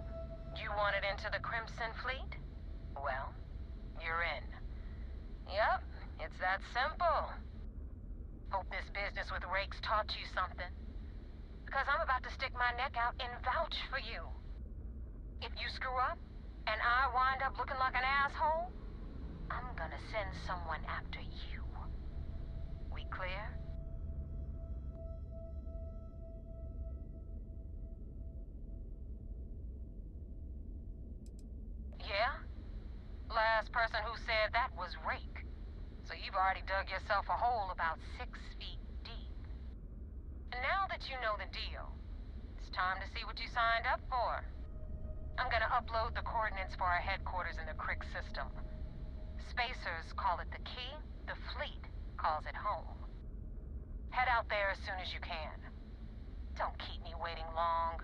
you wanted into the Crimson Fleet? Well, you're in. Yup, it's that simple. Hope this business with Rakes taught you something. Because I'm about to stick my neck out and vouch for you. If you screw up, and I wind up looking like an asshole, I'm gonna send someone after you. We clear? Yeah? Last person who said that was Rake. So you've already dug yourself a hole about 6 feet deep. And now that you know the deal, it's time to see what you signed up for. I'm gonna upload the coordinates for our headquarters in the Crick system. Spacers call it the key, the fleet calls it home. Head out there as soon as you can. Don't keep me waiting long.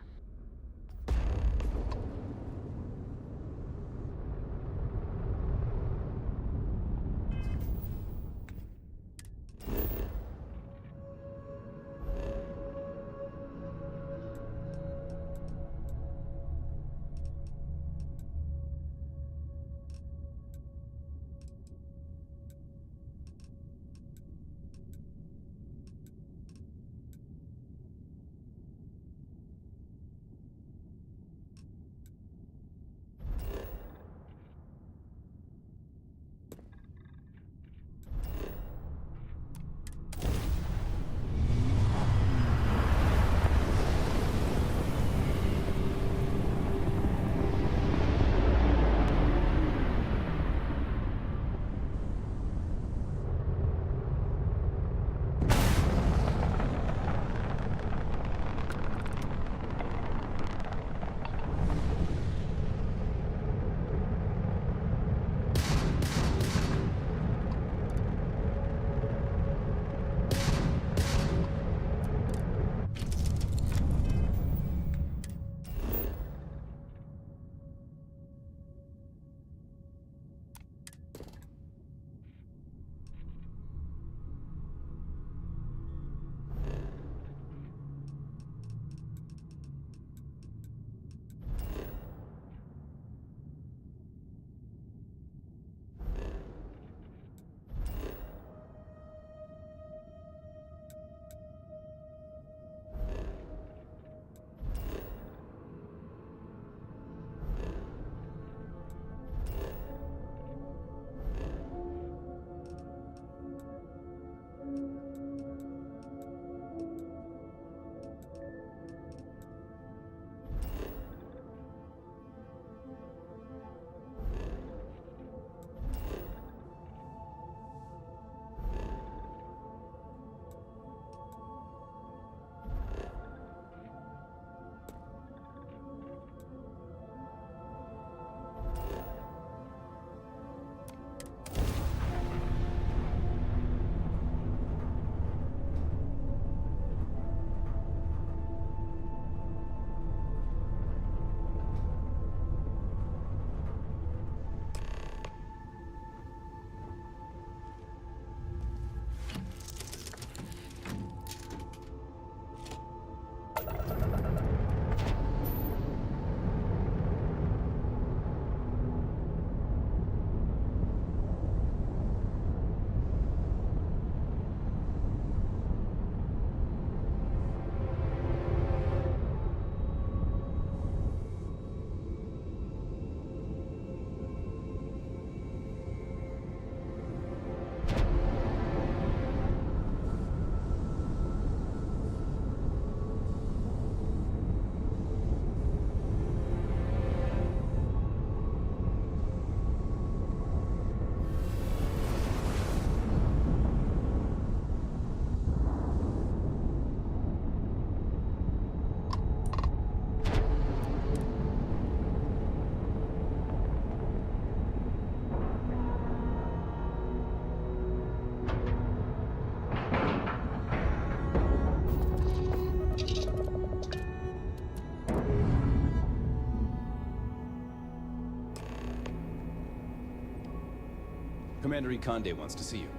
Commander Ikonde wants to see you.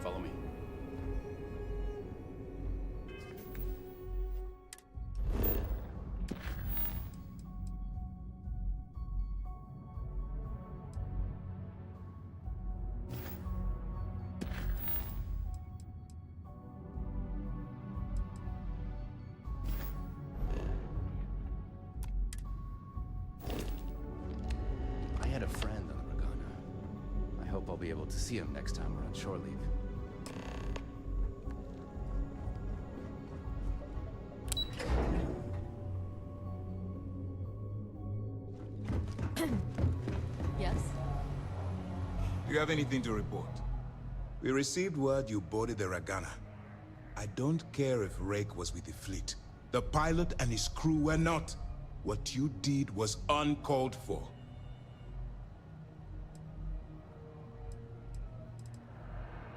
Follow me. I had a friend on the Regana. I hope I'll be able to see him next time we're on shore leave. Yes? Do you have anything to report? We received word you boarded the Regana. I don't care if Rake was with the fleet. The pilot and his crew were not. What you did was uncalled for.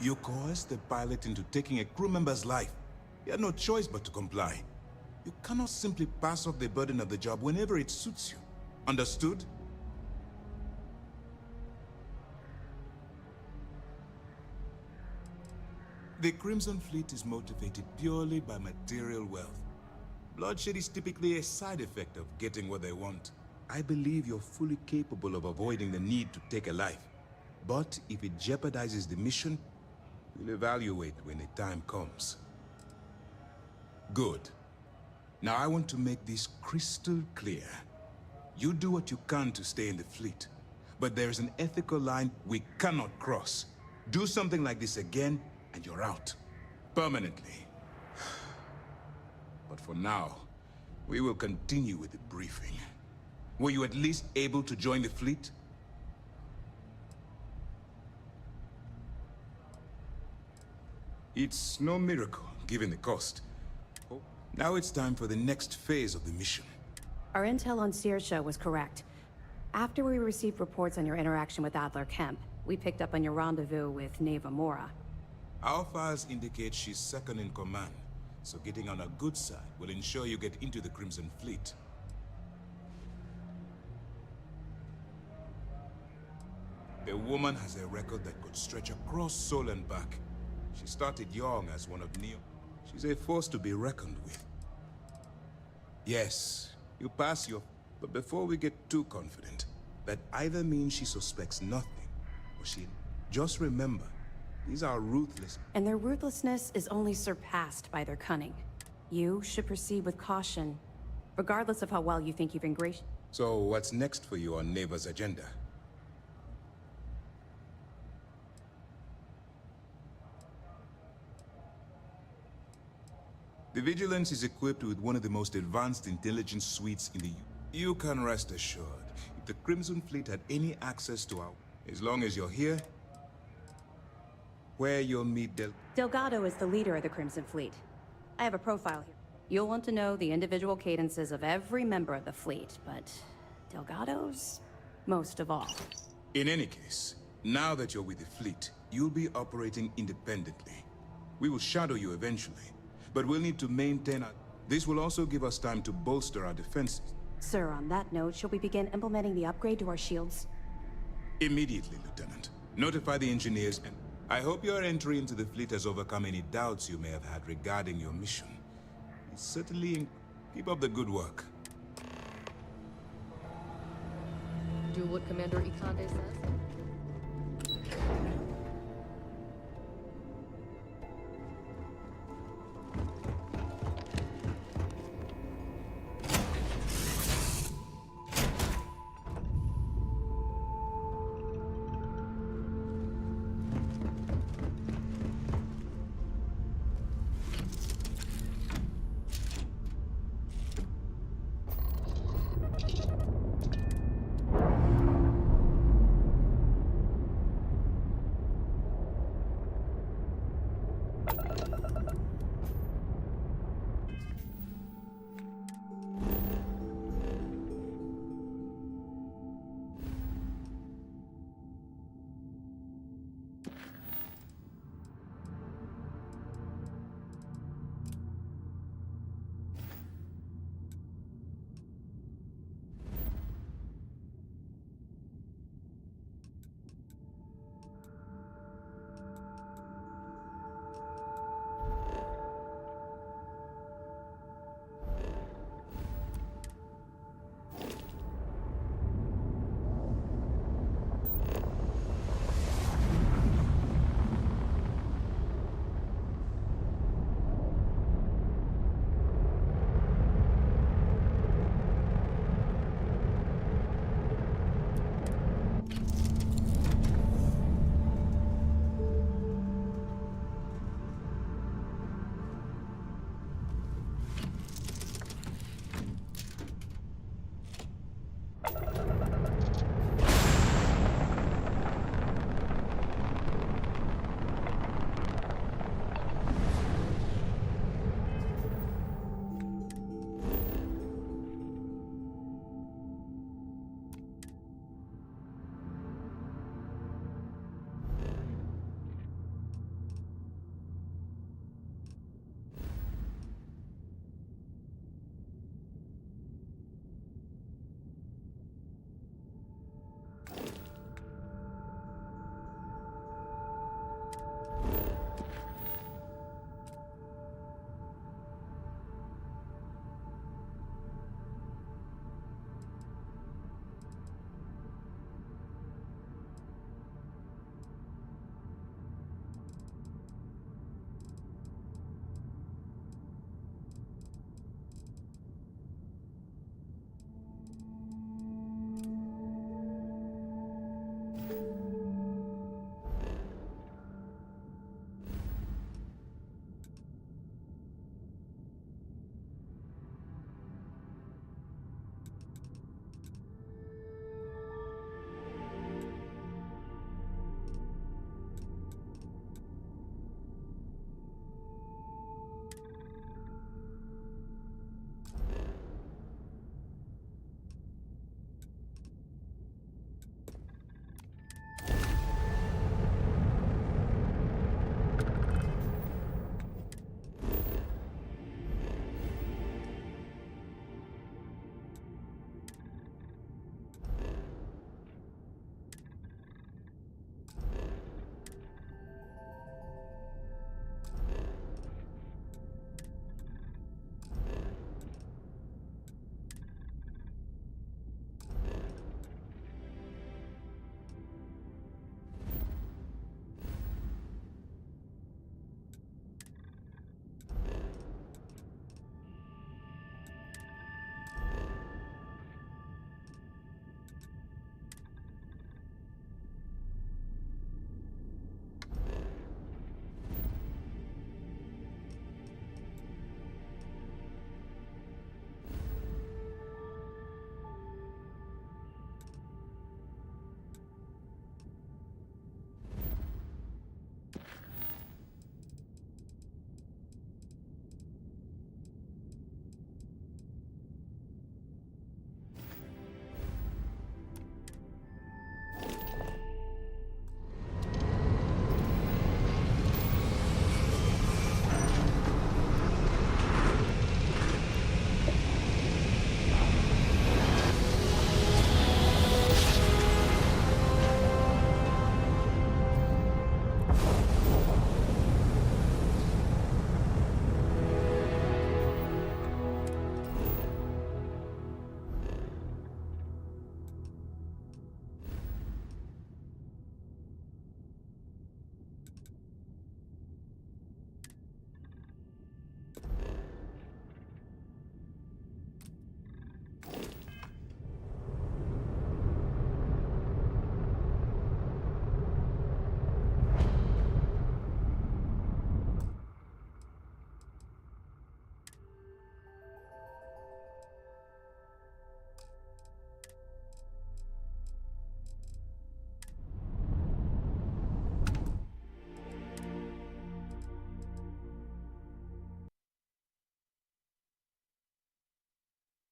You coerced the pilot into taking a crew member's life. He had no choice but to comply. You cannot simply pass off the burden of the job whenever it suits you. Understood? The Crimson Fleet is motivated purely by material wealth. Bloodshed is typically a side effect of getting what they want. I believe you're fully capable of avoiding the need to take a life. But if it jeopardizes the mission, we'll evaluate when the time comes. Good. Now I want to make this crystal clear. You do what you can to stay in the fleet, but there is an ethical line we cannot cross. Do something like this again, and you're out. Permanently. But for now, we will continue with the briefing. Were you at least able to join the fleet? It's no miracle, given the cost. Now it's time for the next phase of the mission. Our intel on Saoirse was correct. After we received reports on your interaction with Adler Kemp, we picked up on your rendezvous with Neva Mora. Our files indicate she's second in command, so getting on her good side will ensure you get into the Crimson Fleet. The woman has a record that could stretch across Sol and back. She started young as one of Neo. She's a force to be reckoned with. Yes, you pass your... But before we get too confident, that either means she suspects nothing, or she... Just remember, these are ruthless. And their ruthlessness is only surpassed by their cunning. You should proceed with caution, regardless of how well you think you've ingratiated. So what's next for you on Neva's agenda? The Vigilance is equipped with one of the most advanced intelligence suites in the U. You can rest assured, if the Crimson Fleet had any access to our... As long as you're here, where you'll meet Delgado is the leader of the Crimson Fleet. I have a profile here. You'll want to know the individual cadences of every member of the fleet, but Delgado's most of all. In any case, now that you're with the fleet, you'll be operating independently. We will shadow you eventually, but we'll need to maintain our... This will also give us time to bolster our defenses. Sir, on that note, shall we begin implementing the upgrade to our shields? Immediately, Lieutenant. Notify the engineers, and I hope your entry into the fleet has overcome any doubts you may have had regarding your mission. It's certainly... Keep up the good work. Do what Commander Ikonde says?